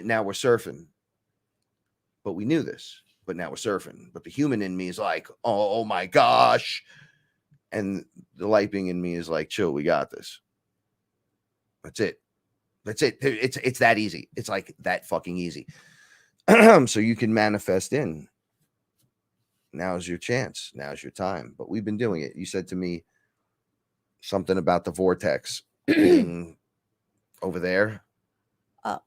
now we're surfing. But we knew this, but now we're surfing. But the human in me is like, oh my gosh. And the light being in me is like, chill, we got this. That's it. It's that easy. It's like that fucking easy. So you can manifest in. Now's your chance. Now's your time. But we've been doing it. You said to me something about the vortex being over there.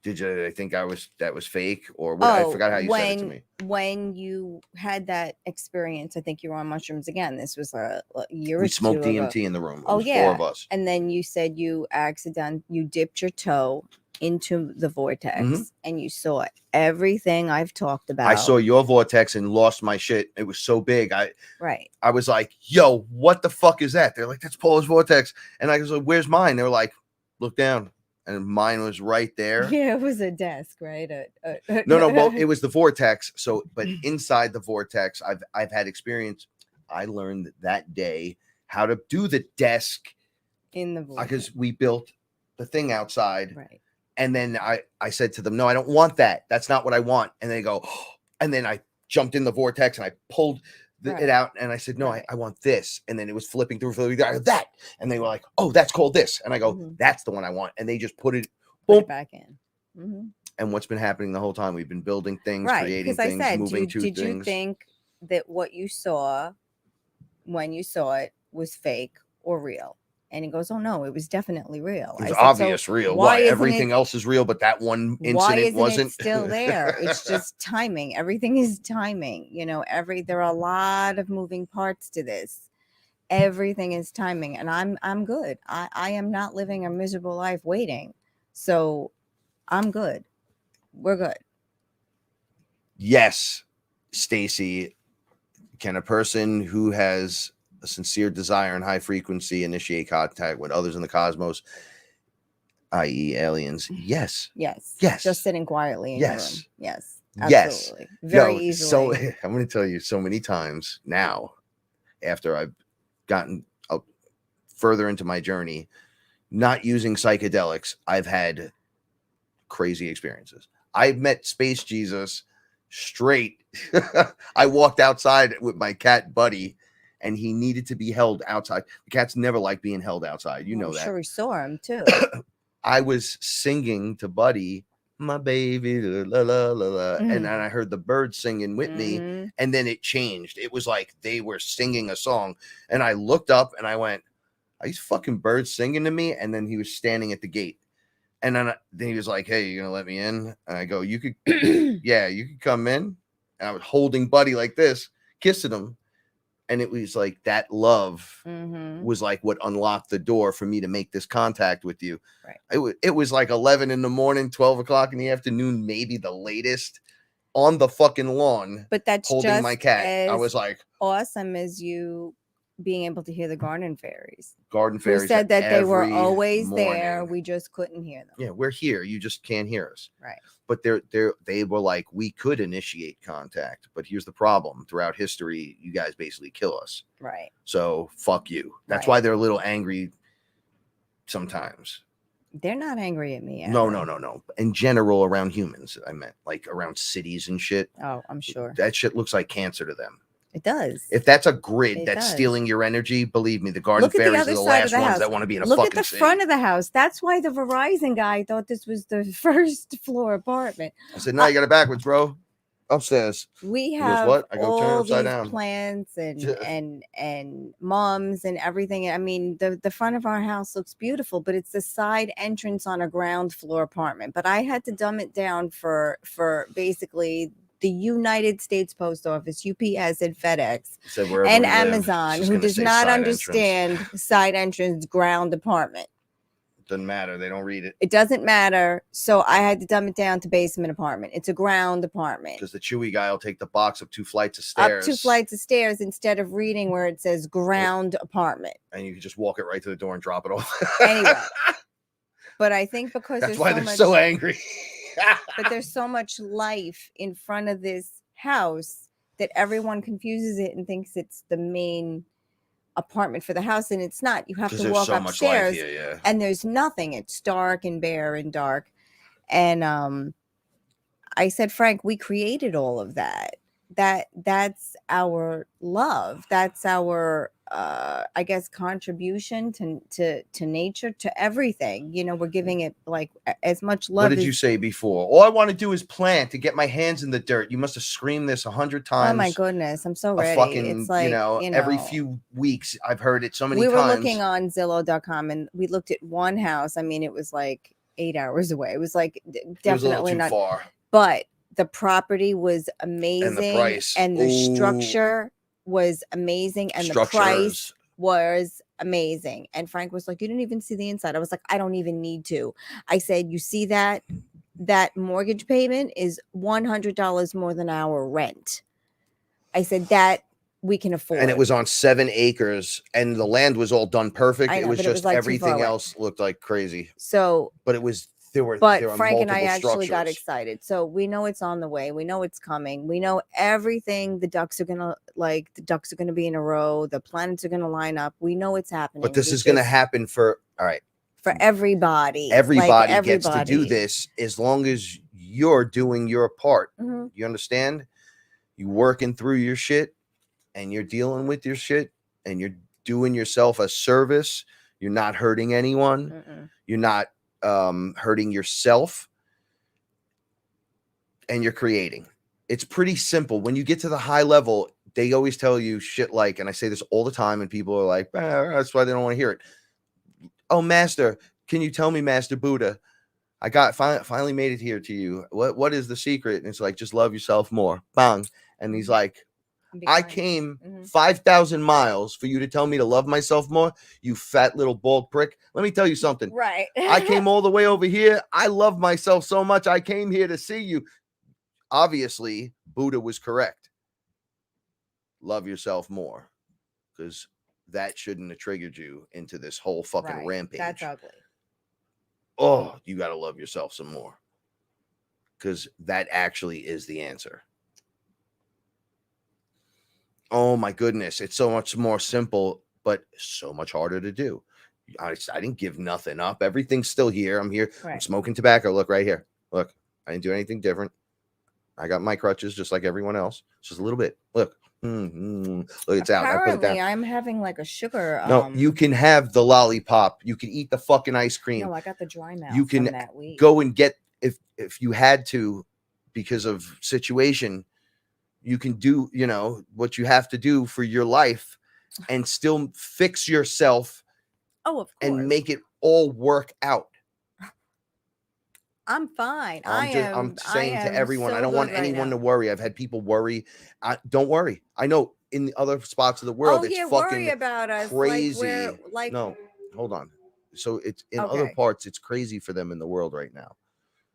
Did you? I think that was fake, or what? I forgot how you said it to me. When you had that experience, I think you were on mushrooms again. This was a year or two. We smoked DMT in the room. Oh yeah, 4 of us. And then you said you dipped your toe into the vortex and you saw everything I've talked about. I saw your vortex and lost my shit. It was so big. I was like, yo, what the fuck is that? They're like, that's Paula's vortex. And I was like, where's mine? They were like, look down. and mine was right there. Yeah, it was a desk, right? No, well, it was the vortex. So, but inside the vortex, I've had experience. I learned that day how to do the desk in the vortex. because we built the thing outside. Right. And then I said to them, no, I don't want that. That's not what I want. And they go, oh. And then I jumped in the vortex and I pulled it out. And I said, no, I want this. And then it was flipping through that. And they were like, oh, that's called this. And I go, that's the one I want. And they just put it back in. Mm-hmm. And what's been happening the whole time? We've been building things, right. creating Because things, I said, moving to did things. you think that what you saw when you saw it was fake or real? And he goes, oh no, it was definitely real. It was obvious real. Why? Everything else is real, but that one incident wasn't. It still there? It's just timing. Everything is timing. You know, there are a lot of moving parts to this. Everything is timing, and I'm good. I am not living a miserable life waiting. So I'm good. We're good. Yes, Stacy. Can a person who has a sincere desire and high frequency initiate contact with others in the cosmos, i.e. aliens? Yes. Yes. Yes. Just sitting quietly in your room. Yes. Yes. Absolutely. Very easily. So I'm going to tell you so many times now, after I've gotten further into my journey, not using psychedelics, I've had crazy experiences. I've met Space Jesus straight. I walked outside with my cat Buddy, and he needed to be held outside. The cats never like being held outside. You know I'm that. Sure, we saw him too. I was singing to Buddy, my baby, la la la la, and then I heard the birds singing with me, and then it changed. It was like they were singing a song, and I looked up and I went, "Are these fucking birds singing to me?" And then he was standing at the gate, and then he was like, "Hey, you gonna let me in?" And I go, "You could, yeah, you could come in." And I was holding Buddy like this, kissing him. And it was like that love was like what unlocked the door for me to make this contact with you. Right. It was like 11 in the morning, 12 o'clock in the afternoon, maybe the latest, on the fucking lawn. But that's holding just my cat. I was like, awesome as you being able to hear the garden fairies. Garden fairies. Who said that they were always morning. there. We just couldn't hear them. Yeah, we're here. You just can't hear us. Right. But they were like, we could initiate contact, but here's the problem. Throughout history, you guys basically kill us. Right. So fuck you. That's why they're a little angry sometimes. They're not angry at me. No. In general, around humans, I meant like around cities and shit. Oh, I'm sure. That shit looks like cancer to them. It does. If that's a grid that's stealing your energy, believe me, the garden fairies are the last ones that want to be in a fucking Look at the front of the house. That's why the Verizon guy thought this was the first floor apartment. I said, no, you got it backwards, bro. Upstairs. We have what? I go turn all upside these down. plants and mums and everything. I mean, the front of our house looks beautiful, but it's the side entrance on a ground floor apartment. But I had to dumb it down for basically the United States Post Office, UPS, and FedEx, and Amazon, who does not understand side entrance ground apartment. Doesn't matter. They don't read it. It doesn't matter. So I had to dumb it down to basement apartment. It's a ground apartment. Because the Chewy guy will take the box up 2 flights of stairs. Up 2 flights of stairs instead of reading where it says ground apartment. And you can just walk it right to the door and drop it off. Anyway. But I think because that's why they're so angry. But there's so much life in front of this house that everyone confuses it and thinks it's the main apartment for the house, and it's not. You have to walk upstairs, and there's nothing. It's dark and bare and dark. And I said, Frank, we created all of that. That's our love. That's our I guess contribution to nature, to everything. You know, we're giving it like as much love. What did you say before? All I want to do is plant to get my hands in the dirt. You must have screamed this 100 times. Oh my goodness, I'm so ready. It's like, you know, every few weeks I've heard it so many times. We were looking on Zillow.com and we looked at one house. I mean, it was like 8 hours away. It was like definitely not far. But the property was amazing, and the price, and the structure was amazing, and the price was amazing. And Frank was like, you didn't even see the inside. I was like, I don't even need to. I said, you see that mortgage payment is $100 more than our rent. I said, that we can afford. And it was on 7 acres, and the land was all done perfect. I know, It was but it was, just like, too far everything away. else looked like crazy. So, But it was there were but multiple Frank and I actually got structures. excited. So we know it's on the way. We know it's coming. We know everything. The ducks are gonna be in a row. The planets are gonna line up. We know it's happening. But this We is going to just- happen for all right. for everybody. Everybody Like, gets to do everybody. this as long as you're doing your part. Mhm. You understand? You working through your shit, and you're dealing with your shit, and you're doing yourself a service. You're not hurting anyone. Mm-mm. You're not hurting yourself, and you're creating. It's pretty simple. When you get to the high level, they always tell you shit like, and I say this all the time, and people are like, that's why they don't want to hear it. Oh, Master, can you tell me, Master Buddha? I got finally made it here to you. What is the secret? And it's like, just love yourself more. Bang. And he's like, Be I kind. came Mhm. 5,000 miles for you to tell me to love myself more, you fat little bald prick. Let me tell you something. Right. I came all the way over here. I love myself so much. I came here to see you. Obviously, Buddha was correct. Love yourself more, because that shouldn't have triggered you into this whole fucking Right. rampage. That's ugly. Oh, you got to love yourself some more, because that actually is the answer. Oh my goodness, it's so much more simple, but so much harder to do. I didn't give nothing up. Everything's still here. I'm here. I'm Right. smoking tobacco. Look right here. Look, I didn't do anything different. I got my crutches just like everyone else. Just a little bit. Look. Look, it's out. I put it Apparently, down. I'm having like a sugar. No, you can have the lollipop. You can eat the fucking ice cream. No, I got the dry mouth. You can from that week. go and get, if you had to, because of situation, you can do, what you have to do for your life and still fix yourself Oh, of course. and make it all work out. I'm fine. I'm saying to everyone, so I don't want good right anyone now. to worry. I've had people worry. Don't worry. I know in the other spots of the world, Oh, it's yeah, fucking worry about us. crazy. Like we're like No, hold on. So it's in other Okay. parts, it's crazy for them in the world right now.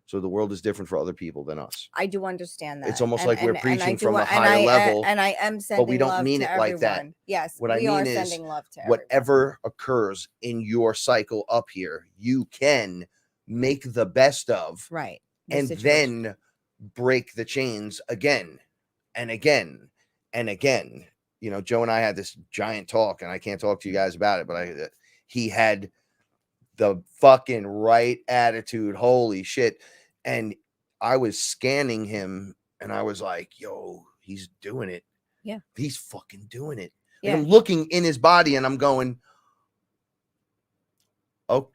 So the world is different for other people than us. I do understand that. It's almost like we're I preaching do- from a and higher level, and I am sending we don't love mean to it like that. everyone. Yes, What I we are mean is, sending love to everyone. whatever occurs in your cycle up here, you can make the best of, Right. The and situation. then break the chains again and again and again. Joe and I had this giant talk, and I can't talk to you guys about it, but he had the fucking right attitude. Holy shit. And I was scanning him, and I was like, yo, he's doing it. Yeah. He's fucking doing it. Yeah. And I'm looking in his body, and I'm going, oh,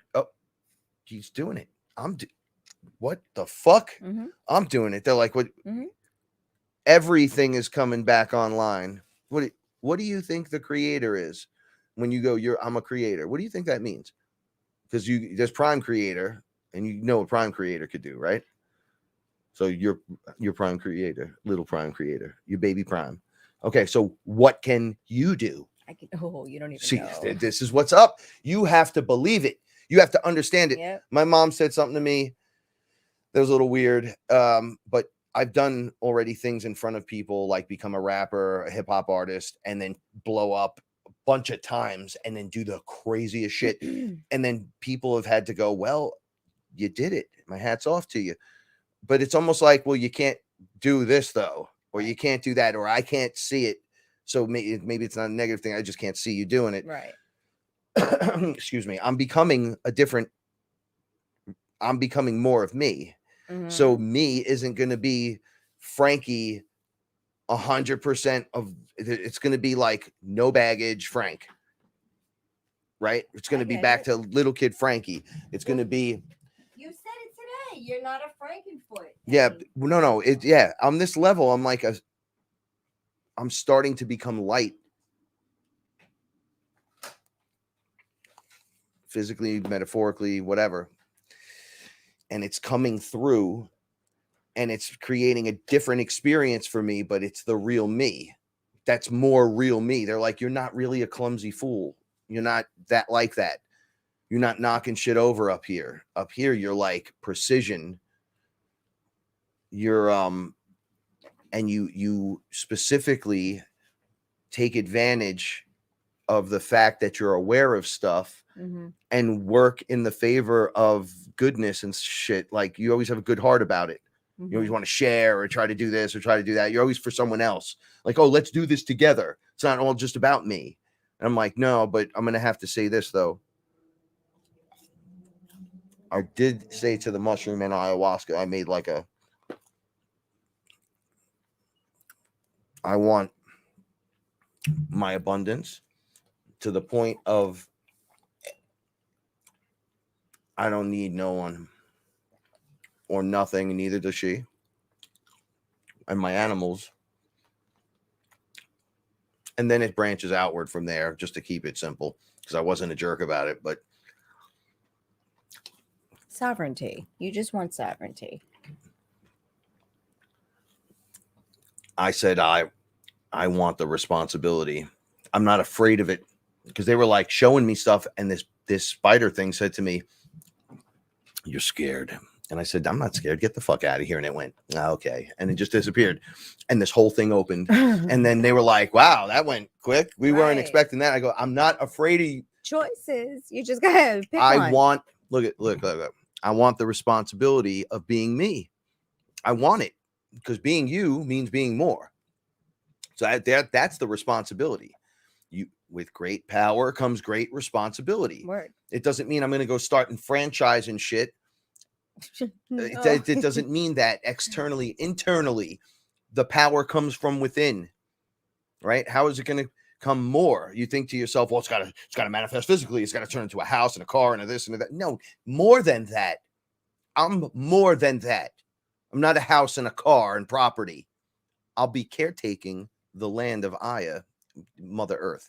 he's doing it. What the fuck? Mhm. I'm doing it. They're like, what? Mhm. Everything is coming back online. What do you think the creator is when you go, I'm a creator? What do you think that means? Because there's prime creator, and you know what prime creator could do, right? So you're prime creator, little prime creator, your baby prime. Okay, so what can you do? You don't even See, know. this is what's up. You have to believe it. You have to understand it. Yep. My mom said something to me that was a little weird, but I've done already things in front of people, like become a rapper, a hip hop artist, and then blow up a bunch of times and then do the craziest shit. And then people have had to go, well, you did it. My hat's off to you. But it's almost like, well, you can't do this though, or you can't do that, or I can't see it. So maybe it's not a negative thing. I just can't see you doing it. Right. Excuse me. I'm becoming more of me. So me isn't going to be Frankie 100% of it's going to be like no baggage Frank, right? It's going to be back to little kid Frankie. It's going to be, You said it today. You're not a Frankenfoot. yeah, no. On this level, I'm like I'm starting to become light. Physically, metaphorically, whatever. And it's coming through, and it's creating a different experience for me, but it's the real me. That's more real me. They're like, you're not really a clumsy fool. You're not that like that. You're not knocking shit over up here. Up here, you're like precision. You're and you specifically take advantage of the fact that you're aware of stuff and work in the favor of goodness and shit. Like you always have a good heart about it. You always want to share or try to do this or try to do that. You're always for someone else. Like, oh, let's do this together. It's not all just about me. And I'm like, no, but I'm going to have to say this, though. I did say to the mushroom and ayahuasca, I made like I want my abundance to the point of I don't need no one or nothing, and neither does she. And my animals. And then it branches outward from there just to keep it simple because I wasn't a jerk about it. But sovereignty. You just want sovereignty. I said I want the responsibility. I'm not afraid of it because they were like showing me stuff. And this spider thing said to me, "You're scared." And I said, "I'm not scared. Get the fuck out of here." And it went, okay. And it just disappeared. And this whole thing opened. And then they were like, wow, that went quick. We weren't expecting that. I go, I'm not afraid of you. Choices. You just got to pick one. Want, look. I want the responsibility of being me. I want it because being you means being more. So that's the responsibility. With great power comes great responsibility. Word. It doesn't mean I'm going to go start and franchise and shit. No. It doesn't mean that externally, internally, the power comes from within, right? How is it going to come more? You think to yourself, well, it's got to manifest physically. It's got to turn into a house and a car and a this and a that. No, more than that. I'm more than that. I'm not a house and a car and property. I'll be caretaking the land of Aya, Mother Earth,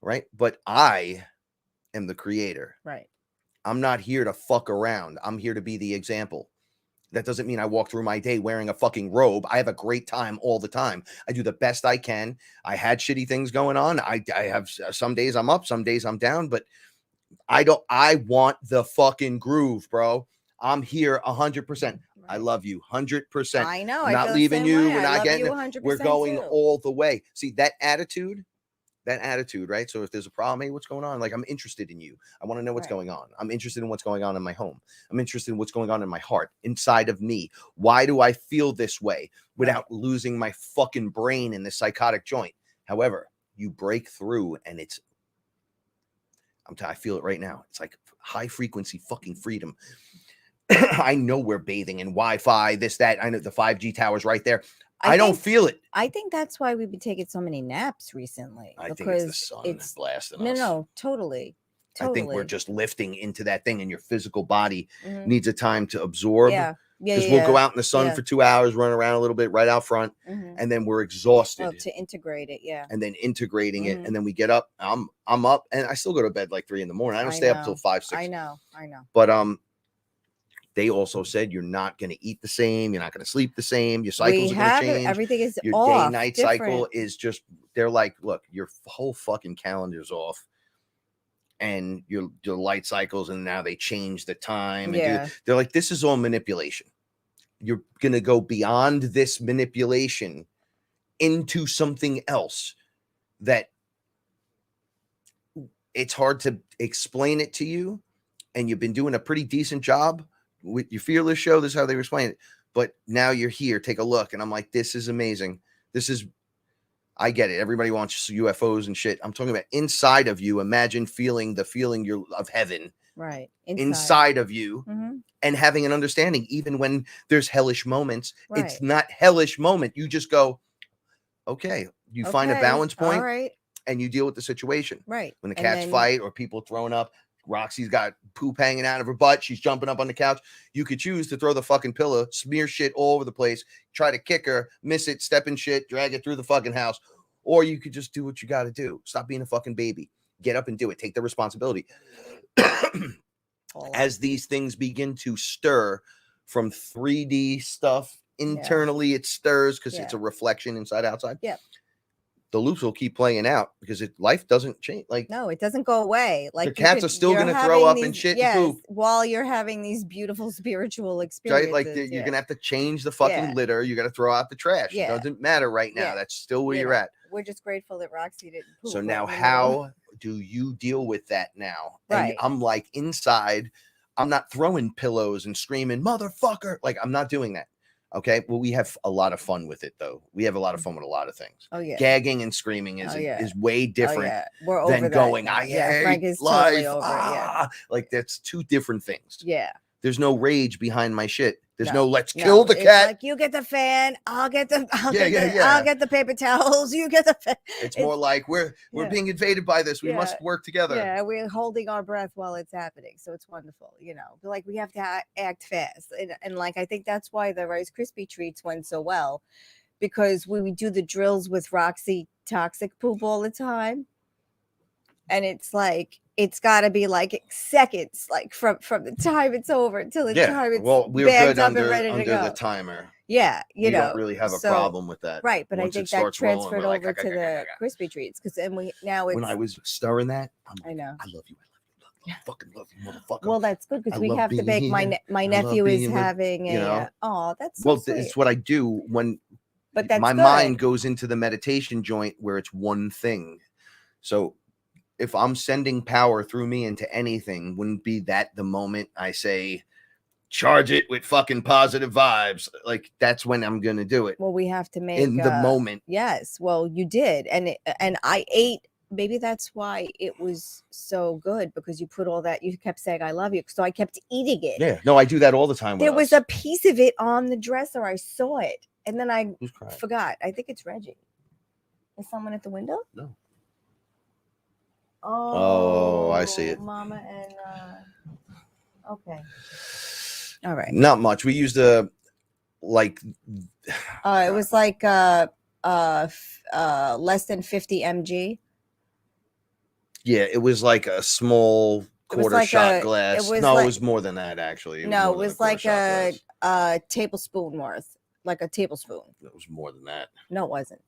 right? But I am the creator. Right. I'm not here to fuck around. I'm here to be the example. That doesn't mean I walk through my day wearing a fucking robe. I have a great time all the time. I do the best I can. I had shitty things going on. I have some days I'm up, some days I'm down, but I want the fucking groove, bro. I'm here 100%. Right. I love you 100%. I know. I'm not leaving you. We're not getting it. We're going all the way. See, that attitude, right? So if there's a problem, hey, what's going on? Like, I'm interested in you. I want to know what's going on. I'm interested in what's going on in my home. I'm interested in what's going on in my heart, inside of me. Why do I feel this way without losing my fucking brain in the psychotic joint? However, you break through and I feel it right now. It's like high frequency fucking freedom. I know we're bathing in Wi-Fi, this, that. I know the 5G towers right there. I don't feel it. I think that's why we've been taking so many naps recently. I think it's the sun blasting us. No, totally. I think we're just lifting into that thing, and your physical body needs a time to absorb. Yeah. Because we'll go out in the sun for 2 hours, run around a little bit right out front, and then we're exhausted. Oh, to integrate it, and then integrating it, and then we get up. I'm up, and I still go to bed like 3 a.m. I don't stay up until 5, 6. I know. But they also said you're not going to eat the same. You're not going to sleep the same. Your cycles are going to change. Everything is your off, day-night cycle is just. They're like, look, your whole fucking calendar's off, and your light cycles, and now they change the time. And they're like, this is all manipulation. You're going to go beyond this manipulation into something else that it's hard to explain it to you. And you've been doing a pretty decent job with your Fearless show. This is how they explain it. But now you're here. Take a look. And I'm like, this is amazing. I get it. Everybody wants UFOs and shit. I'm talking about inside of you. Imagine feeling the feeling of heaven. Right. Inside of you. And having an understanding, even when there's hellish moments, it's not hellish moment. You just go, okay. You find a balance point and you deal with the situation. Right. When the cats fight or people throwing up, Roxy's got poop hanging out of her butt. She's jumping up on the couch. You could choose to throw the fucking pillow, smear shit all over the place, try to kick her, miss it, step in shit, drag it through the fucking house. Or you could just do what you got to do. Stop being a fucking baby. Get up and do it. Take the responsibility. As these things begin to stir from 3D stuff internally, it stirs because it's a reflection inside outside. Yeah. The loops will keep playing out because life doesn't change. Like, no, it doesn't go away. Like the cats are still going to throw up and shit and poop while you're having these beautiful spiritual experiences. Right? Like you're going to have to change the fucking litter. You got to throw out the trash. It doesn't matter right now. That's still where you're at. we're just grateful that Roxy didn't poop. So right now in the middle. how do you deal with that now? And Right. I'm like inside, I'm not throwing pillows and screaming, motherfucker. Like, I'm not doing that. Okay. Well, we have a lot of fun with it, though. We have a lot of fun with a lot of things. Oh yeah. Gagging and screaming is way different Oh, yeah. We're over than that going, now. I hate Frank is life. totally over it. Yeah. Like, that's two different things. Yeah. There's no rage behind my shit. There's no let's No, kill the it's cat. like, you get the fan, I'll get the I'll Yeah. get the paper towels, you get the fan. It's more like we're being invaded by this. We Yeah. must work together. Yeah, we're holding our breath while it's happening. So it's wonderful, But like, we have to act fast. And like, I think that's why the Rice Krispie treats went so well, because we do the drills with Roxy toxic poop all the time. And it's like, it's got to be like seconds, like from the time it's over until the time it's we're bagged good up under and ready to go. the timer. Yeah, We don't really have a problem with that. Right, but Once I it think that starts rolling, transferred we're like, over to the Krispy treats, because then when I was stirring that, I know. I love you. I fucking love you, motherfucker. Well, that's good, because I we love have to being bake. here. My I love nephew is being with, having a. Oh, that's so well, sweet. it's what I do when But that's my good. mind goes into the meditation joint where it's one thing. So if I'm sending power through me into anything, wouldn't be that the moment I say, charge it with fucking positive vibes. Like, that's when I'm going to do it. Well, we have to make in the moment. Yes. Well, you did. And I ate. Maybe that's why it was so good, because you put all that, you kept saying, I love you. So I kept eating it. Yeah. No, I do that all the time. There was a piece of it on the dresser. I saw it. And then I forgot. I think it's Reggie. Is someone at the window? No. Oh, I see it. Mama and okay. All right. Not much. We used it was like less than 50 mg. Yeah, it was like a small quarter shot glass. It was more than that, actually. It was like a tablespoon worth, like a tablespoon. It was more than that. No, it wasn't.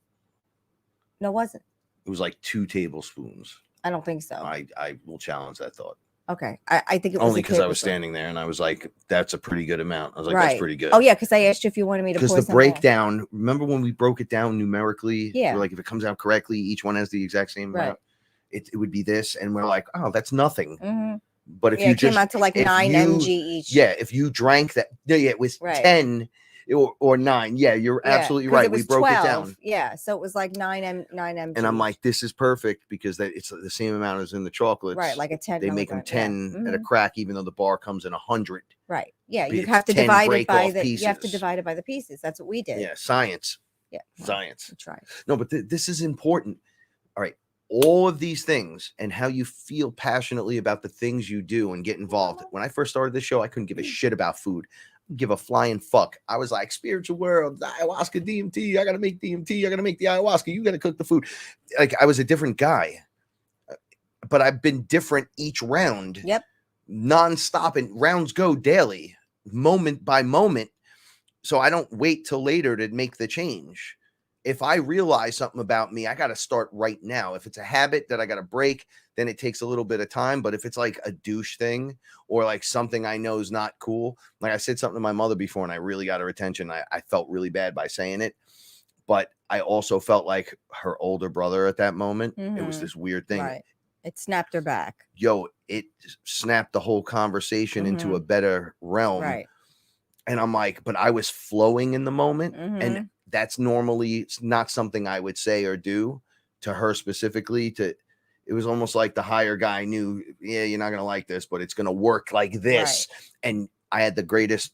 No, it wasn't. It was like 2 tablespoons. I don't think so. I will challenge that thought. Okay. I think it was only because I was standing there and I was like, that's a pretty good amount. I was like, that's pretty good. Oh, yeah, because I asked you if you wanted me to pour some because the breakdown, remember when we broke it down numerically? Yeah. We're like, if it comes out correctly, each one has the exact same amount. It would be this. And we're like, oh, that's nothing. Mm-hmm. But if you it came out to like 9 mg each. Yeah, if you drank that, it was 10 or 9. Yeah, you're absolutely right. We broke 12. It down. Yeah, so it was like 9 mg. And I'm like, this is perfect, because it's the same amount as in the chocolates. Right, like a 10. They make them 10 at a crack, even though the bar comes in 100. Right. Yeah, you have to divide it by you have to divide it by the pieces. That's what we did. Yeah, science. Yeah, science. That's right. No, but this is important. All right. All of these things and how you feel passionately about the things you do and get involved. When I first started this show, I couldn't give a shit about food. Give a flying fuck. I was like, spiritual world, ayahuasca, DMT. I gotta make DMT. I gotta make the ayahuasca. You gotta cook the food. Like, I was a different guy, but I've been different each round. Yep. Non-stop, and rounds go daily, moment by moment. So I don't wait till later to make the change. If I realize something about me, I got to start right now. If it's a habit that I got to break, then it takes a little bit of time. But if it's like a douche thing or like something I know is not cool, like I said something to my mother before and I really got her attention. I felt really bad by saying it, but I also felt like her older brother at that moment. Mm-hmm. It was this weird thing. Right. It snapped her back. Yo, it snapped the whole conversation into a better realm. Right. And I'm like, but I was flowing in the moment. And that's normally not something I would say or do to her specifically. It was almost like the higher guy knew, yeah, you're not going to like this, but it's going to work like this. Right. And I had the greatest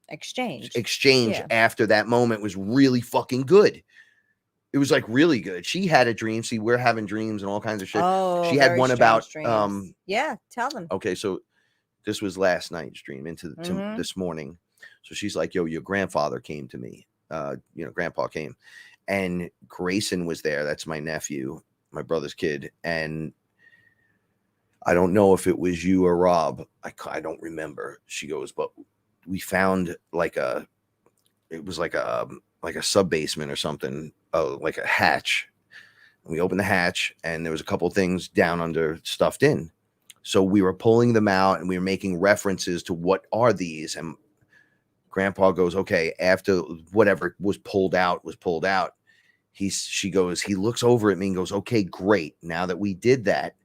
exchange after that moment. Was really fucking good. It was like really good. She had a dream. See, we're having dreams and all kinds of shit. Oh, she had one about, dreams. Yeah, tell them. Okay. So this was last night's dream into this morning. So she's like, yo, your grandfather came to me. Grandpa came, and Grayson was there. That's my nephew, my brother's kid. And I don't know if it was you or Rob. I don't remember. She goes, but we found it was like a sub basement or something, like a hatch. And we opened the hatch and there was a couple things down under stuffed in. So we were pulling them out and we were making references to what are these. And Grandpa goes, okay, after whatever was pulled out, she goes, he looks over at me and goes, okay, great. Now that we did that,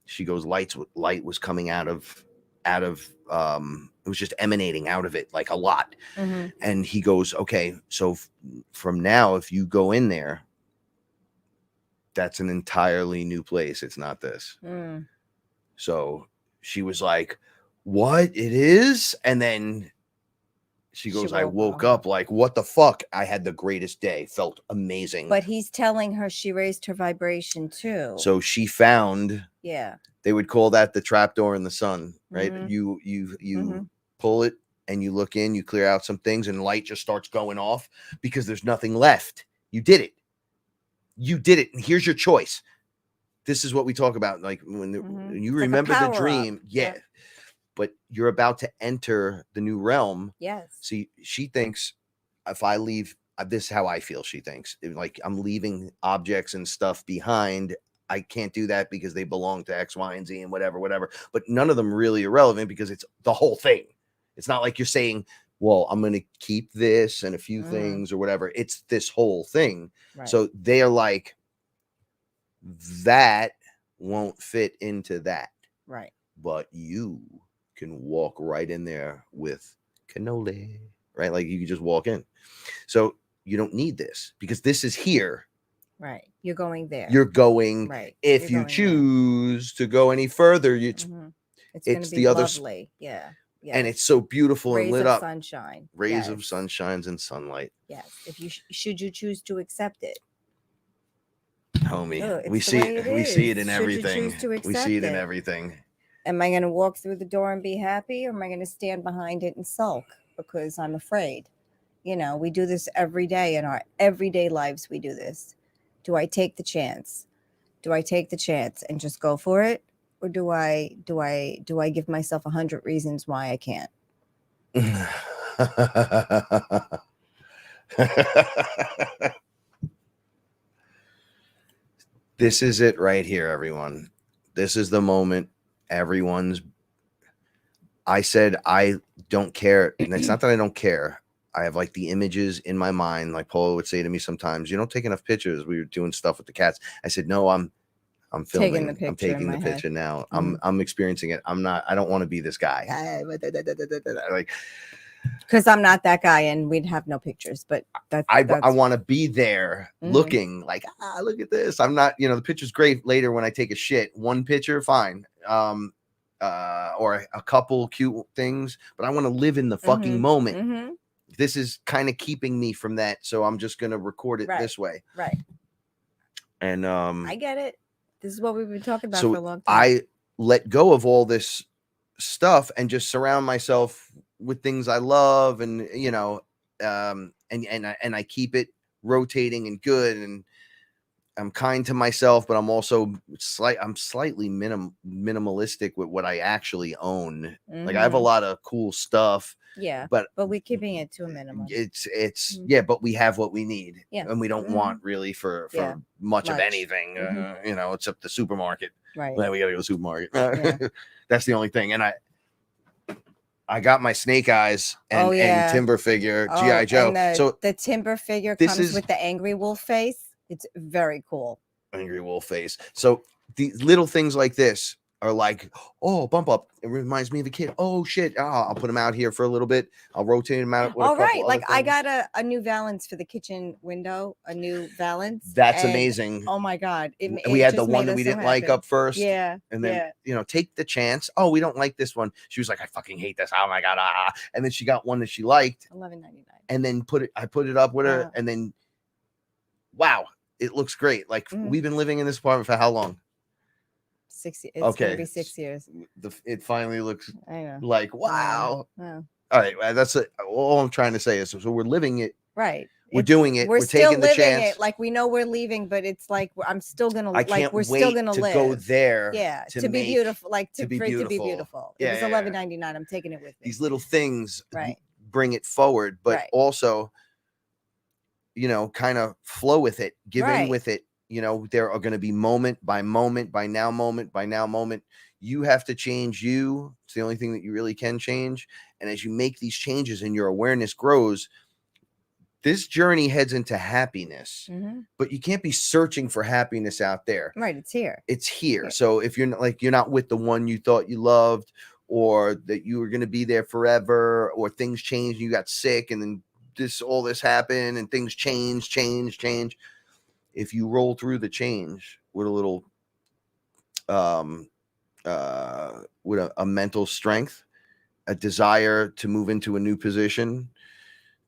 she goes, light was coming out of it was just emanating out of it like a lot. Mhm. And he goes, okay, so from now, if you go in there, that's an entirely new place. It's not this. Mm. So she was like, what it is? And then she goes, I woke up like, what the fuck? I had the greatest day. Felt amazing. But he's telling her she raised her vibration too. So she found, yeah. They would call that the trapdoor in the sun, right? Mhm. You pull it and you look in, you clear out some things, and light just starts going off because there's nothing left. You did it. You did it. And here's your choice. This is what we talk about. Like when you It's remember like a the power dream. up. Yeah. But you're about to enter the new realm. Yes. See, she thinks if I leave, this is how I feel. She thinks like I'm leaving objects and stuff behind. I can't do that because they belong to X, Y, and Z and whatever. But none of them really are relevant because it's the whole thing. It's not like you're saying, well, I'm going to keep this and a few things or whatever. It's this whole thing. Right. So they're like, that won't fit into that. Right. But you can walk right in there with cannoli, right? Like you can just walk in. So you don't need this because this is here. Right. You're going there. You're going. Right. If you choose to go any further, it's going to be the lovely. Yeah. Yes. And it's so beautiful and lit up. Sunshine. Rays of sunshines and sunlight. Yes. If you should you choose to accept it. Homie, we see it in everything. We see it in everything. Am I going to walk through the door and be happy, or am I going to stand behind it and sulk because I'm afraid? You know, we do this every day in our everyday lives. We do this. Do I take the chance? Do I take the chance and just go for it, or do I give myself 100 reasons why I can't? This is it right here, everyone. This is the moment. I said, I don't care. And it's not that I don't care. I have like the images in my mind. Like Paula would say to me sometimes, you don't take enough pictures. We were doing stuff with the cats. I said, no, I'm filming. I'm taking the picture now. I'm experiencing it. I don't want to be this guy. Like, because I'm not that guy and we'd have no pictures, but I want to be there looking like, look at this. I'm not, the picture's great later when I take a shit. One picture, fine. Or a couple cute things, but I want to live in the fucking moment. This is kind of keeping me from that. So I'm just going to record it this way. Right. And, I get it. This is what we've been talking about for a long time. I let go of all this stuff and just surround myself with things I love, and and I keep it rotating and good, and I'm kind to myself, but I'm also slightly minimalistic with what I actually own. Like I have a lot of cool stuff. Yeah, but we're keeping it to a minimum. It's but we have what we need. Yeah, and we don't want really for much of anything. Except the supermarket. Right. Then we gotta go to the supermarket. That's the only thing. And I got my Snake Eyes and Timber figure, G.I. Joe. So the Timber figure comes with the angry wolf face. It's very cool. Angry wolf face. So these little things like this are like, oh, bump up. It reminds me of a kid. Oh shit. I'll put them out here for a little bit. I'll rotate them out. All right. Like I got a new valance for the kitchen window, a new valance. That's amazing. Oh my God. We had the one that we didn't like up first. Yeah. And then, take the chance. Oh, we don't like this one. She was like, I fucking hate this. Oh my God. And then she got one that she liked. $11.99. And then I put it up with her, and then wow, it looks great. Like we've been living in this apartment for how long? 6 years. It's gonna be 6 years. It finally looks like wow. All right, that's all I'm trying to say is so we're living it. Right. We're doing it. We're taking the chance. Like we know we're leaving, but it's like I'm still gonna we're still gonna live. Go there. Yeah. To be beautiful. Like to be beautiful. Yeah. It was $11.99. I'm taking it with me. These little things bring it forward, but also kind of flow with it, give in with it. There are going to be moment by moment, by now moment. You have to change you. It's the only thing that you really can change. And as you make these changes and your awareness grows, this journey heads into happiness, Mm-hmm. but you can't be searching for happiness out there. Right. It's here. It's here. Yeah. So if you're not, like, you're not with the one you thought you loved, or that you were going to be there forever, or things changed, you got sick, and then all this happened, and things change. If you roll through the change with a little, with a mental strength, a desire to move into a new position,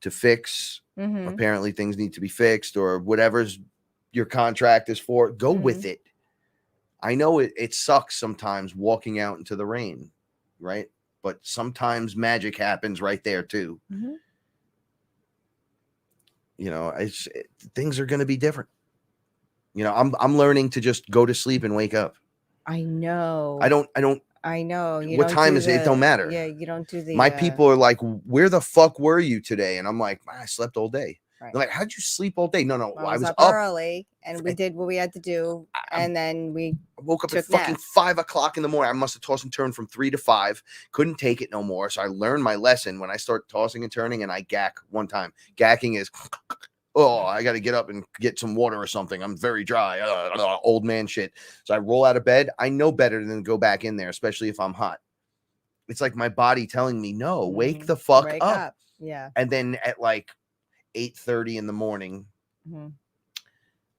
to fix, Mm-hmm. apparently things need to be fixed, or whatever's your contract is for, go with it. I know it sucks sometimes walking out into the rain, right? But sometimes magic happens right there too. Mm-hmm. You know, things are going to be different. You know, I'm learning to just go to sleep and wake up. I know. I don't. I know. You What don't time do is it? It don't matter. Yeah, you don't do the. My people are like, "Where the fuck were you today?" And I'm like, "I slept all day." Right. They're like, "How'd you sleep all day?" No, Well, I was up early, and we did what we had to do, and then we I woke up at took fucking naps. 5 o'clock in the morning. I must have tossed and turned from 3 to 5. Couldn't take it no more. So I learned my lesson when I start tossing and turning, and I gack one time. Gacking is, oh, I got to get up and get some water or something. I'm very dry. Old man shit. So I roll out of bed. I know better than to go back in there, especially if I'm hot. It's like my body telling me, no, wake the fuck Wake up. Yeah. And then at like 8:30 in the morning,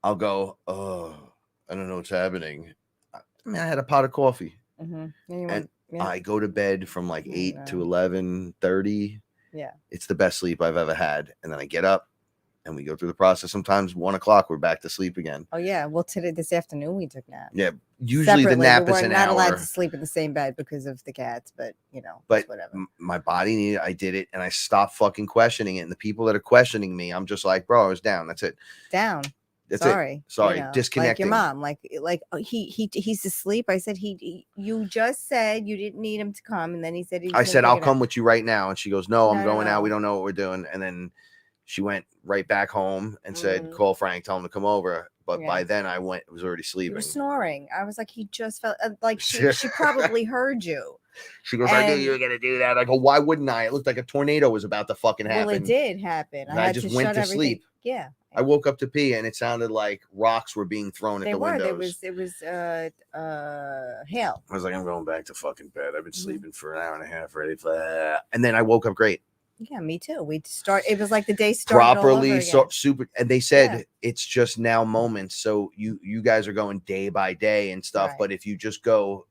I'll go, oh, I don't know what's happening. I mean, I had a pot of coffee. And I go to bed from like 8 to 11:30. Yeah. It's the best sleep I've ever had. And then I get up and we go through the process. Sometimes 1 o'clock, we're back to sleep again. Oh, yeah. Well, this afternoon we took naps. Yeah. Usually the nap is an hour. We're not allowed to sleep in the same bed because of the cats, but you know, whatever. My body needed, I did it, and I stopped fucking questioning it. And the people that are questioning me, I'm just like, bro, I was down. That's it. Down. That's Sorry. it. Sorry. You know, Disconnecting. Like your mom, like he's asleep. I said you just said you didn't need him to come, and then he said I said I'll come with you right now, and she goes, no, I'm going out. We don't know what we're doing. And then she went right back home and said, call Frank, tell him to come over. But by then I was already sleeping. You were snoring. I was like, he just felt like she probably heard you. She goes, I knew you were going to do that. I go, why wouldn't I? It looked like a tornado was about to fucking happen. Well, it did happen. I just went to sleep. Yeah. I woke up to pee and it sounded like rocks were being thrown at the windows. It was hail. I was like, I'm going back to fucking bed. I've been sleeping for an hour and a half already. And then I woke up great. Yeah, me too. It was like the day started properly, super. And they said it's just now moments. So you guys are going day by day and stuff. Right. But if you just go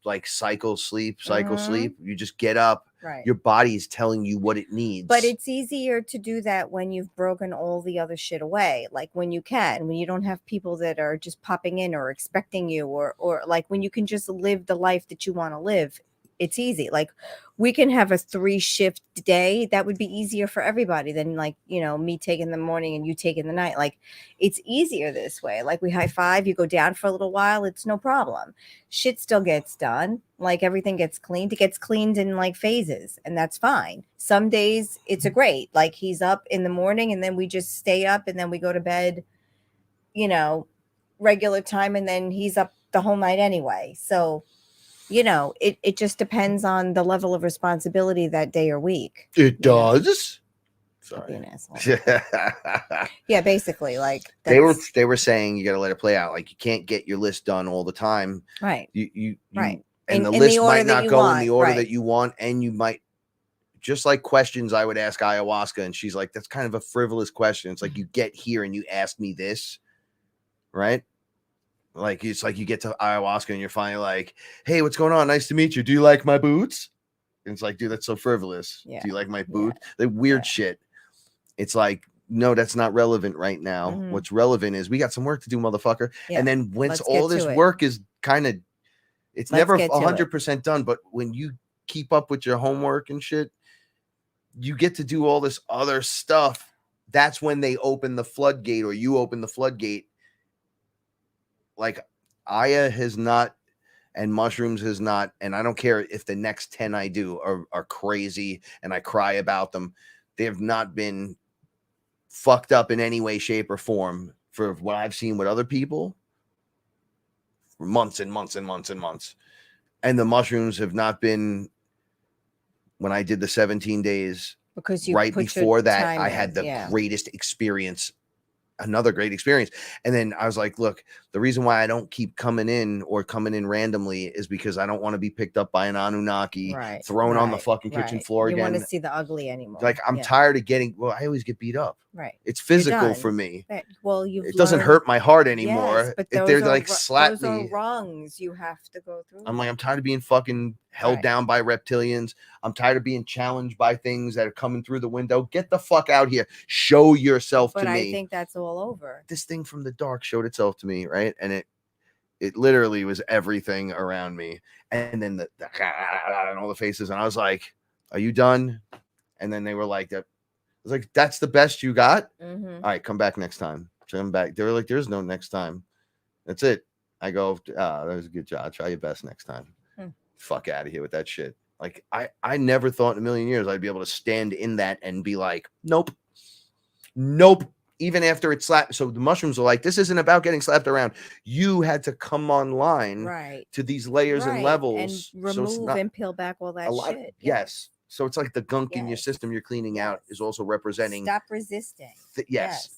like cycle sleep, you just get up. Right. Your body is telling you what it needs. But it's easier to do that when you've broken all the other shit away. Like when you don't have people that are just popping in or expecting you, or like when you can just live the life that you want to live. It's easy. Like we can have a 3-shift day. That would be easier for everybody than like, you know, me taking the morning and you taking the night. Like it's easier this way. Like we high five, you go down for a little while. It's no problem. Shit still gets done. Like everything gets cleaned. It gets cleaned in like phases, and that's fine. Some days it's a great, like he's up in the morning and then we just stay up and then we go to bed, you know, regular time. And then he's up the whole night anyway. So, you know, it just depends on the level of responsibility that day or week. It does. Sorry. Be an asshole. Yeah, basically, like they were saying you got to let it play out. Like you can't get your list done all the time. Right. You right. And the list might not go in the order that you want, and you might, just like questions I would ask ayahuasca, and she's like, that's kind of a frivolous question. It's like you get here and you ask me this, right? Like it's like you get to ayahuasca and you're finally like, hey, what's going on? Nice to meet you. Do you like my boots? And it's like, dude, that's so frivolous. Yeah. Do you like my boots? The weird shit. It's like, no, that's not relevant right now. What's relevant is we got some work to do, motherfucker. Yeah. And then once all this work is kind of, it's never 100% done. But when you keep up with your homework and shit, you get to do all this other stuff. That's when they open the floodgate, or you open the floodgate. Like Aya has not, and mushrooms has not, and I don't care if the next 10 I do are crazy and I cry about them. They have not been fucked up in any way, shape, or form for what I've seen with other people for months and months and months and months. And the mushrooms have not been, when I did the 17 days, because you right put your before that, time I in, had the yeah. greatest experience, another great experience. And then I was like, look, the reason why I don't keep coming in randomly is because I don't want to be picked up by an Anunnaki, Right, thrown on the fucking kitchen floor You again. want to see the ugly anymore. Like, I'm tired of getting, well, I always get beat up. Right. It's physical done. for me. Right. Well, It doesn't hurt my heart anymore. Yes, but If those they're are like slap those me. are rungs you have to go through. I'm like, I'm tired of being fucking held Right. down by reptilians. I'm tired of being challenged by things that are coming through the window. Get the fuck out here. Show yourself but to me. I think that's all over. This thing from the dark showed itself to me, right? And it literally was everything around me. And then the and all the faces, and I was like, "Are you done?" And then they were like, "That." I was like, "That's the best you got." Mm-hmm. All right, come back next time. So I'm back. They were like, "There's no next time. That's it." I go, that was a good job. Try your best next time. Fuck out of here with that shit. Like, I never thought in a million years I'd be able to stand in that and be like, nope. Even after it slapped. So the mushrooms are like, this isn't about getting slapped around. You had to come online to these layers and levels. And remove and peel back all that shit. Yes. So it's like the gunk in your system you're cleaning out is also representing. Stop resisting.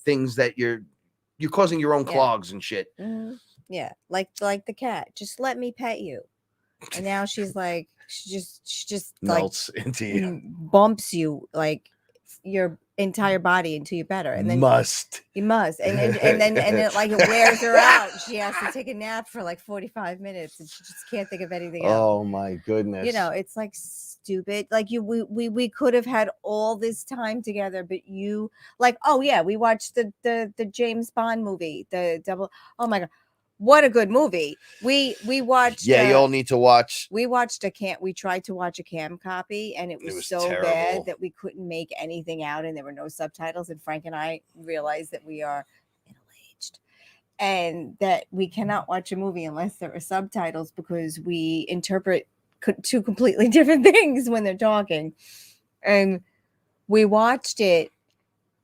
Things that you're causing your own clogs and shit. Mm-hmm. Yeah, like the cat. Just let me pet you. And now she's like, she just melts like, into you, bumps you like your entire body until you're better. And then you must, and then it wears her out. She has to take a nap for like 45 minutes, and she just can't think of anything else. Oh my goodness! You know, it's like stupid. Like we could have had all this time together, but you like, oh yeah, we watched the James Bond movie, the double. Oh my god. What a good movie. We watched. Yeah, you all need to watch. We watched we tried to watch a cam copy, and it was so terrible. bad that we couldn't make anything out, and there were no subtitles. And Frank and I realized that we are middle-aged, and that we cannot watch a movie unless there are subtitles, because we interpret two completely different things when they're talking. And we watched it,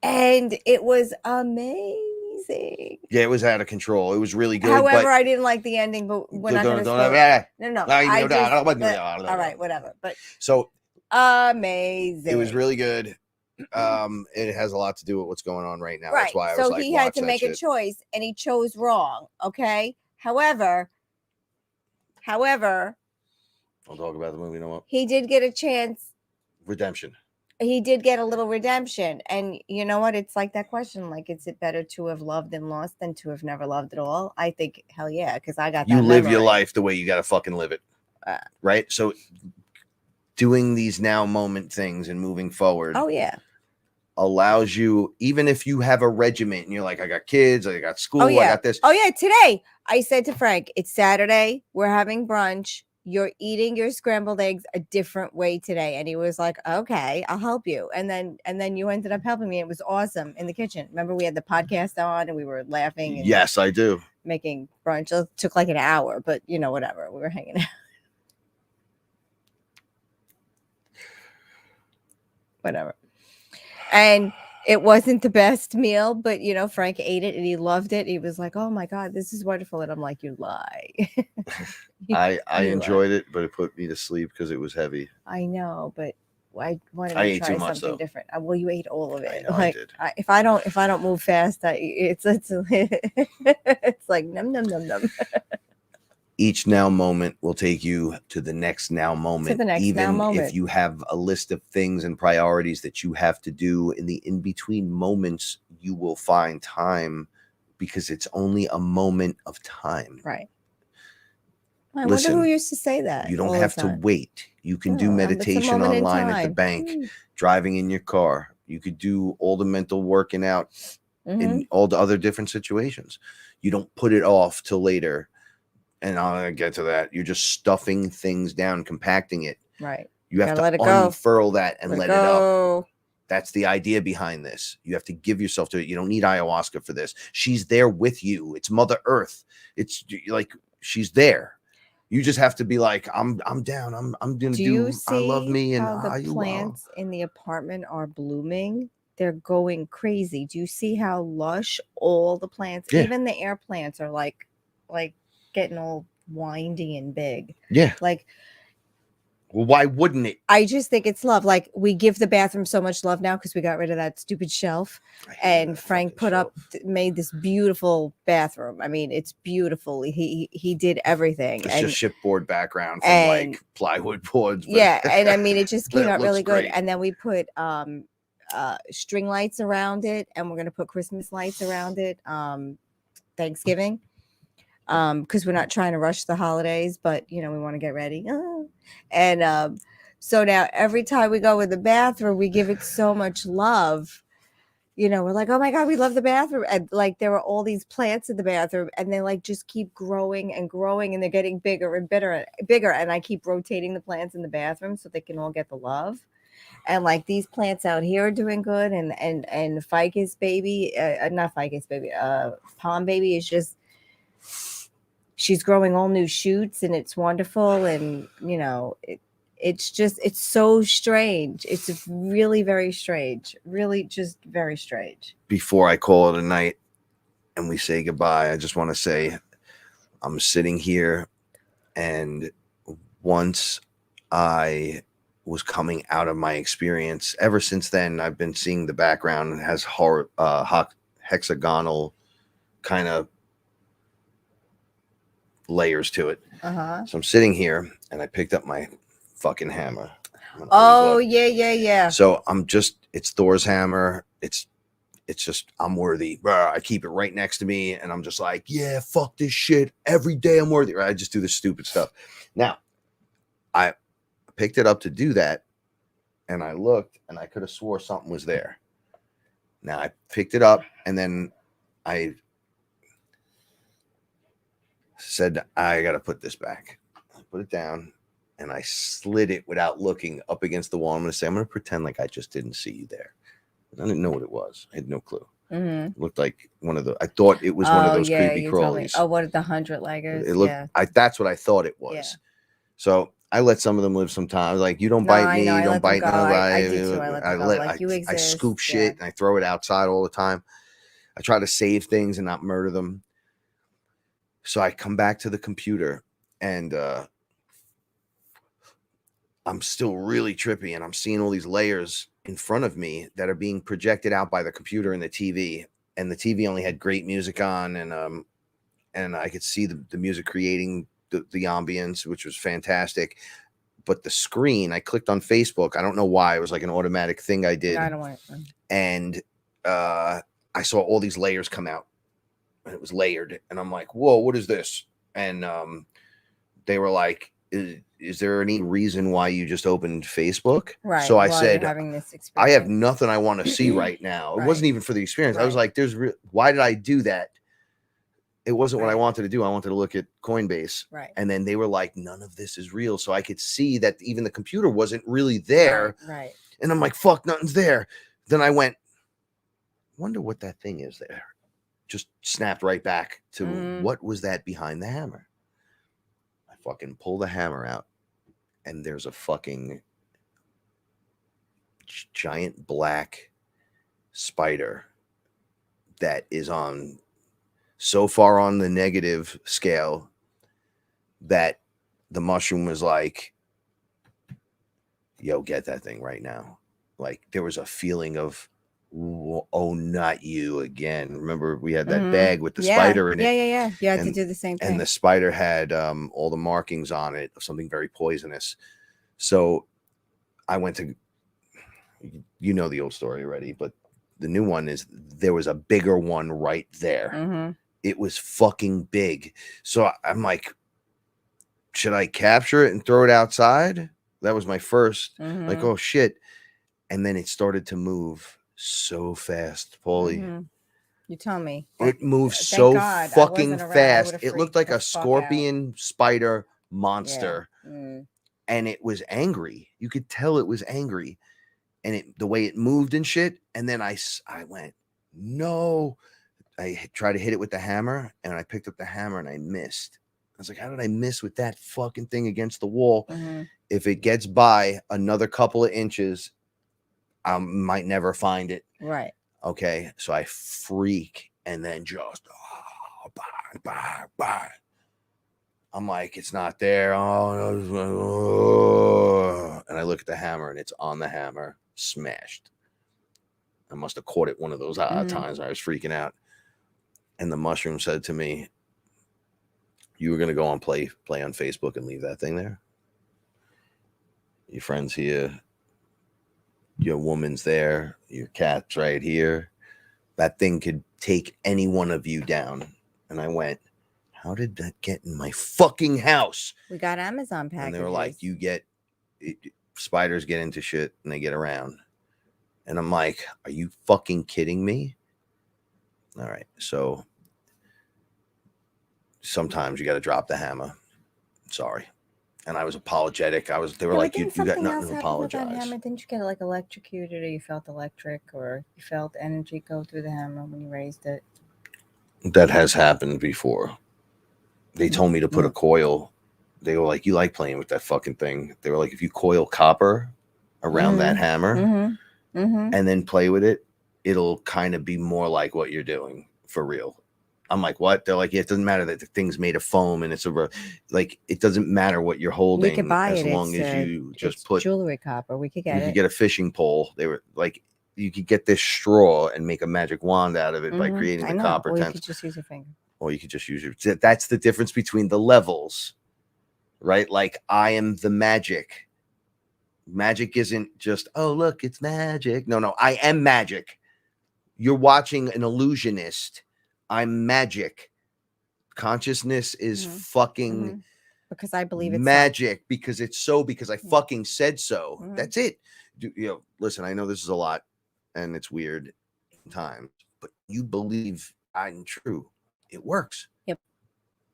and it was amazing. Yeah, it was out of control. It was really good. However, I didn't like the ending, but we're not going to spoil. No. All right, whatever. But so amazing. It was really good. It has a lot to do with what's going on right now. Right. That's why I so was like, he had to make a choice, and he chose wrong. Okay. However, I'll talk about the movie no more. He did get a chance. Redemption. He did get a little redemption. And you know what? It's like that question, like, is it better to have loved and lost than to have never loved at all? I think, hell yeah, because I got that. You live your life the way you got to fucking live it. Right? So doing these now moment things and moving forward. Oh, yeah. Allows you, even if you have a regiment and you're like, I got kids, I got school, I got this. Oh, yeah. Today, I said to Frank, it's Saturday. We're having brunch. You're eating your scrambled eggs a different way today. And he was like, okay, I'll help you. And then you ended up helping me. It was awesome in the kitchen. Remember, we had the podcast on and we were laughing. And yes, I do. Making brunch. It took like an hour, but you know, whatever. We were hanging out. Whatever. And it wasn't the best meal, but you know, Frank ate it and he loved it. He was like, oh my God, this is wonderful. And I'm like, you lie. I enjoyed it, but it put me to sleep because it was heavy. I know, but I wanted to try something different. Well, you ate all of it. I did. If I don't move fast, it's it's like num num num num. Each now moment will take you to the next now moment. To the next even now moment. If you have a list of things and priorities that you have to do in the in-between moments, you will find time, because it's only a moment of time. Right. I wonder who used to say that. You don't have to wait. You can do meditation online at the bank, driving in your car. You could do all the mental working out in all the other different situations. You don't put it off till later. And I'll get to that. You're just stuffing things down, compacting it. Right. You have to unfurl that and let it up. That's the idea behind this. You have to give yourself to it. You don't need ayahuasca for this. She's there with you. It's Mother Earth. It's like she's there. You just have to be like, I'm down. I'm gonna do. I love me, and how the plants in the apartment are blooming. They're going crazy. Do you see how lush all the plants, even the air plants, are like getting all windy and big? Yeah. Like Well, why wouldn't it? I just think it's love. Like, we give the bathroom so much love now because we got rid of that stupid shelf. I hate And that Frank fucking made this beautiful bathroom. I mean, it's beautiful. He did everything. It's and just shipboard background from and- like plywood boards. But yeah, and I mean, it just but came it out really looks good. great. And then we put string lights around it, and we're gonna put Christmas lights around it. Thanksgiving. Because we're not trying to rush the holidays, but we want to get ready. And so now every time we go in the bathroom, we give it so much love. We're like, oh my God, we love the bathroom. And like, there are all these plants in the bathroom, and they like just keep growing and growing, and they're getting bigger and bigger. And I keep rotating the plants in the bathroom so they can all get the love. And like, these plants out here are doing good. And ficus baby, not ficus baby, palm baby is just, she's growing all new shoots, and it's wonderful. And it's so strange. It's really very strange, really just very strange. Before I call it a night and we say goodbye, I just want to say I'm sitting here, and once I was coming out of my experience, ever since then I've been seeing the background. It has hexagonal kind of layers to it. So I'm sitting here, and I picked up my fucking hammer. Oh yeah. So it's Thor's hammer. It's just, I'm worthy. I keep it right next to me, and I'm just like, yeah, fuck this shit. Every day I'm worthy. I just do this stupid stuff. Now, I picked it up to do that, and I looked, and I could have swore something was there. Now I picked it up, and then I said, I got to put this back. I put it down, and I slid it without looking up against the wall. I'm going to pretend like I just didn't see you there. I didn't know what it was. I had no clue. It looked like I thought it was one of those creepy crawlies. Oh, what are the 100-leggers? It looked, that's what I thought it was. Yeah. So I let some of them live some time. I was like, you don't bite me. You don't bite nobody. I do too. I let them go. Like, you exist. I scoop shit, and I throw it outside all the time. I try to save things and not murder them. So I come back to the computer, and I'm still really trippy, and I'm seeing all these layers in front of me that are being projected out by the computer and the TV. And the TV only had great music on, and I could see the music creating the ambience, which was fantastic. But the screen, I clicked on Facebook. I don't know why. It was like an automatic thing I did. I don't want it. And I saw all these layers come out, and it was layered. And I'm like, whoa, what is this? And they were like, is there any reason why you just opened Facebook? Right. So I said, having this experience. I have nothing I want to see right now. It wasn't even for the experience. I was like, why did I do that? It wasn't what I wanted to do. I wanted to look at Coinbase. Right. And then they were like, none of this is real. So I could see that even the computer wasn't really there. Right. And I'm like, fuck, nothing's there. Then I went, wonder what that thing is there. Just snapped right back to what was that behind the hammer? I fucking pull the hammer out, and there's a fucking giant black spider that is on so far on the negative scale that the mushroom was like, yo, get that thing right now. Like, there was a feeling of, oh, not you again. Remember, we had that bag with the spider in it. Yeah. You had to do the same thing. And the spider had all the markings on it of something very poisonous. So I went to, you know the old story already, but the new one is there was a bigger one right there. It was fucking big. So I'm like, should I capture it and throw it outside? That was my first, like, oh shit. And then it started to move so fast, Paulie. You tell me. It moved so fucking fast. It looked like a scorpion spider monster. Yeah. And it was angry. You could tell it was angry. And the way it moved and shit. And then I went, no. I tried to hit it with the hammer, and I picked up the hammer, and I missed. I was like, how did I miss with that fucking thing against the wall? If it gets by another couple of inches, I might never find it. Right. Okay. So I freak, and then just, bye. I'm like, it's not there. Oh, and I look at the hammer and it's on the hammer, smashed. I must have caught it one of those times I was freaking out. And the mushroom said to me, you were going to go on play on Facebook and leave that thing there? Your friend's here. Your woman's there. Your cat's right here. That thing could take any one of you down. And I went, how did that get in my fucking house? We got Amazon packages. And they were like, spiders get into shit and they get around. And I'm like, are you fucking kidding me? All right. So sometimes you got to drop the hammer. Sorry. And I was apologetic. They were like, you got nothing to apologize. That hammer? Didn't you get like electrocuted, or you felt electric, or you felt energy go through the hammer when you raised it? That has happened before. They told me to put a coil. They were like, you like playing with that fucking thing. They were like, if you coil copper around that hammer and then play with it, it'll kind of be more like what you're doing for real. I'm like, what? They're like, yeah, it doesn't matter that the thing's made of foam and it's it doesn't matter what you're holding. We could buy as it. long as you just put jewelry copper. We could get it. You could get a fishing pole. They were like, you could get this straw and make a magic wand out of it by creating the copper. Or you could just use your finger. Or you could just use your. That's the difference between the levels, right? Like, I am the magic. Magic isn't just, oh, look, it's magic. No, I am magic. You're watching an illusionist. I'm magic. Consciousness is fucking because I believe it's magic so. Because it's so, because I fucking said so. That's it. Listen, I know this is a lot and it's weird times, but you believe I'm true. It works. Yep.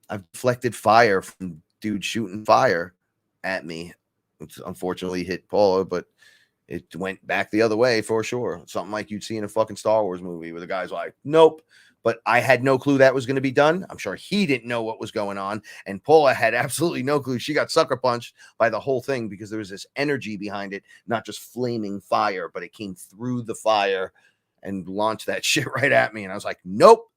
I've deflected fire from dude shooting fire at me. It's unfortunately hit Paula, but it went back the other way for sure. Something like you'd see in a fucking Star Wars movie where the guy's like, nope. But I had no clue that was going to be done. I'm sure he didn't know what was going on. And Paula had absolutely no clue. She got sucker punched by the whole thing because there was this energy behind it, not just flaming fire, but it came through the fire and launched that shit right at me. And I was like, nope.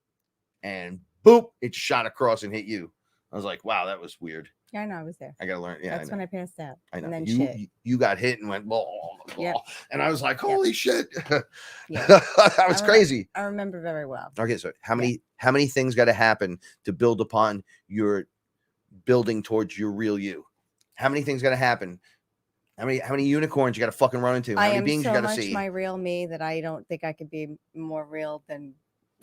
And boop, it shot across and hit you. I was like, wow, that was weird. Yeah, I know. I was there. I got to learn. Yeah, that's when I passed out. I know. And then you got hit and went, blah, blah, yep. And I was like, holy shit. Yeah. That was crazy. I remember very well. Okay, so how many things got to happen to build upon your building towards your real you? How many things got to happen? How many unicorns you got to fucking run into? How many beings you got to see? My real me that I don't think I could be more real than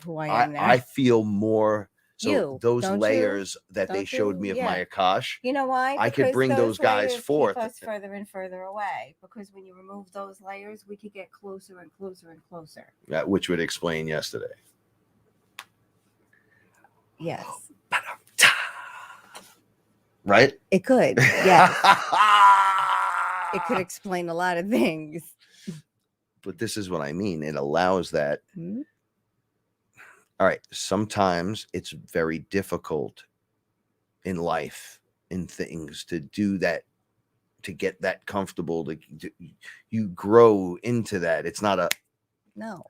who I am now. I feel more. So those layers that they showed me of my Akash, you know why? I could bring those guys forth. Keep us further and further away, because when you remove those layers, we could get closer and closer and closer. Yeah, which would explain yesterday. Yes. Right? It could. Yes. It could explain a lot of things. But this is what I mean. It allows that. All right. Sometimes it's very difficult in life, in things, to do that, to get that comfortable. You grow into that. It's not a. No.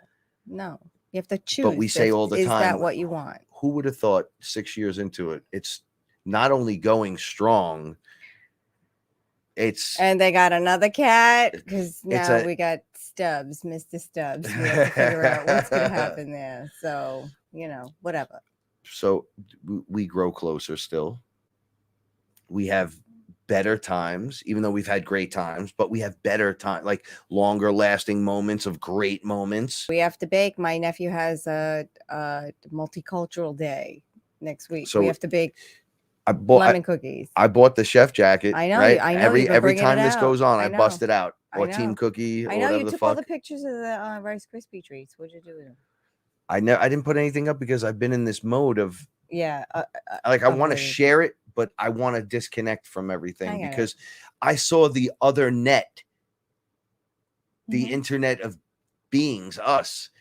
You have to choose. But we say all the time, is that what you want? Who would have thought 6 years into it? It's not only going strong. And they got another cat because now we got Stubbs, Mr. Stubbs. We have to figure out what's going to happen there. So, whatever. So we grow closer still. We have better times, even though we've had great times, but we have better time, like longer lasting moments of great moments. We have to bake. My nephew has a multicultural day next week. So we have to bake. Lemon cookies. I bought the chef jacket. I know. Right? I know. Every time this goes on, I bust it out. Or team cookie. I know. You took all the pictures of the Rice Krispie treats. What'd you do with them? I didn't put anything up because I've been in this mode of I want to share it, but I want to disconnect from everything because I saw the other net, the internet of beings, us.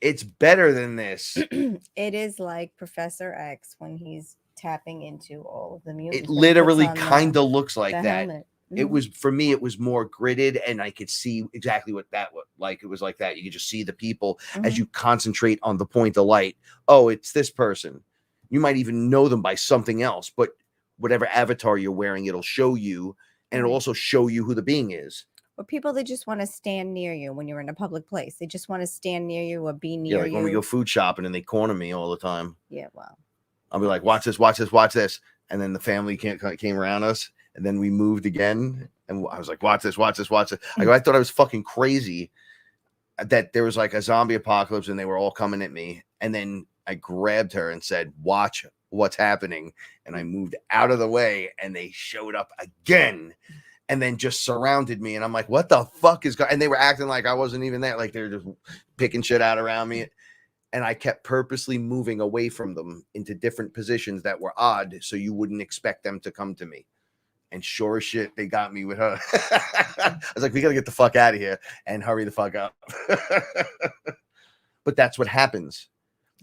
It's better than this. It is like Professor X when he's tapping into all of the mutants. It literally kind of looks like that. Helmet. It was, for me, it was more gridded and I could see exactly what that was like. It was like that. You could just see the people as you concentrate on the point of light. Oh, it's this person. You might even know them by something else, but whatever avatar you're wearing, it'll show you, and it'll Right. also show you who the being is. Or people that just want to stand near you when you're in a public place. They just want to stand near you or be Yeah, near like when we you. go food shopping and they corner me all the time. Yeah, well, I'll be like, watch this, watch this, watch this. And then the family came around us, and then we moved again. And I was like, watch this, watch this, watch this. I thought I was fucking crazy that there was like a zombie apocalypse and they were all coming at me. And then I grabbed her and said, watch what's happening. And I moved out of the way, and they showed up again and then just surrounded me. And I'm like, what the fuck is going on? And they were acting like I wasn't even there. Like they're just picking shit out around me. And I kept purposely moving away from them into different positions that were odd, so you wouldn't expect them to come to me. And sure as shit, they got me with her. I was like, we got to get the fuck out of here and hurry the fuck up. But that's what happens.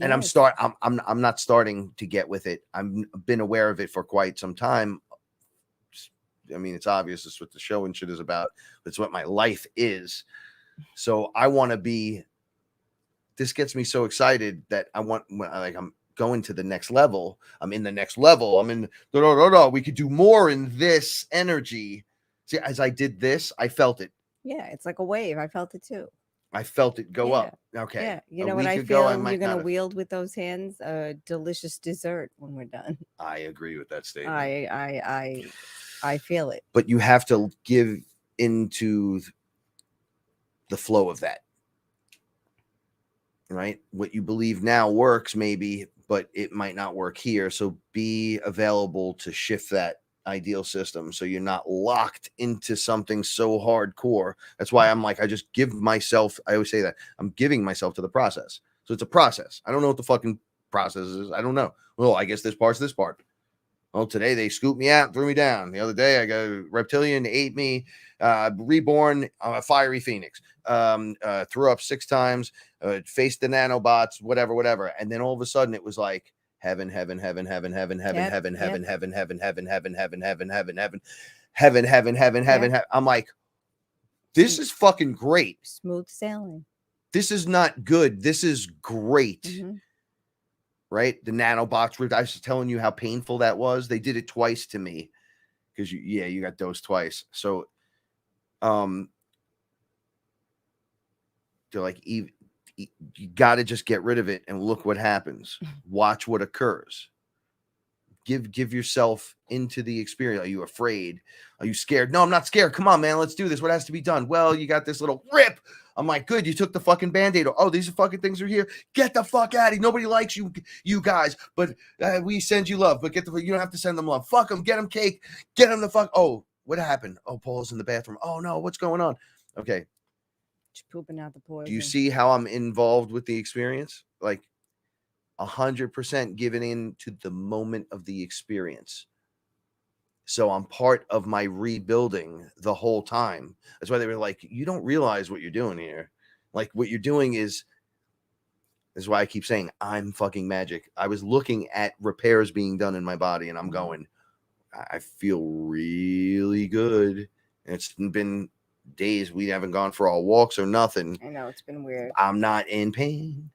And yes. I'm not starting to get with it. I've been aware of it for quite some time. I mean, it's obvious it's what the show and shit is about. It's what my life is. So I want to be. This gets me so excited that I'm going to the next level. I'm in the next level. I'm in. We could do more in this energy. See, as I did this, I felt it. Yeah, it's like a wave. I felt it too. I felt it go Yeah. up. Okay. Yeah, you A know what week I ago, feel might you're not gonna have- wield with those hands? A delicious dessert when we're done. I agree with that statement. I feel it. But you have to give into the flow of that. Right? What you believe now works maybe, but it might not work here. So be available to shift that ideal system so you're not locked into something so hardcore. That's why I'm like, I just give myself, I always say that I'm giving myself to the process. So it's a process. I don't know what the fucking process is. I don't know. Well, I guess this part's this part. Well, today they scooped me out, threw me down. The other day I got a reptilian, ate me, reborn, a fiery phoenix, threw up 6 times, faced the nanobots, whatever. And then all of a sudden it was like heaven, heaven, heaven, heaven, heaven, heaven, Yep, heaven, yep. heaven, heaven, heaven, heaven, heaven, heaven, heaven, heaven, heaven, heaven, heaven, heaven, heaven, heaven. I'm like, this is fucking great. Smooth sailing. This is not good. This is great. Mhm. Right? The nanobots ripped. I was telling you how painful that was. They did it twice to me because you got dosed twice. So, they're like, you got to just get rid of it and look what happens. Watch what occurs. Give yourself into the experience. Are you afraid? Are you scared? No, I'm not scared. Come on, man. Let's do this. What has to be done? Well, you got this little rip. I'm like, good. You took the fucking Band-Aid. Oh, these are fucking things are here. Get the fuck out of here. Nobody likes you guys, but we send you love. But you don't have to send them love. Fuck them. Get them cake. Get them the fuck. Oh, what happened? Oh, Paula's in the bathroom. Oh no, what's going on? Okay. Just pooping out the poison. Do you see how I'm involved with the experience? Like 100% given in to the moment of the experience. So I'm part of my rebuilding the whole time. That's why they were like, you don't realize what you're doing here. Like what you're doing is why I keep saying I'm fucking magic. I was looking at repairs being done in my body and I'm going, I feel really good. And it's been days we haven't gone for our walks or nothing. I know it's been weird. I'm not in pain.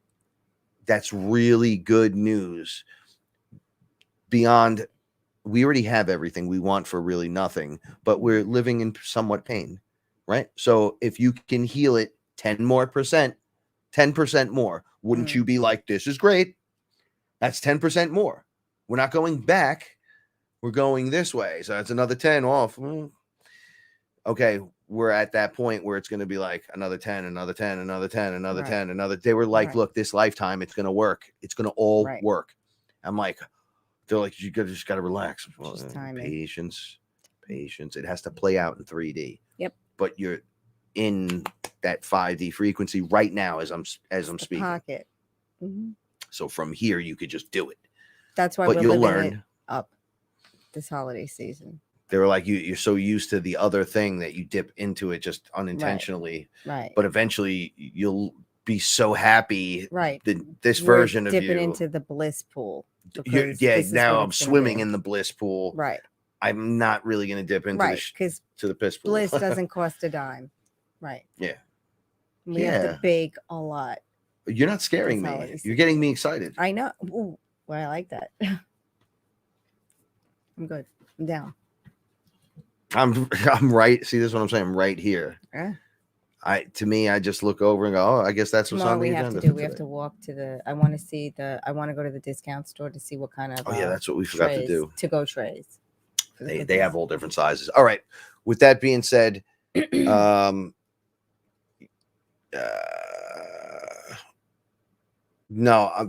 That's really good news. Beyond, we already have everything we want for really nothing, but we're living in somewhat pain, right? So if you can heal it 10% more, wouldn't you be like, this is great? That's 10% more. We're not going back. We're going this way. So that's another 10 off. Okay. We're at that point where it's going to be like another 10, another 10, another 10, another Right. 10, another. They were like, Right. look, this lifetime, it's going to work. It's going to all Right. work. I'm like, they're like, just got to relax. Well, Just timing. patience. It has to play out in 3D. Yep. But you're in that 5D frequency right now as I'm The speaking. pocket. Mhm. So from here, you could just do it. That's why But we're you'll living it learn. up this holiday season. They were like, you're so used to the other thing that you dip into it just unintentionally. Right. But eventually you'll be so happy Right. that this We're version of you. dipping into the bliss pool. You're, because yeah, this is now what I'm it's gonna swimming be. in the bliss pool. Right. I'm not really going to dip into Right. Because to the piss pool. bliss doesn't cost a dime. Right. Yeah. We have Yeah. to bake a lot. You're not scaring This me. holiday You're getting me excited. I know. Ooh, well, I like that. I'm good. I'm down. I'm right. See, this is what I'm saying. I'm right here. Yeah. To me, I just look over and go, oh, I guess that's what's Tomorrow on the we have agenda. to do. for We have today. to walk to the. I want to see the. I want to go to the discount store to see what kind of. Oh yeah, that's what we forgot to trays, do. To-go trays. for the They cookies. have all different sizes. All right. With that being said, no,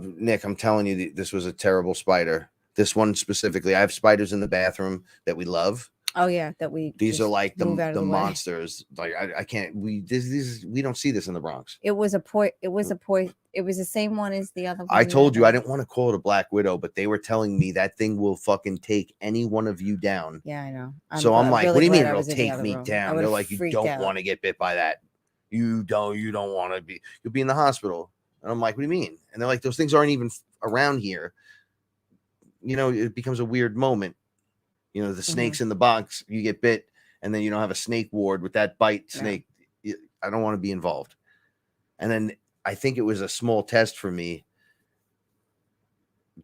Nick, I'm telling you, this was a terrible spider. This one specifically. I have spiders in the bathroom that we love. Oh yeah, that we. These are just like move out of the the way. monsters. Like I can't. We don't see this in the Bronx. It was a It was It was the same one as the other one. I told you I that, didn't want to call it a black widow, but they were telling me that thing will fucking take any one of you down. Yeah, I know. So I'm like, really what do you mean glad I it'll was in the take other me room. I down? They're would've like, you freaked don't out. want to get bit by that. You don't want to be. You'll be in the hospital. And I'm like, what do you mean? And they're like, those things aren't even around here. You know, it becomes a weird moment. You know, the snakes in the box, you get bit, and then you don't have a snake ward with that bite snake. I don't want to be involved. And then I think it was a small test for me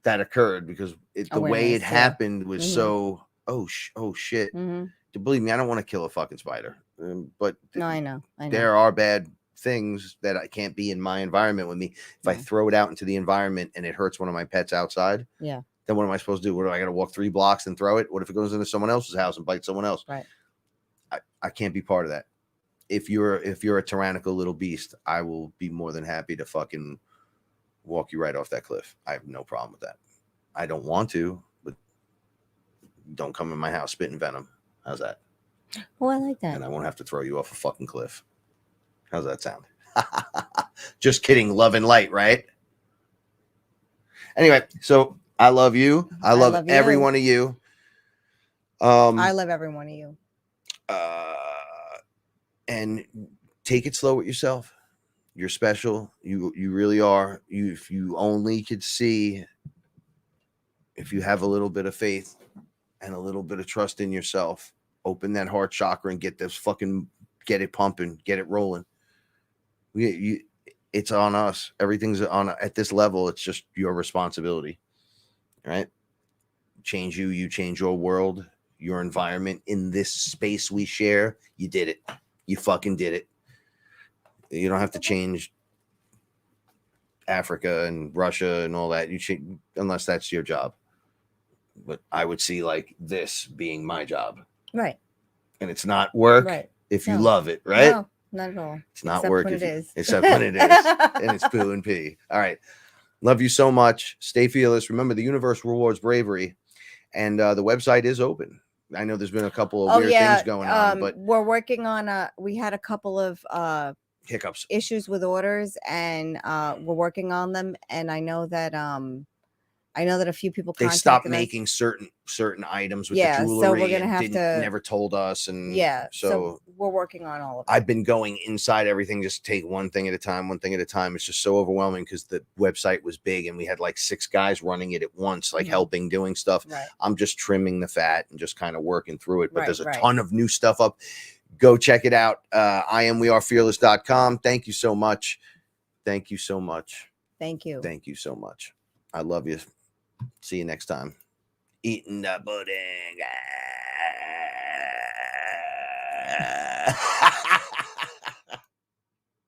that occurred because the way it happened was so, oh shit. Believe me, I don't want to kill a fucking spider. But No, I know. There are bad things that I can't be in my environment with me. If I throw it out into the environment and it hurts one of my pets outside, then what am I supposed to do? What do I got to walk 3 blocks and throw it? What if it goes into someone else's house and bites someone else? Right. I can't be part of that. If you're a tyrannical little beast, I will be more than happy to fucking walk you right off that cliff. I have no problem with that. I don't want to, but don't come in my house spitting venom. How's that? Oh, I like that. And I won't have to throw you off a fucking cliff. How's that sound? Just kidding. Love and light, right? Anyway, so I love you. I love every one of you. I love every one of you. And take it slow with yourself. You're special. You really are. If you only could see, if you have a little bit of faith and a little bit of trust in yourself, open that heart chakra and get it pumping, get it rolling. It's on us. Everything's on at this level. It's just your responsibility, right? Change you change your world, your environment in this space we share. You did it. You fucking did it. You don't have to change Africa and Russia and all that. Unless that's your job. But I would see like this being my job. Right. And it's not work if you love it, right? No, not at all. It's not Except work when if it you, is. except when it is. And it's poo and pee. All right. Love you so much. Stay fearless. Remember, the universe rewards bravery. And the website is open. I know there's been a couple of weird things going on, but we're working on we had a couple of hiccups issues with orders, and we're working on them. And I know that a few people they stopped making certain items with the jewelry. So we're gonna have to never told us, and so we're working on all of it. I've been going inside everything, just take one thing at a time. It's just so overwhelming because the website was big and we had like 6 guys running it at once, like helping, doing stuff. Right. I'm just trimming the fat and just kind of working through it. But there's a ton of new stuff up. Go check it out. wearefearless.com. Thank you so much. Thank you so much. Thank you. Thank you so much. I love you. See you next time. Eating the pudding.